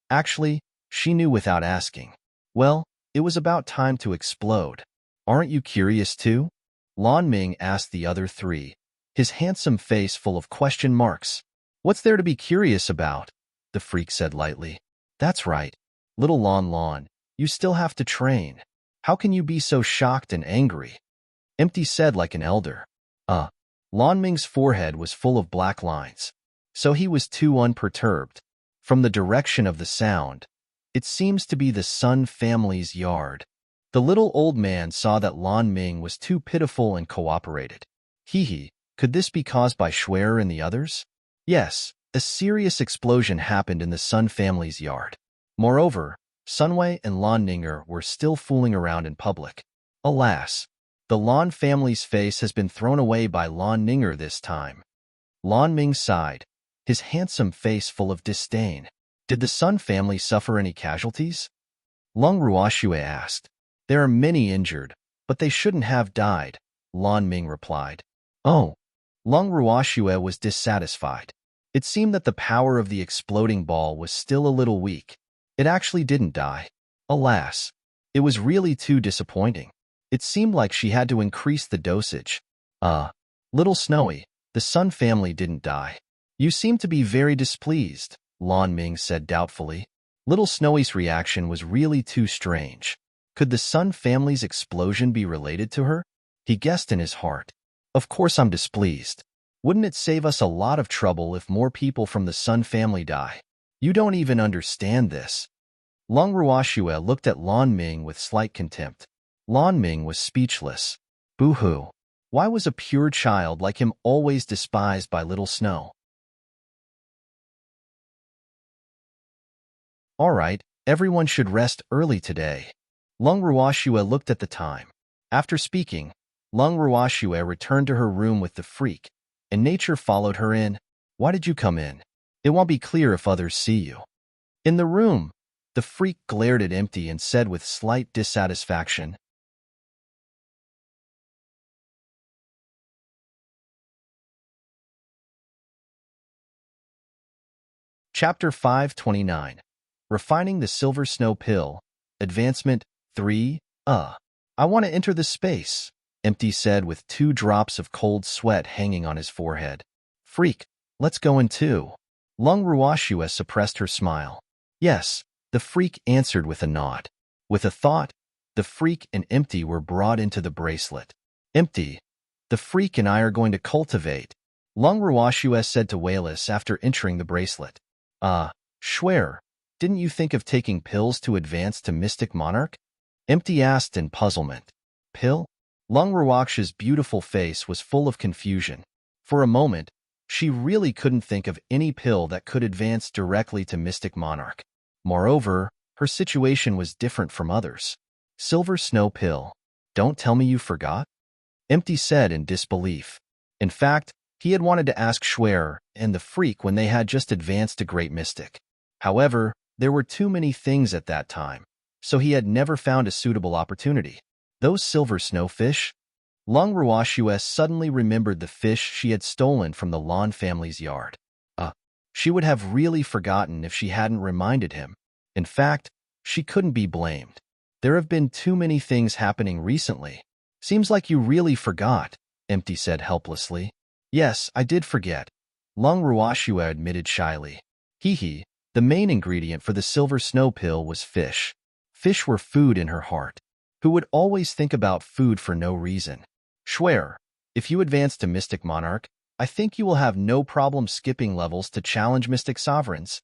Actually, she knew without asking. Well, it was about time to explode. Aren't you curious too? Lan Ming asked the other three, his handsome face full of question marks. What's there to be curious about? The freak said lightly. That's right. Little Lan, you still have to train. How can you be so shocked and angry? Empty said like an elder. Lan Ming's forehead was full of black lines, so he was too unperturbed. From the direction of the sound, it seems to be the Sun family's yard. The little old man saw that Lan Ming was too pitiful and cooperated. Could this be caused by Schwer and the others? Yes, a serious explosion happened in the Sun family's yard. Moreover, Sunwei and Lan Ninger were still fooling around in public. Alas, the Lan family's face has been thrown away by Lan Ninger this time. Lan Ming sighed, his handsome face full of disdain. Did the Sun family suffer any casualties? Lung Ruoxue asked. There are many injured, but they shouldn't have died, Lan Ming replied. Oh. Lung Ruoxue was dissatisfied. It seemed that the power of the exploding ball was still a little weak. It actually didn't die. Alas, it was really too disappointing. It seemed like she had to increase the dosage. Little Snowy, the Sun family didn't die. You seem to be very displeased, Lan Ming said doubtfully. Little Snowy's reaction was really too strange. Could the Sun family's explosion be related to her? He guessed in his heart. Of course I'm displeased. Wouldn't it save us a lot of trouble if more people from the Sun family die? You don't even understand this. Lung Ruoxue looked at Lan Ming with slight contempt. Lan Ming was speechless. Boo-hoo. Why was a pure child like him always despised by Little Snow? All right, everyone should rest early today. Lung Ruoxue looked at the time. After speaking, Lung Ruoxue returned to her room with the freak, and nature followed her in. Why did you come in? It won't be clear if others see you. In the room, the freak glared at Empty and said with slight dissatisfaction. Chapter 529. Refining the Silver Snow Pill. Advancement 3. I want to enter the space, Empty said with 2 drops of cold sweat hanging on his forehead. Freak, let's go in too. Lung Ruoxue suppressed her smile. Yes, the freak answered with a nod. With a thought, the freak and Empty were brought into the bracelet. Empty, the freak and I are going to cultivate, Lung Ruoxue said to Wayless after entering the bracelet. Schwer, didn't you think of taking pills to advance to Mystic Monarch? Empty asked in puzzlement. Pill? Lung Ruoxue's beautiful face was full of confusion. For a moment, she really couldn't think of any pill that could advance directly to Mystic Monarch. Moreover, her situation was different from others. Silver Snow Pill. Don't tell me you forgot? Empty said in disbelief. In fact, he had wanted to ask Schwer and the Freak when they had just advanced to Great Mystic. However, there were too many things at that time, so he had never found a suitable opportunity. Those silver snowfish? Long Ruoxue suddenly remembered the fish she had stolen from the Lan family's yard. She would have really forgotten if she hadn't reminded him. In fact, she couldn't be blamed. There have been too many things happening recently. Seems like you really forgot, Empty said helplessly. Yes, I did forget, Long Ruoxue admitted shyly. Hee, the main ingredient for the silver snow pill was fish. Fish were food in her heart. Who would always think about food for no reason? Schwer, if you advance to Mystic Monarch, I think you will have no problem skipping levels to challenge Mystic Sovereigns.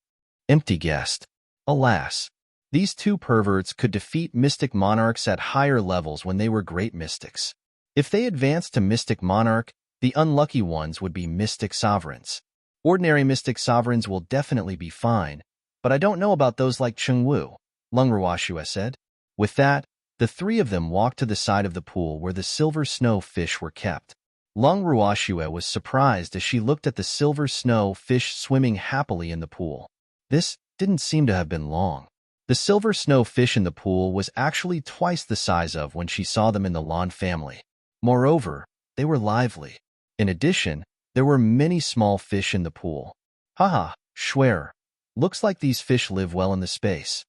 Empty guessed. Alas, these two perverts could defeat Mystic Monarchs at higher levels when they were great mystics. If they advanced to Mystic Monarch, the unlucky ones would be Mystic Sovereigns. Ordinary Mystic Sovereigns will definitely be fine, but I don't know about those like Chengwu, Long Ruoxue said. With that, the three of them walked to the side of the pool where the silver snow fish were kept. Long Ruoxue was surprised as she looked at the silver snow fish swimming happily in the pool. This didn't seem to have been long. The silver snow fish in the pool was actually twice the size of when she saw them in the Lan family. Moreover, they were lively. In addition, there were many small fish in the pool. Haha, Schwer. Looks like these fish live well in the space.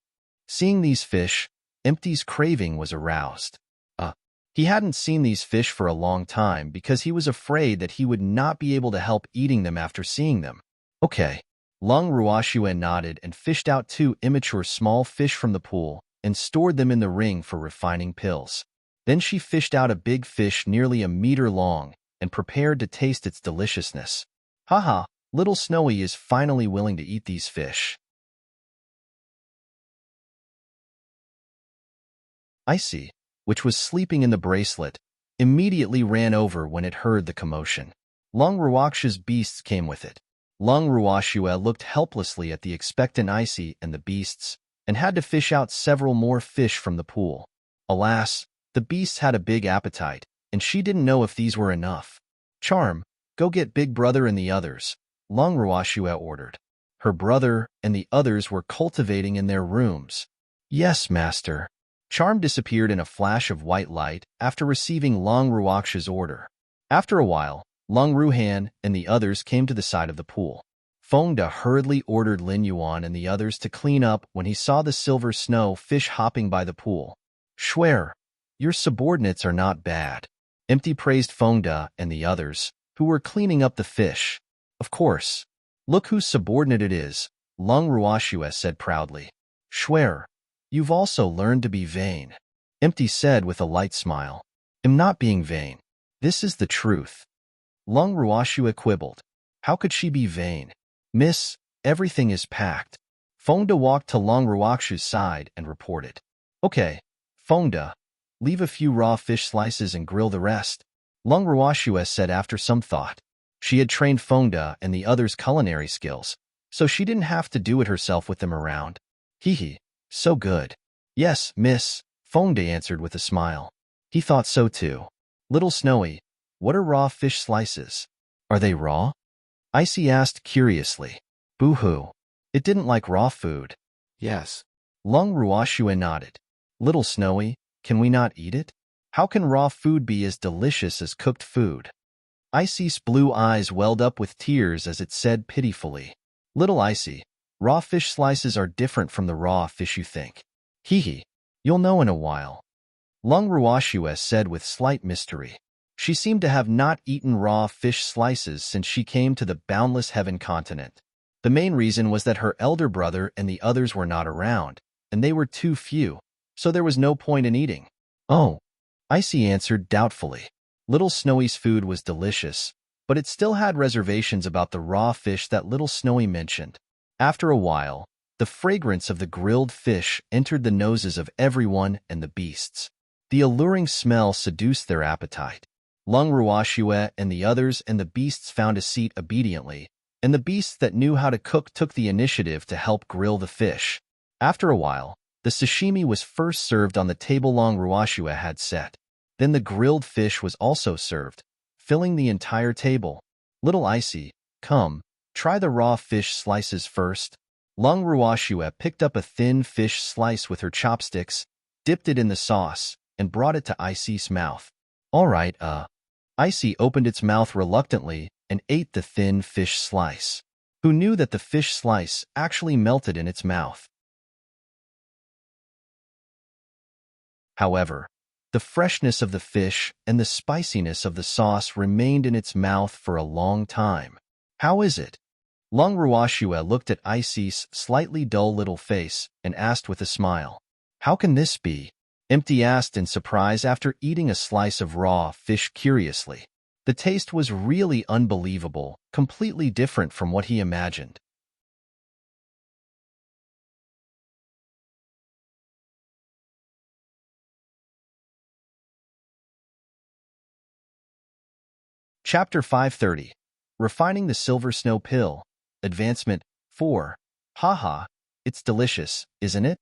Seeing these fish, Empty's craving was aroused. He hadn't seen these fish for a long time because he was afraid that he would not be able to help eating them after seeing them. Okay. Long Ruoxue nodded and fished out 2 immature small fish from the pool and stored them in the ring for refining pills. Then she fished out a big fish nearly a meter long and prepared to taste its deliciousness. Haha, little Snowy is finally willing to eat these fish. Icy, which was sleeping in the bracelet, immediately ran over when it heard the commotion. Long Ruoxue's beasts came with it. Long Ruoxue looked helplessly at the expectant Icy and the beasts, and had to fish out several more fish from the pool. Alas, the beasts had a big appetite, and she didn't know if these were enough. Charm, go get Big Brother and the others, Long Ruoxue ordered. Her brother and the others were cultivating in their rooms. Yes, master. Charm disappeared in a flash of white light after receiving Long Ruoxue's order. After a while, Long Ruhan and the others came to the side of the pool. Fengde hurriedly ordered Lin Yuan and the others to clean up when he saw the silver snow fish hopping by the pool. Schwer, your subordinates are not bad. Empty praised Fengde and the others, who were cleaning up the fish. Of course. Look whose subordinate it is, Long Ruoxue said proudly. Schwer, you've also learned to be vain. Empty said with a light smile. I'm not being vain. This is the truth. Long Ruoxue quibbled. How could she be vain? Miss, everything is packed. Fengde walked to Long Ruoxue's side and reported. Okay, Fengde, leave a few raw fish slices and grill the rest, Long Ruoxue said after some thought. She had trained Fengde and the others' culinary skills, so she didn't have to do it herself with them around. Hee, so good. Yes, miss, Fengde answered with a smile. He thought so too. Little Snowy, what are raw fish slices? Are they raw? Icy asked curiously. Boo-hoo. It didn't like raw food. Yes. Long Ruoxue nodded. Little Snowy, can we not eat it? How can raw food be as delicious as cooked food? Icy's blue eyes welled up with tears as it said pitifully. Little Icy, raw fish slices are different from the raw fish you think. Hee, you'll know in a while. Long Ruoxue said with slight mystery. She seemed to have not eaten raw fish slices since she came to the boundless heaven continent. The main reason was that her elder brother and the others were not around, and they were too few, so there was no point in eating. Oh, Icy answered doubtfully. Little Snowy's food was delicious, but it still had reservations about the raw fish that Little Snowy mentioned. After a while, the fragrance of the grilled fish entered the noses of everyone and the beasts. The alluring smell seduced their appetite. Lung Ruashue and the others and the beasts found a seat obediently, and the beasts that knew how to cook took the initiative to help grill the fish. After a while, the sashimi was first served on the table Lung Ruashue had set. Then the grilled fish was also served, filling the entire table. Little Icy, come, try the raw fish slices first. Lung Ruashue picked up a thin fish slice with her chopsticks, dipped it in the sauce, and brought it to Icy's mouth. All right, Icy opened its mouth reluctantly and ate the thin fish slice. Who knew that the fish slice actually melted in its mouth? However, the freshness of the fish and the spiciness of the sauce remained in its mouth for a long time. How is it? Lung Ruashue looked at Icy's slightly dull little face and asked with a smile. How can this be? Empty asked in surprise after eating a slice of raw fish curiously. The taste was really unbelievable, completely different from what he imagined. Chapter 530. Refining the Silver Snow Pill. Advancement 4. Haha, it's delicious, isn't it?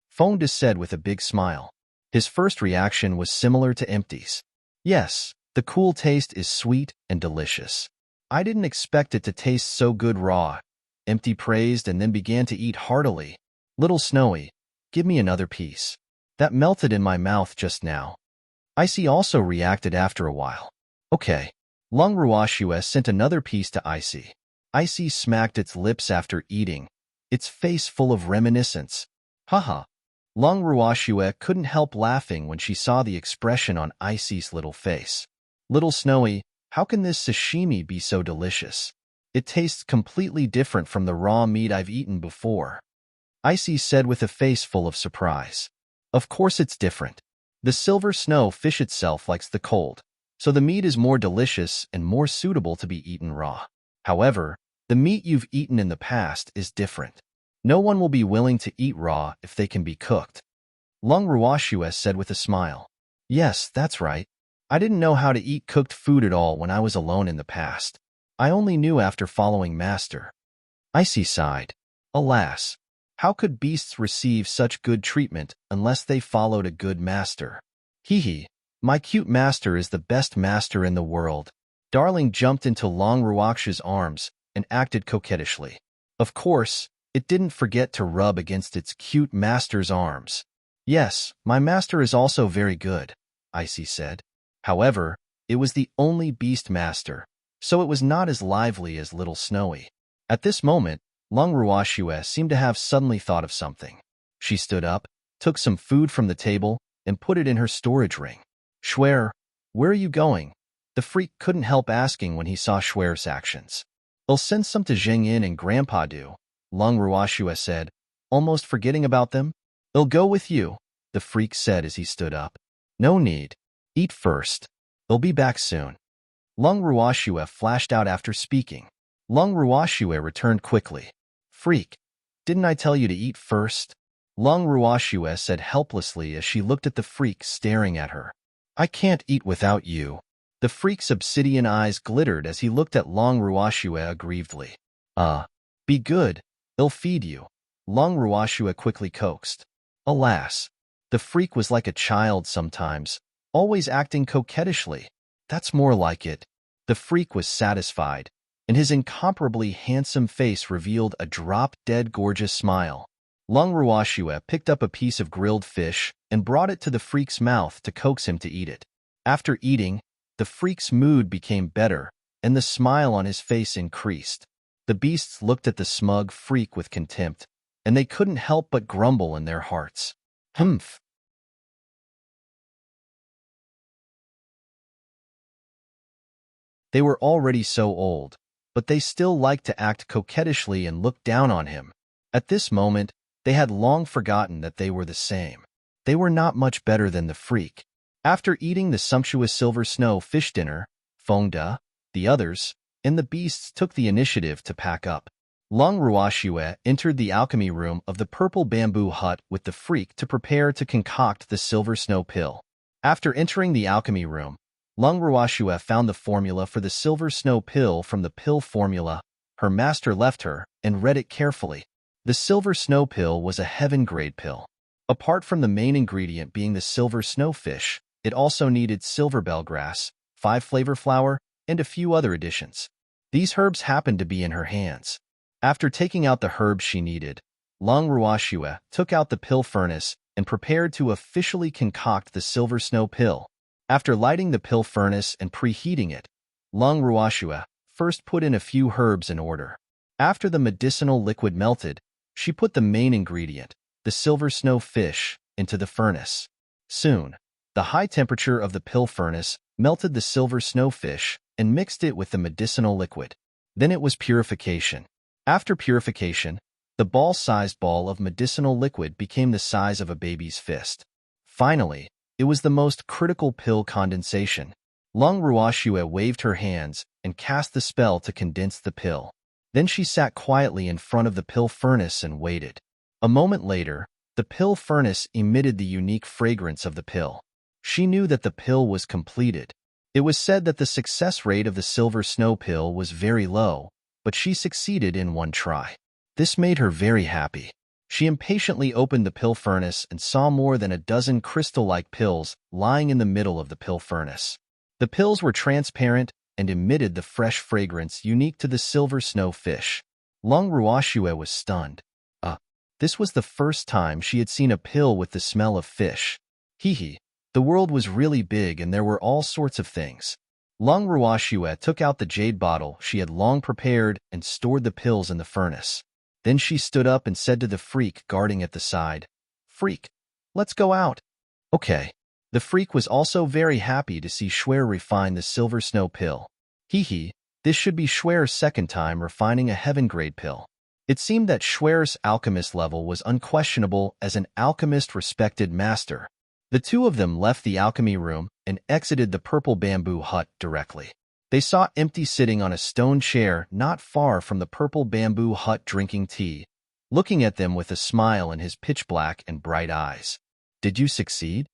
Fonda said with a big smile. His first reaction was similar to Empty's. Yes, the cool taste is sweet and delicious. I didn't expect it to taste so good raw. Empty praised and then began to eat heartily. Little Snowy, give me another piece. That melted in my mouth just now. Icy also reacted after a while. Okay. Lung Ruashue sent another piece to Icy. Icy smacked its lips after eating, its face full of reminiscence. Haha. Lung Ruashue couldn't help laughing when she saw the expression on Icy's little face. Little Snowy, how can this sashimi be so delicious? It tastes completely different from the raw meat I've eaten before. Icy said with a face full of surprise. Of course it's different. The silver snow fish itself likes the cold, so the meat is more delicious and more suitable to be eaten raw. However, the meat you've eaten in the past is different. No one will be willing to eat raw if they can be cooked. Lung Ruashue said with a smile. Yes, that's right. I didn't know how to eat cooked food at all when I was alone in the past. I only knew after following Master. Icy sighed. Alas, how could beasts receive such good treatment unless they followed a good master? Hee, my cute master is the best master in the world. Darling jumped into Lung Ruakshue's arms and acted coquettishly. Of course, it didn't forget to rub against its cute master's arms. Yes, my master is also very good, Icy said. However, it was the only beast master, so it was not as lively as Little Snowy. At this moment, Lung Ruashue seemed to have suddenly thought of something. She stood up, took some food from the table, and put it in her storage ring. Schwer, where are you going? The freak couldn't help asking when he saw Schwer's actions. I'll send some to Zheng and Grandpa do, Lung Ruashue said, almost forgetting about them. I'll go with you, the freak said as he stood up. No need. Eat first. I'll be back soon. Lung Ruashue flashed out after speaking. Lung Ruashue returned quickly. Freak, didn't I tell you to eat first? Lung Ruashue said helplessly as she looked at the freak staring at her. I can't eat without you. The freak's obsidian eyes glittered as he looked at Lung Ruashue aggrievedly. Be good. I'll feed you. Lung Ruashue quickly coaxed. Alas, the freak was like a child sometimes, always acting coquettishly. That's more like it. The freak was satisfied, and his incomparably handsome face revealed a drop-dead gorgeous smile. Lung Ruashue picked up a piece of grilled fish and brought it to the freak's mouth to coax him to eat it. After eating, the freak's mood became better, and the smile on his face increased. The beasts looked at the smug freak with contempt, and they couldn't help but grumble in their hearts. Humph! They were already so old, but they still liked to act coquettishly and look down on him. At this moment, they had long forgotten that they were the same. They were not much better than the freak. After eating the sumptuous silver snow fish dinner, Fonda, the others, and the beasts took the initiative to pack up. Lung Ruashue entered the alchemy room of the purple bamboo hut with the freak to prepare to concoct the silver snow pill. After entering the alchemy room, Long Ruashua found the formula for the silver snow pill from the pill formula her master left her and read it carefully. The silver snow pill was a heaven-grade pill. Apart from the main ingredient being the silver snowfish, it also needed silver bellgrass, 5-flavor flower, and a few other additions. These herbs happened to be in her hands. After taking out the herbs she needed, Long Ruashua took out the pill furnace and prepared to officially concoct the silver snow pill. After lighting the pill furnace and preheating it, Long Ruashua first put in a few herbs in order. After the medicinal liquid melted, she put the main ingredient, the silver snow fish, into the furnace. Soon, the high temperature of the pill furnace melted the silver snow fish and mixed it with the medicinal liquid. Then it was purification. After purification, the ball-sized ball of medicinal liquid became the size of a baby's fist. Finally, it was the most critical pill condensation. Long Ruashua waved her hands and cast the spell to condense the pill. Then she sat quietly in front of the pill furnace and waited. A moment later, the pill furnace emitted the unique fragrance of the pill. She knew that the pill was completed. It was said that the success rate of the silver snow pill was very low, but she succeeded in one try. This made her very happy. She impatiently opened the pill furnace and saw more than a dozen crystal-like pills lying in the middle of the pill furnace. The pills were transparent and emitted the fresh fragrance unique to the silver snow fish. Long Ruashua was stunned. This was the first time she had seen a pill with the smell of fish. Hee. The world was really big and there were all sorts of things. Long Ruashua took out the jade bottle she had long prepared and stored the pills in the furnace. Then she stood up and said to the freak guarding at the side, "Freak, let's go out." Okay. The freak was also very happy to see Schwer refine the silver snow pill. This should be Schwer's second time refining a heaven-grade pill. It seemed that Schwer's alchemist level was unquestionable as an alchemist respected master. The two of them left the alchemy room and exited the purple bamboo hut directly. They saw Empty sitting on a stone chair not far from the purple bamboo hut drinking tea, looking at them with a smile in his pitch-black and bright eyes. "Did you succeed?"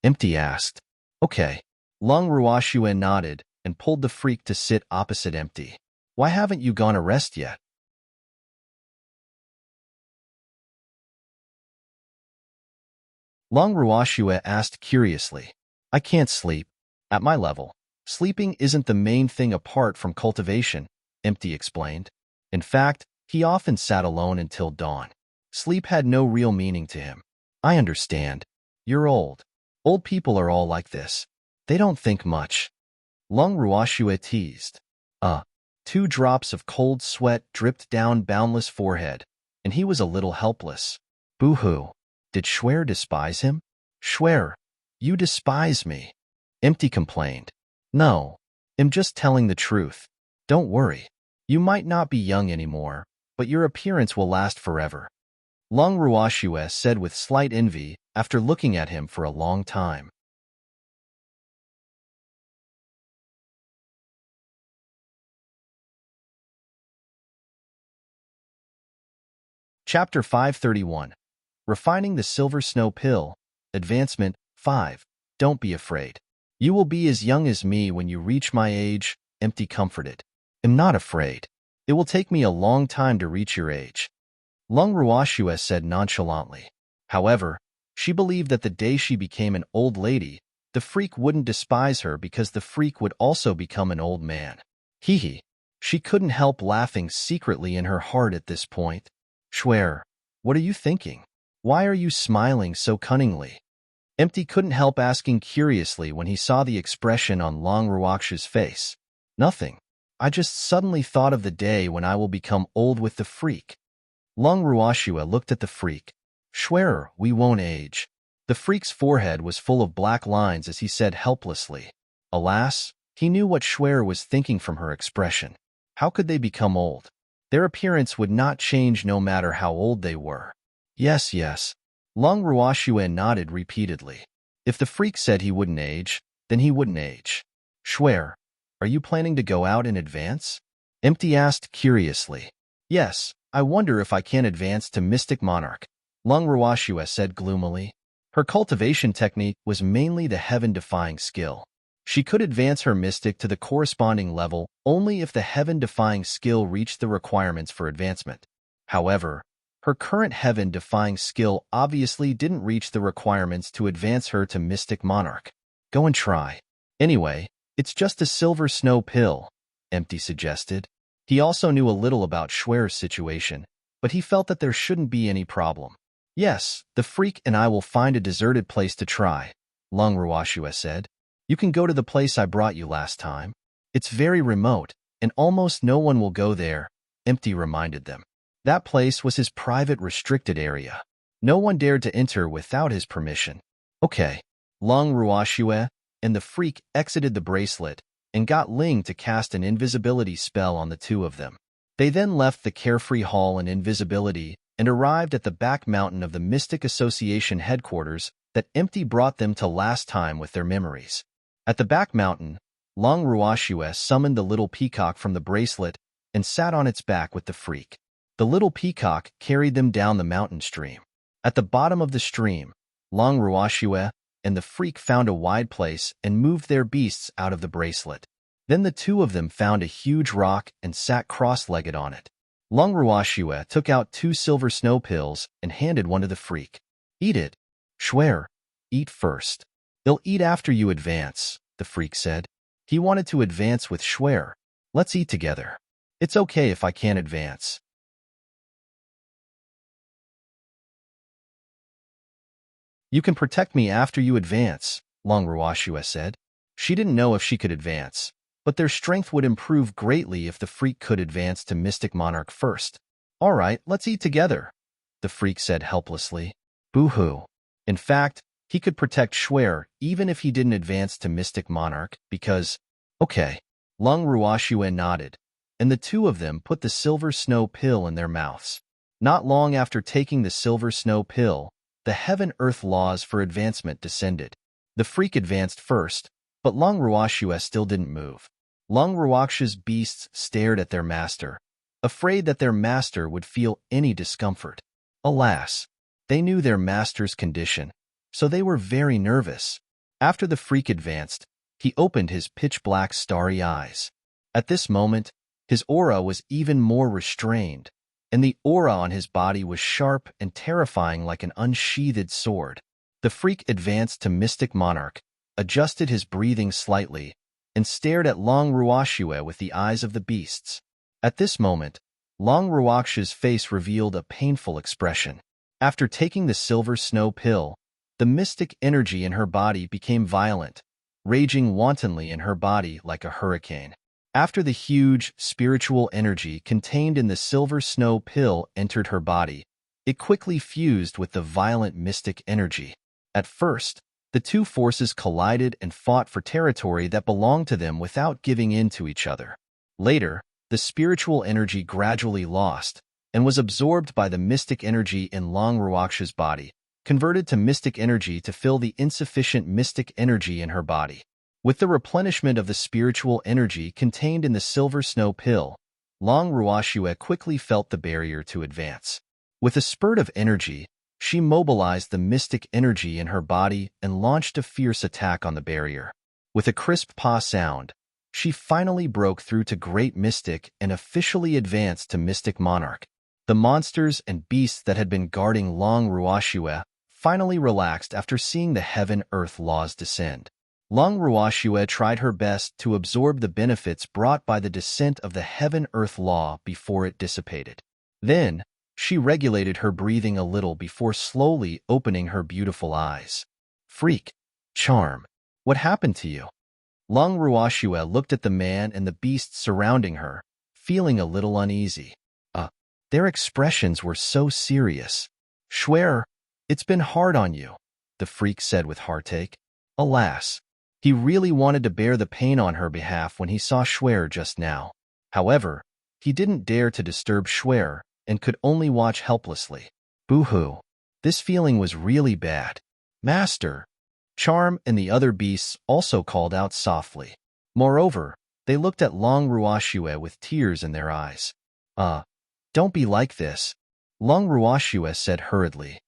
Empty asked. "Okay." Long Ruashua nodded and pulled the freak to sit opposite Empty. "Why haven't you gone to rest yet?" Long Ruashua asked curiously. "I can't sleep. At my level, sleeping isn't the main thing apart from cultivation," Empty explained. In fact, he often sat alone until dawn. Sleep had no real meaning to him. "I understand. You're old. Old people are all like this. They don't think much." Long Ruashua teased. 2 drops of cold sweat dripped down Boundless' forehead, and he was a little helpless. Boo-hoo. Did Schwer despise him? "Schwer, you despise me," Empty complained. "No, I'm just telling the truth. Don't worry. You might not be young anymore, but your appearance will last forever," Long Ruashua said with slight envy after looking at him for a long time. Chapter 531. Refining the Silver Snow Pill. Advancement 5. Don't be afraid. You will be as young as me when you reach my age, Empty comforted. "I'm not afraid. It will take me a long time to reach your age," Long Ruashua said nonchalantly. However, she believed that the day she became an old lady, the freak wouldn't despise her because the freak would also become an old man. She couldn't help laughing secretly in her heart at this point. "Schwer, what are you thinking? Why are you smiling so cunningly?" Empty couldn't help asking curiously when he saw the expression on Long Ruashua's face. "Nothing. I just suddenly thought of the day when I will become old with the freak." Long Ruashua looked at the freak. "Schwer, we won't age." The freak's forehead was full of black lines as he said helplessly. Alas, he knew what Schwer was thinking from her expression. How could they become old? Their appearance would not change no matter how old they were. Yes. Long Ruashua nodded repeatedly. If the freak said he wouldn't age, then he wouldn't age. "Schwer, are you planning to go out in advance?" Empty asked curiously. "Yes, I wonder if I can advance to Mystic Monarch," Long Ruashua said gloomily. Her cultivation technique was mainly the heaven-defying skill. She could advance her mystic to the corresponding level only if the heaven-defying skill reached the requirements for advancement. However, her current heaven-defying skill obviously didn't reach the requirements to advance her to Mystic Monarch. Go and try. Anyway, it's just a silver snow pill, Empty suggested. He also knew a little about Schwer's situation, but he felt that there shouldn't be any problem. Yes, the freak and I will find a deserted place to try, Long Ruashua said. You can go to the place I brought you last time. It's very remote, and almost no one will go there, Empty reminded them. That place was his private restricted area. No one dared to enter without his permission. Okay. Long Ruashua and the freak exited the bracelet and got Ling to cast an invisibility spell on the two of them. They then left the carefree hall in invisibility and arrived at the back mountain of the Mystic Association headquarters that Empty brought them to last time with their memories. At the back mountain, Long Ruashua summoned the little peacock from the bracelet and sat on its back with the freak. The little peacock carried them down the mountain stream. At the bottom of the stream, Long Ruashua and the freak found a wide place and moved their beasts out of the bracelet. Then the two of them found a huge rock and sat cross-legged on it. Long Ruashua took out 2 silver snow pills and handed one to the freak. Eat it. Schwer, eat first. They'll eat after you advance, the freak said. He wanted to advance with Schwer. Let's eat together. It's okay if I can't advance. You can protect me after you advance, Long Ruashua said. She didn't know if she could advance, but their strength would improve greatly if the freak could advance to Mystic Monarch first. All right, let's eat together, the freak said helplessly. Boo-hoo. In fact, he could protect Schwer even if he didn't advance to Mystic Monarch because, okay, Long Ruashua nodded, and the two of them put the silver snow pill in their mouths. Not long after taking the silver snow pill, the heaven-earth laws for advancement descended. The freak advanced first, but Long Ruashua still didn't move. Long Ruaksha's beasts stared at their master, afraid that their master would feel any discomfort. Alas, they knew their master's condition, so they were very nervous. After the freak advanced, he opened his pitch-black starry eyes. At this moment, his aura was even more restrained, and the aura on his body was sharp and terrifying like an unsheathed sword. The freak advanced to Mystic Monarch, adjusted his breathing slightly, and stared at Long Ruashua with the eyes of the beasts. At this moment, Long Ruaksha's face revealed a painful expression. After taking the silver snow pill, the mystic energy in her body became violent, raging wantonly in her body like a hurricane. After the huge spiritual energy contained in the silver snow pill entered her body, it quickly fused with the violent mystic energy. At first, the two forces collided and fought for territory that belonged to them without giving in to each other. Later, the spiritual energy gradually lost and was absorbed by the mystic energy in Long Ruaksha's body, converted to mystic energy to fill the insufficient mystic energy in her body. With the replenishment of the spiritual energy contained in the silver snow pill, Long Ruashua quickly felt the barrier to advance. With a spurt of energy, she mobilized the mystic energy in her body and launched a fierce attack on the barrier. With a crisp paw sound, she finally broke through to Great Mystic and officially advanced to Mystic Monarch. The monsters and beasts that had been guarding Long Ruashua finally relaxed after seeing the heaven-earth laws descend. Long Ruashua tried her best to absorb the benefits brought by the descent of the heaven-earth law before it dissipated. Then, she regulated her breathing a little before slowly opening her beautiful eyes. Freak, charm, what happened to you? Long Ruashua looked at the man and the beasts surrounding her, feeling a little uneasy. Their expressions were so serious. Schwer, it's been hard on you, the freak said with heartache. Alas, he really wanted to bear the pain on her behalf when he saw Schwer just now. However, he didn't dare to disturb Schwer and could only watch helplessly. Boo-hoo. This feeling was really bad. Master. Charm and the other beasts also called out softly. Moreover, they looked at Long Ruashua with tears in their eyes. Don't be like this, Long Ruashua said hurriedly.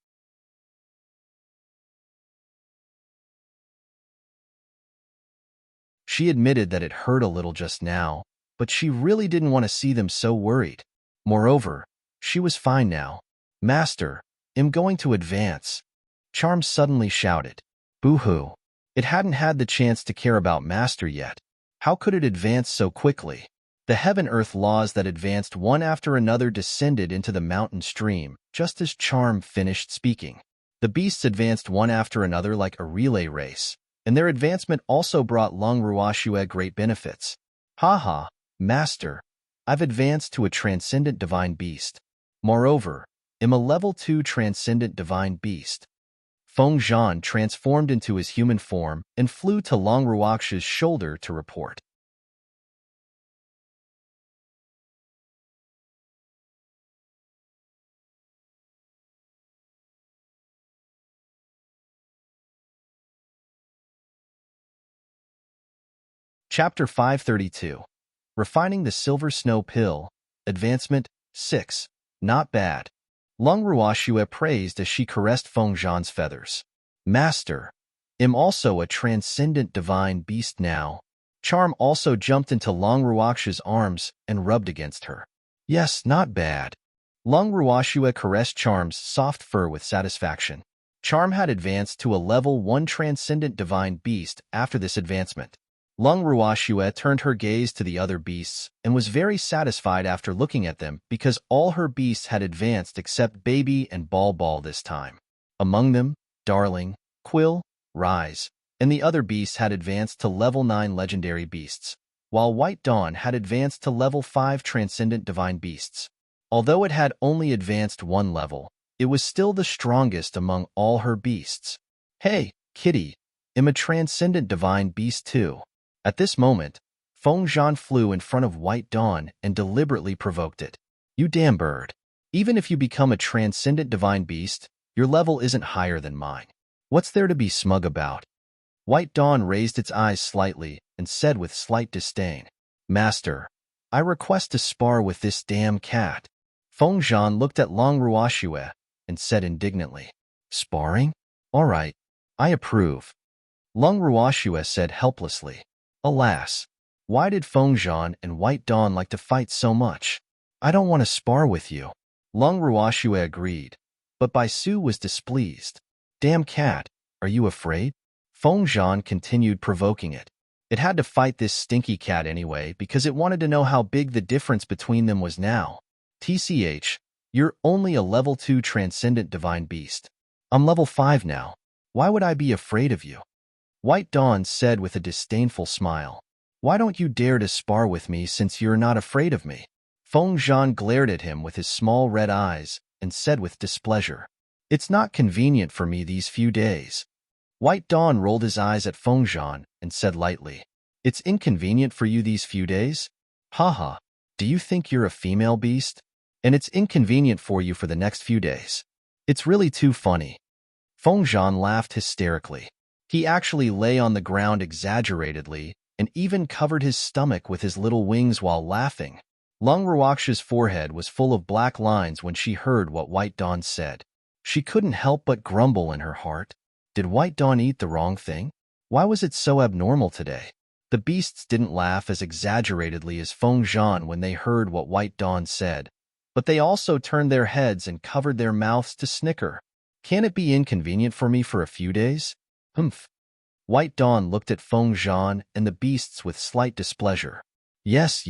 She admitted that it hurt a little just now, but she really didn't want to see them so worried. Moreover, she was fine now. Master, I'm going to advance. Charm suddenly shouted. Boo-hoo. It hadn't had the chance to care about Master yet. How could it advance so quickly? The heaven-earth laws that advanced one after another descended into the mountain stream, just as Charm finished speaking. The beasts advanced one after another like a relay race, and their advancement also brought Long Ruashue great benefits. Ha, Master, I've advanced to a transcendent divine beast. Moreover, I'm a level 2 transcendent divine beast. Feng Zhan transformed into his human form and flew to Long Ruaksha's shoulder to report. Chapter 532. Refining the Silver Snow Pill. Advancement 6. Not bad. Long Ruashue praised as she caressed Feng Zhan's feathers. Master, I'm also a transcendent divine beast now. Charm also jumped into Long Ruaksha's arms and rubbed against her. Yes, not bad. Long Ruashue caressed Charm's soft fur with satisfaction. Charm had advanced to a level 1 transcendent divine beast after this advancement. Long Ruashue turned her gaze to the other beasts and was very satisfied after looking at them because all her beasts had advanced except Baby and Ball this time. Among them, Darling, Quill, Rise, and the other beasts had advanced to level 9 legendary beasts, while White Dawn had advanced to level 5 transcendent divine beasts. Although it had only advanced one level, it was still the strongest among all her beasts. Hey, Kitty, I'm a transcendent divine beast too. At this moment, Feng Zhan flew in front of White Dawn and deliberately provoked it. You damn bird. Even if you become a transcendent divine beast, your level isn't higher than mine. What's there to be smug about? White Dawn raised its eyes slightly and said with slight disdain, Master, I request to spar with this damn cat. Feng Zhan looked at Long Ruashue and said indignantly, Sparring? All right, I approve. Long Ruashue said helplessly, Alas, why did Feng Zhan and White Dawn like to fight so much? I don't want to spar with you. Long Ruashue agreed, but Bai Su was displeased. Damn cat, are you afraid? Feng Zhan continued provoking it. It had to fight this stinky cat anyway because it wanted to know how big the difference between them was now. TCH, you're only a level 2 transcendent divine beast. I'm level 5 now. Why would I be afraid of you? White Dawn said with a disdainful smile. Why don't you dare to spar with me since you're not afraid of me? Feng Zhan glared at him with his small red eyes and said with displeasure, It's not convenient for me these few days. White Dawn rolled his eyes at Feng Zhan and said lightly, It's inconvenient for you these few days? Haha, do you think you're a female beast? And it's inconvenient for you for the next few days. It's really too funny. Feng Zhan laughed hysterically. He actually lay on the ground exaggeratedly and even covered his stomach with his little wings while laughing. Long Ruaksha's forehead was full of black lines when she heard what White Dawn said. She couldn't help but grumble in her heart. Did White Dawn eat the wrong thing? Why was it so abnormal today? The beasts didn't laugh as exaggeratedly as Feng Zhan when they heard what White Dawn said, but they also turned their heads and covered their mouths to snicker. Can it be inconvenient for me for a few days? Humph. White Dawn looked at Feng Zhan and the beasts with slight displeasure. Yes.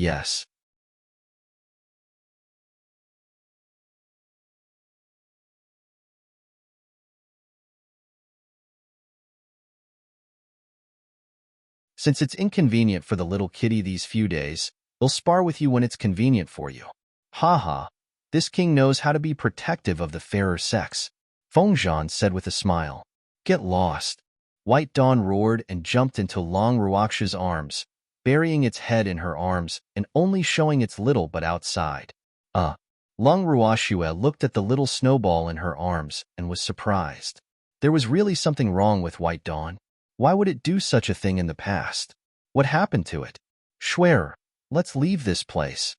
Since it's inconvenient for the little kitty these few days, they'll spar with you when it's convenient for you. Haha, this king knows how to be protective of the fairer sex. Feng Zhan said with a smile. Get lost. White Dawn roared and jumped into Long Ruaksha's arms, burying its head in her arms and only showing its little butt outside. Long Ruashue looked at the little snowball in her arms and was surprised. There was really something wrong with White Dawn. Why would it do such a thing in the past? What happened to it? Schwer, let's leave this place.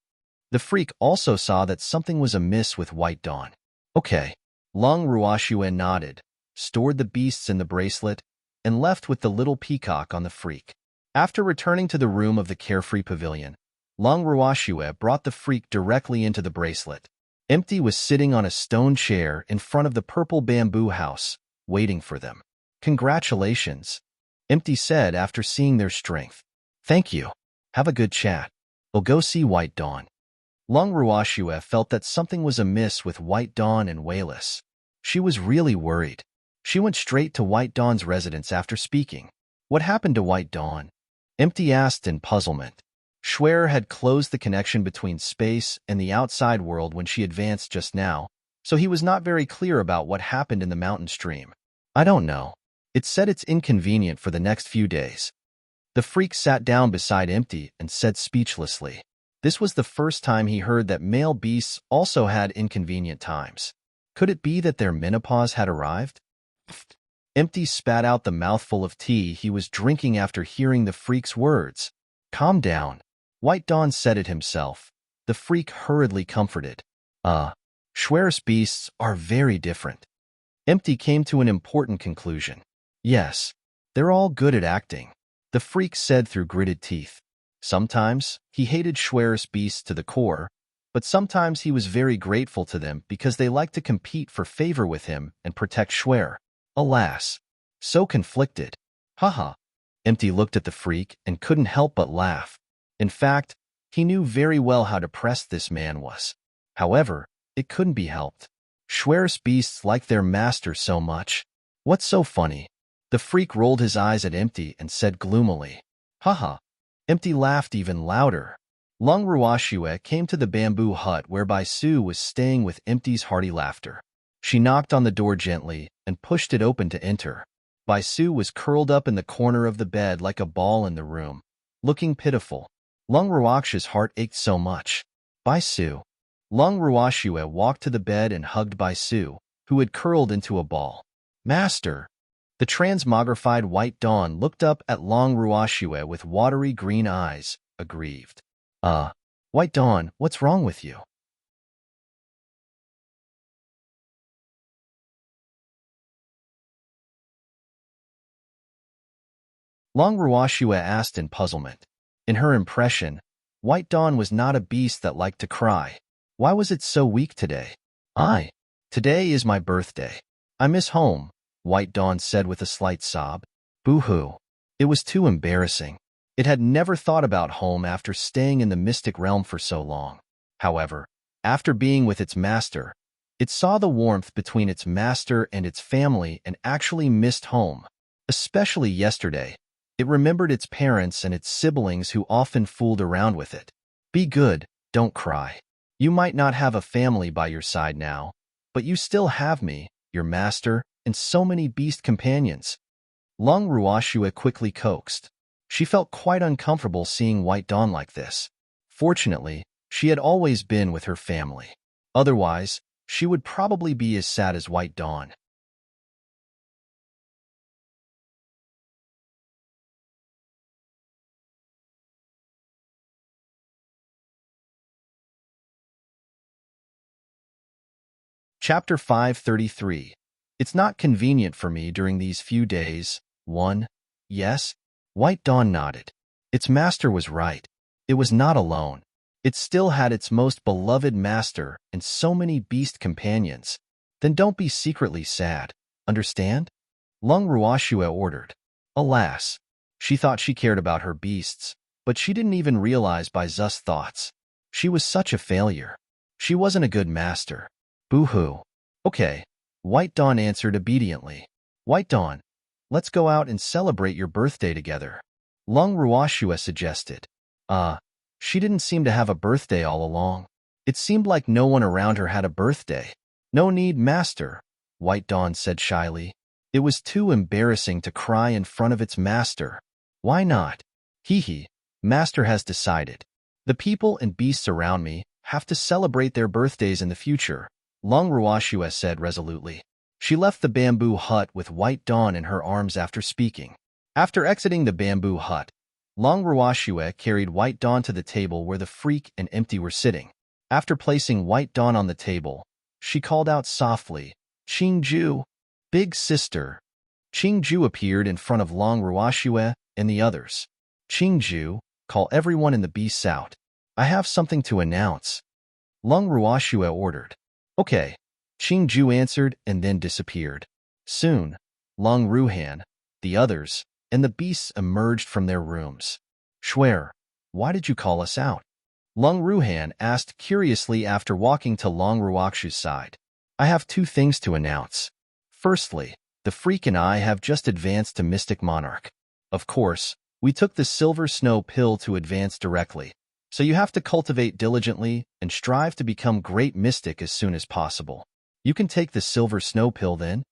The freak also saw that something was amiss with White Dawn. Okay. Long Ruashue nodded, stored the beasts in the bracelet, and left with the little peacock on the freak. After returning to the room of the carefree pavilion, Long Ruoxue brought the freak directly into the bracelet. Empty was sitting on a stone chair in front of the purple bamboo house, waiting for them. "Congratulations," Empty said after seeing their strength. "Thank you. Have a good chat. We'll go see White Dawn." Long Ruoxue felt that something was amiss with White Dawn and Wayless. She was really worried. She went straight to White Dawn's residence after speaking. "What happened to White Dawn?" Empty asked in puzzlement. Schwer had closed the connection between space and the outside world when she advanced just now, so he was not very clear about what happened in the mountain stream. "I don't know. It said it's inconvenient for the next few days." The freak sat down beside Empty and said speechlessly. This was the first time he heard that male beasts also had inconvenient times. Could it be that their menopause had arrived? Empty spat out the mouthful of tea he was drinking after hearing the freak's words. "Calm down," White Dawn said it himself. The freak hurriedly comforted. Schwer's beasts are very different." Empty came to an important conclusion. "Yes, they're all good at acting," the freak said through gritted teeth. Sometimes he hated Schwer's beasts to the core, but sometimes he was very grateful to them because they liked to compete for favor with him and protect Schwer. Alas, so conflicted. Haha. Empty looked at the freak and couldn't help but laugh. In fact, he knew very well how depressed this man was. However, it couldn't be helped. Schwer's beasts liked their master so much. "What's so funny?" The freak rolled his eyes at Empty and said gloomily. "Haha." Empty laughed even louder. Long Ruoxue came to the bamboo hut where Bai Su was staying with Empty's hearty laughter. She knocked on the door gently and pushed it open to enter. Bai Su was curled up in the corner of the bed like a ball in the room, looking pitiful. Long Ruoxue's heart ached so much. "Bai Su." Long Ruoxue walked to the bed and hugged Bai Su, who had curled into a ball. "Master." The transmogrified White Dawn looked up at Long Ruoxue with watery green eyes, aggrieved. White Dawn, what's wrong with you?" Long Ruoxue asked in puzzlement. In her impression, White Dawn was not a beast that liked to cry. Why was it so weak today? Today is my birthday. I miss home," White Dawn said with a slight sob. Boo-hoo. It was too embarrassing. It had never thought about home after staying in the mystic realm for so long. However, after being with its master, it saw the warmth between its master and its family and actually missed home. Especially yesterday, it remembered its parents and its siblings who often fooled around with it. "Be good, don't cry. You might not have a family by your side now, but you still have me, your master, and so many beast companions." Long Ruoxue quickly coaxed. She felt quite uncomfortable seeing White Dawn like this. Fortunately, she had always been with her family. Otherwise, she would probably be as sad as White Dawn. Chapter 533. It's not convenient for me during these few days. 1. Yes? White Dawn nodded. Its master was right. It was not alone. It still had its most beloved master and so many beast companions. Then don't be secretly sad. Understand? Long Ruoxue ordered. Alas, she thought she cared about her beasts, but she didn't even realize Bai Zu's thoughts. She was such a failure. She wasn't a good master. Boo-hoo. Okay, White Dawn answered obediently. White Dawn, let's go out and celebrate your birthday together. Long Ruoxue suggested. She didn't seem to have a birthday all along. It seemed like no one around her had a birthday. No need, master, White Dawn said shyly. It was too embarrassing to cry in front of its master. Why not? Hee, master has decided. The people and beasts around me have to celebrate their birthdays in the future, Long Ruoxue said resolutely. She left the bamboo hut with White Dawn in her arms after speaking. After exiting the bamboo hut, Long Ruoxue carried White Dawn to the table where the freak and Empty were sitting. After placing White Dawn on the table, she called out softly, Qingju, big sister. Qingju appeared in front of Long Ruoxue and the others. Qingju, call everyone in the beasts out. I have something to announce. Lung Ruoxue ordered. Okay. Qingju answered and then disappeared. Soon, Lung Ruhan, the others, and the beasts emerged from their rooms. Shuer, why did you call us out? Lung Ruhan asked curiously after walking to Lung Ruoxue's side. I have two things to announce. Firstly, the freak and I have just advanced to Mystic Monarch. Of course, we took the Silver Snow Pill to advance directly, so you have to cultivate diligently and strive to become great mystic as soon as possible. You can take the Silver Snow Pill then?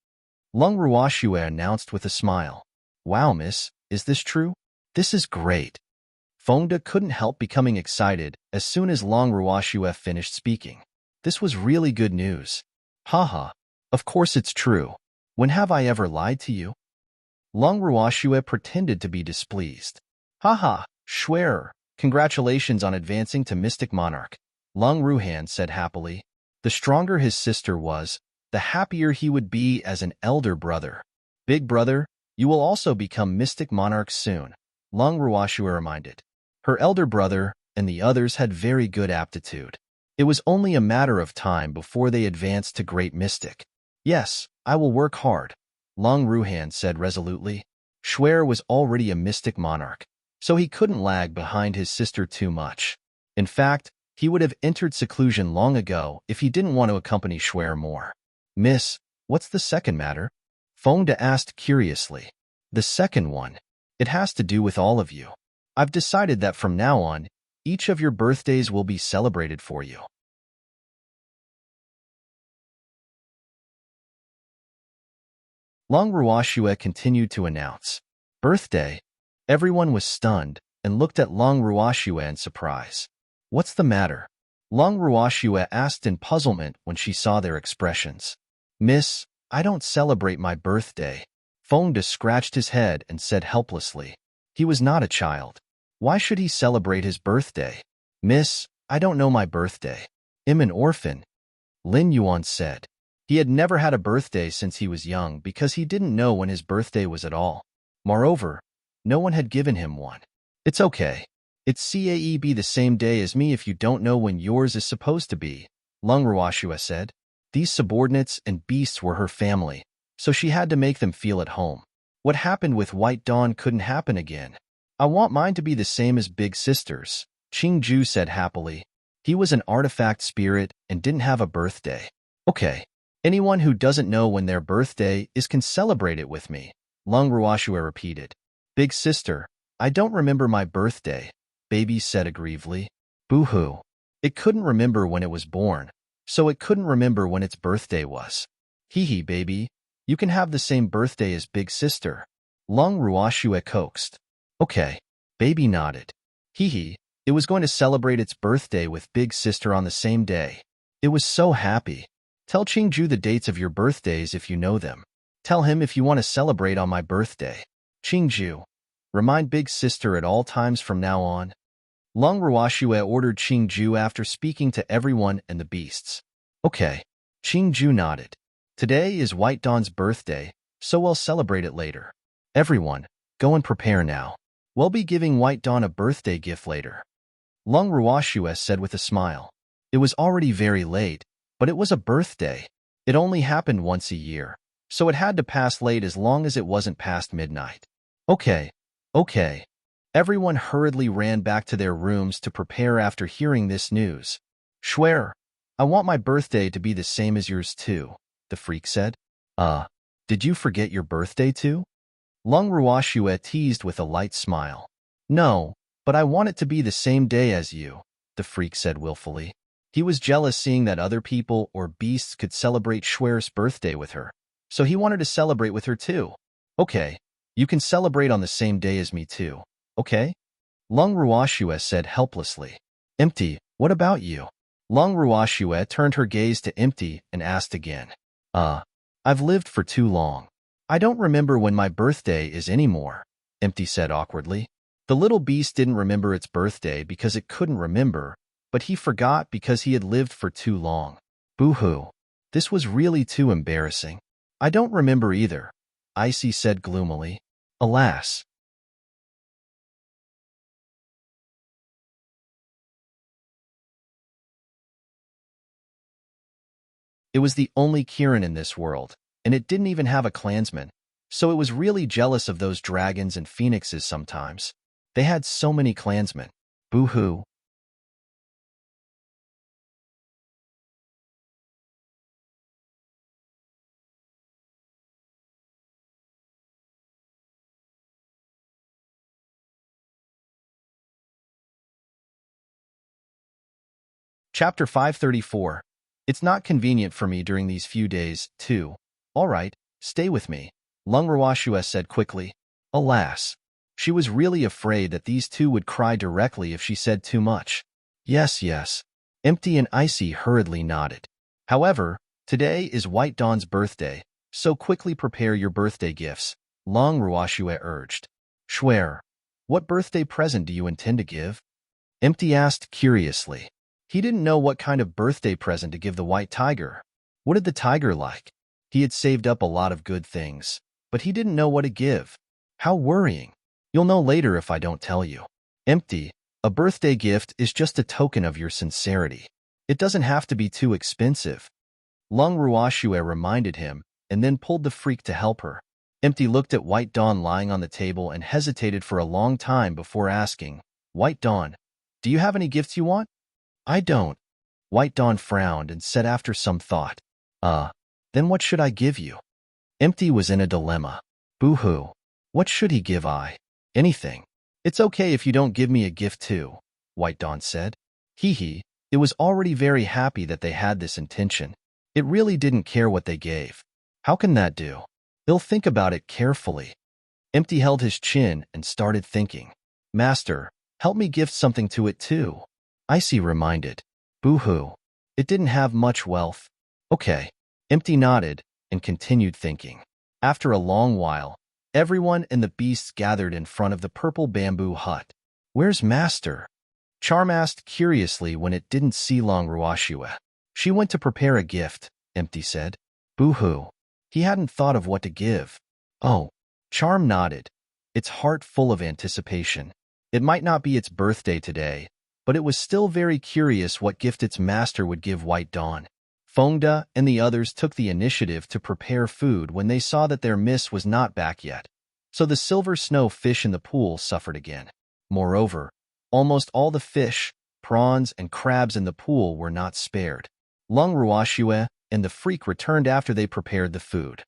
Lung Ruoxue announced with a smile. Wow, miss, is this true? This is great. Fengde couldn't help becoming excited as soon as Lung Ruoxue finished speaking. This was really good news. Haha, of course it's true. When have I ever lied to you? Lung Ruoxue pretended to be displeased. Haha, Shuer, congratulations on advancing to Mystic Monarch. Lung Ruhan said happily. The stronger his sister was, the happier he would be as an elder brother. Big brother, you will also become Mystic Monarch soon, Lung Ruoxue reminded. Her elder brother and the others had very good aptitude. It was only a matter of time before they advanced to Great Mystic. Yes, I will work hard, Lung Ruhan said resolutely. Shuer was already a Mystic Monarch, so he couldn't lag behind his sister too much. In fact, he would have entered seclusion long ago if he didn't want to accompany Shuer more. Miss, what's the second matter? Fengde asked curiously. The second one. It has to do with all of you. I've decided that from now on, each of your birthdays will be celebrated for you. Lung Ruoxue continued to announce. Birthday? Everyone was stunned and looked at Lung Ruoxue in surprise. What's the matter? Lung Ruoxue asked in puzzlement when she saw their expressions. Miss, I don't celebrate my birthday. Fengde scratched his head and said helplessly. He was not a child. Why should he celebrate his birthday? Miss, I don't know my birthday. I'm an orphan. Lin Yuan said. He had never had a birthday since he was young because he didn't know when his birthday was at all. Moreover, no one had given him one. It's okay. It's CAEB the same day as me if you don't know when yours is supposed to be, Lung Ruoxue said. These subordinates and beasts were her family, so she had to make them feel at home. What happened with White Dawn couldn't happen again. I want mine to be the same as Big Sister's, Qingju said happily. He was an artifact spirit and didn't have a birthday. Okay. Anyone who doesn't know when their birthday is can celebrate it with me, Lung Ruoxue repeated. Big Sister, I don't remember my birthday, Baby said aggrievedly. Boo-hoo. It couldn't remember when it was born, so it couldn't remember when its birthday was. Hee-hee, baby. You can have the same birthday as Big Sister, Lung Ruoxue coaxed. Okay. Baby nodded. Hee-hee. It was going to celebrate its birthday with Big Sister on the same day. It was so happy. Tell Qingju the dates of your birthdays if you know them. Tell him if you want to celebrate on my birthday. Qingju, remind Big Sister at all times from now on. Lung Ruoxue ordered Qingju after speaking to everyone and the beasts. Okay. Qingju nodded. Today is White Dawn's birthday, so we'll celebrate it later. Everyone, go and prepare now. We'll be giving White Dawn a birthday gift later. Lung Ruoxue said with a smile. It was already very late, but it was a birthday. It only happened once a year, so it had to pass late as long as it wasn't past midnight. Okay. Everyone hurriedly ran back to their rooms to prepare after hearing this news. Shuer, I want my birthday to be the same as yours too, the freak said. Did you forget your birthday too? Lung Ruoxue teased with a light smile. No, but I want it to be the same day as you, the freak said willfully. He was jealous seeing that other people or beasts could celebrate Shuer's birthday with her, so he wanted to celebrate with her too. Okay, you can celebrate on the same day as me too, okay? Lung Ruoxue said helplessly. Empty, what about you? Lung Ruoxue turned her gaze to Empty and asked again. I've lived for too long. I don't remember when my birthday is anymore, Empty said awkwardly. The little beast didn't remember its birthday because it couldn't remember, but he forgot because he had lived for too long. Boo-hoo. This was really too embarrassing. I don't remember either, Icy said gloomily. Alas. It was the only Kirin in this world, and it didn't even have a clansman, so it was really jealous of those dragons and phoenixes sometimes. They had so many clansmen. Boo-hoo. Chapter 534. It's not convenient for me during these few days, too. All right, stay with me, Lung Rawashua said quickly. Alas, she was really afraid that these two would cry directly if she said too much. Yes, yes. Empty and Icy hurriedly nodded. However, today is White Dawn's birthday, so quickly prepare your birthday gifts, Lung Rawashua urged. Schwer, what birthday present do you intend to give? Empty asked curiously. He didn't know what kind of birthday present to give the white tiger. What did the tiger like? He had saved up a lot of good things, but he didn't know what to give. How worrying. You'll know later if I don't tell you. Empty, a birthday gift is just a token of your sincerity. It doesn't have to be too expensive. Lung Ruashue reminded him, and then pulled the freak to help her. Empty looked at White Dawn lying on the table and hesitated for a long time before asking, White Dawn, do you have any gifts you want? I don't. White Dawn frowned and said after some thought, then what should I give you? Empty was in a dilemma. Boo-hoo. What should he give I? Anything. It's okay if you don't give me a gift too, White Dawn said. Hee. It was already very happy that they had this intention. It really didn't care what they gave. How can that do? He'll think about it carefully. Empty held his chin and started thinking. Master, help me gift something to it too. Icy reminded. Boo-hoo. It didn't have much wealth. Okay. Empty nodded and continued thinking. After a long while, everyone and the beasts gathered in front of the purple bamboo hut. Where's Master? Charm asked curiously when it didn't see Long Ruashua. She went to prepare a gift, Empty said. Boo-hoo. He hadn't thought of what to give. Oh. Charm nodded, its heart full of anticipation. It might not be its birthday today, but it was still very curious what gift its master would give White Dawn. Fengda and the others took the initiative to prepare food when they saw that their miss was not back yet, so the silver snow fish in the pool suffered again. Moreover, almost all the fish, prawns, and crabs in the pool were not spared. Lung Ruashue and the freak returned after they prepared the food.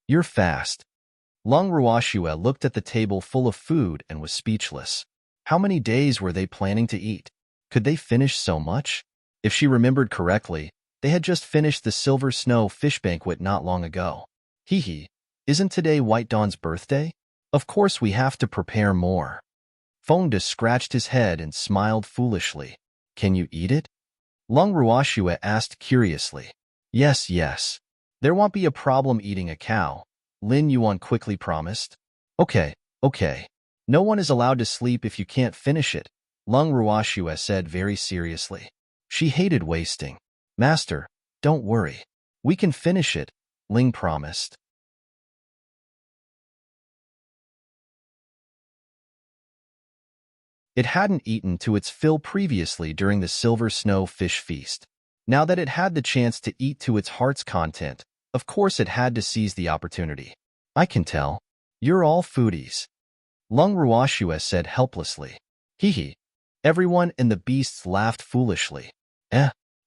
You're fast. Lung Ruashue looked at the table full of food and was speechless. How many days were they planning to eat? Could they finish so much? If she remembered correctly, they had just finished the silver snow fish banquet not long ago. Hee. Isn't today White Dawn's birthday? Of course we have to prepare more. Fengda scratched his head and smiled foolishly. Can you eat it? Lung Ruashue asked curiously. Yes. There won't be a problem eating a cow, Lin Yuan quickly promised. Okay. No one is allowed to sleep if you can't finish it, Lung Ruashue said very seriously. She hated wasting. Master, don't worry. We can finish it, Ling promised. It hadn't eaten to its fill previously during the silver snow fish feast. Now that it had the chance to eat to its heart's content, of course it had to seize the opportunity. I can tell. You're all foodies. Lung Ruashue said helplessly. Hee. Everyone and the beasts laughed foolishly.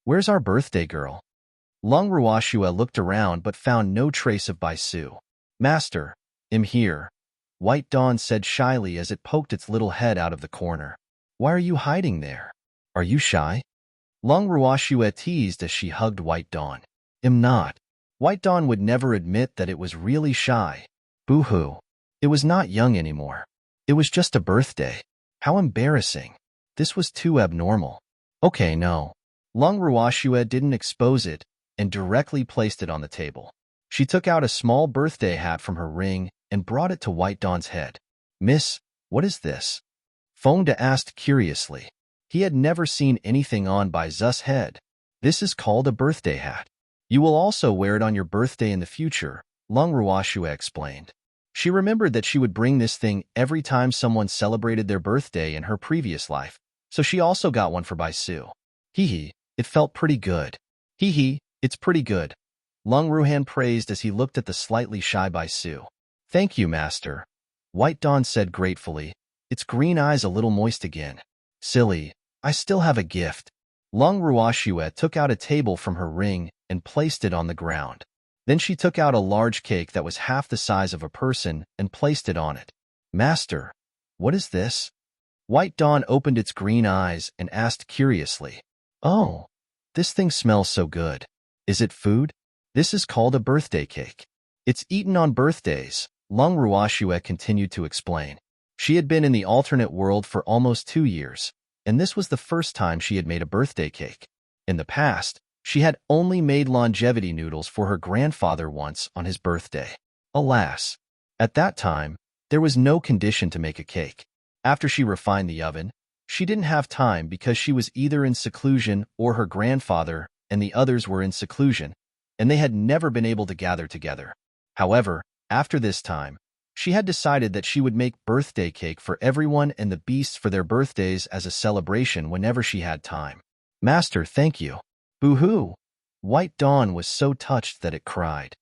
Where's our birthday girl? Lung Ruashue looked around but found no trace of Baisu. Master, I'm here, White Dawn said shyly as it poked its little head out of the corner. Why are you hiding there? Are you shy? Lung Ruashue teased as she hugged White Dawn. I'm not. White Dawn would never admit that it was really shy. Boo-hoo. It was not young anymore. It was just a birthday. How embarrassing. This was too abnormal. Okay, no. Lung Ruashue didn't expose it and directly placed it on the table. She took out a small birthday hat from her ring and brought it to White Dawn's head. Miss, what is this? Fengda asked curiously. He had never seen anything on by Zu's head. This is called a birthday hat. You will also wear it on your birthday in the future, Lung Ruashue explained. She remembered that she would bring this thing every time someone celebrated their birthday in her previous life, so she also got one for Baisu. Hee. It felt pretty good. Hee. It's pretty good, Lung Ruhan praised as he looked at the slightly shy Bai Su. Thank you, master, White Dawn said gratefully, its green eyes a little moist again. Silly, I still have a gift. Lung Ruoxue took out a table from her ring and placed it on the ground. Then she took out a large cake that was half the size of a person and placed it on it. Master, what is this? White Dawn opened its green eyes and asked curiously. Oh, this thing smells so good. Is it food? This is called a birthday cake. It's eaten on birthdays, Lung Ruoxue continued to explain. She had been in the alternate world for almost 2 years, and this was the first time she had made a birthday cake. In the past, she had only made longevity noodles for her grandfather once on his birthday. Alas, at that time, there was no condition to make a cake. After she refined the oven, she didn't have time because she was either in seclusion or her grandfather and the others were in seclusion, and they had never been able to gather together. However, after this time, she had decided that she would make birthday cake for everyone and the beasts for their birthdays as a celebration whenever she had time. Master, thank you. Boo-hoo! White Dawn was so touched that it cried.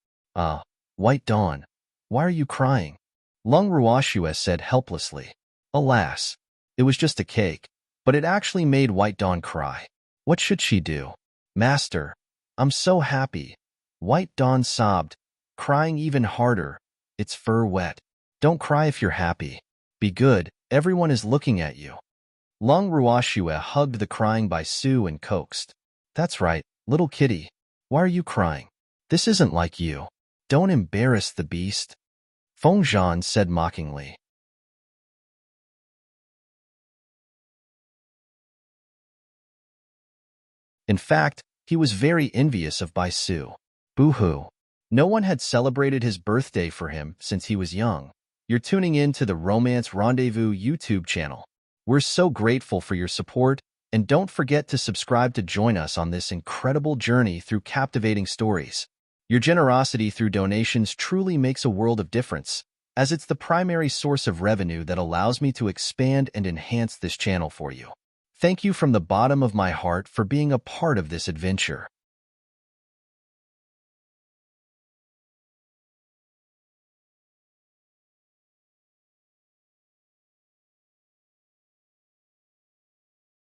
White Dawn, why are you crying? Lung Ruoxue said helplessly. Alas, it was just a cake, but it actually made White Dawn cry. What should she do? Master, I'm so happy. White Dawn sobbed, crying even harder, its fur wet. Don't cry if you're happy. Be good, everyone is looking at you. Lung Ruoxue hugged the crying Bai Su and coaxed. That's right, little kitty. Why are you crying? This isn't like you. Don't embarrass the beast. Feng Zhan said mockingly. In fact, he was very envious of Bai Su. Boo-hoo. No one had celebrated his birthday for him since he was young. You're tuning in to the Romance Rendezvous YouTube channel. We're so grateful for your support, and don't forget to subscribe to join us on this incredible journey through captivating stories. Your generosity through donations truly makes a world of difference, as it's the primary source of revenue that allows me to expand and enhance this channel for you. Thank you from the bottom of my heart for being a part of this adventure.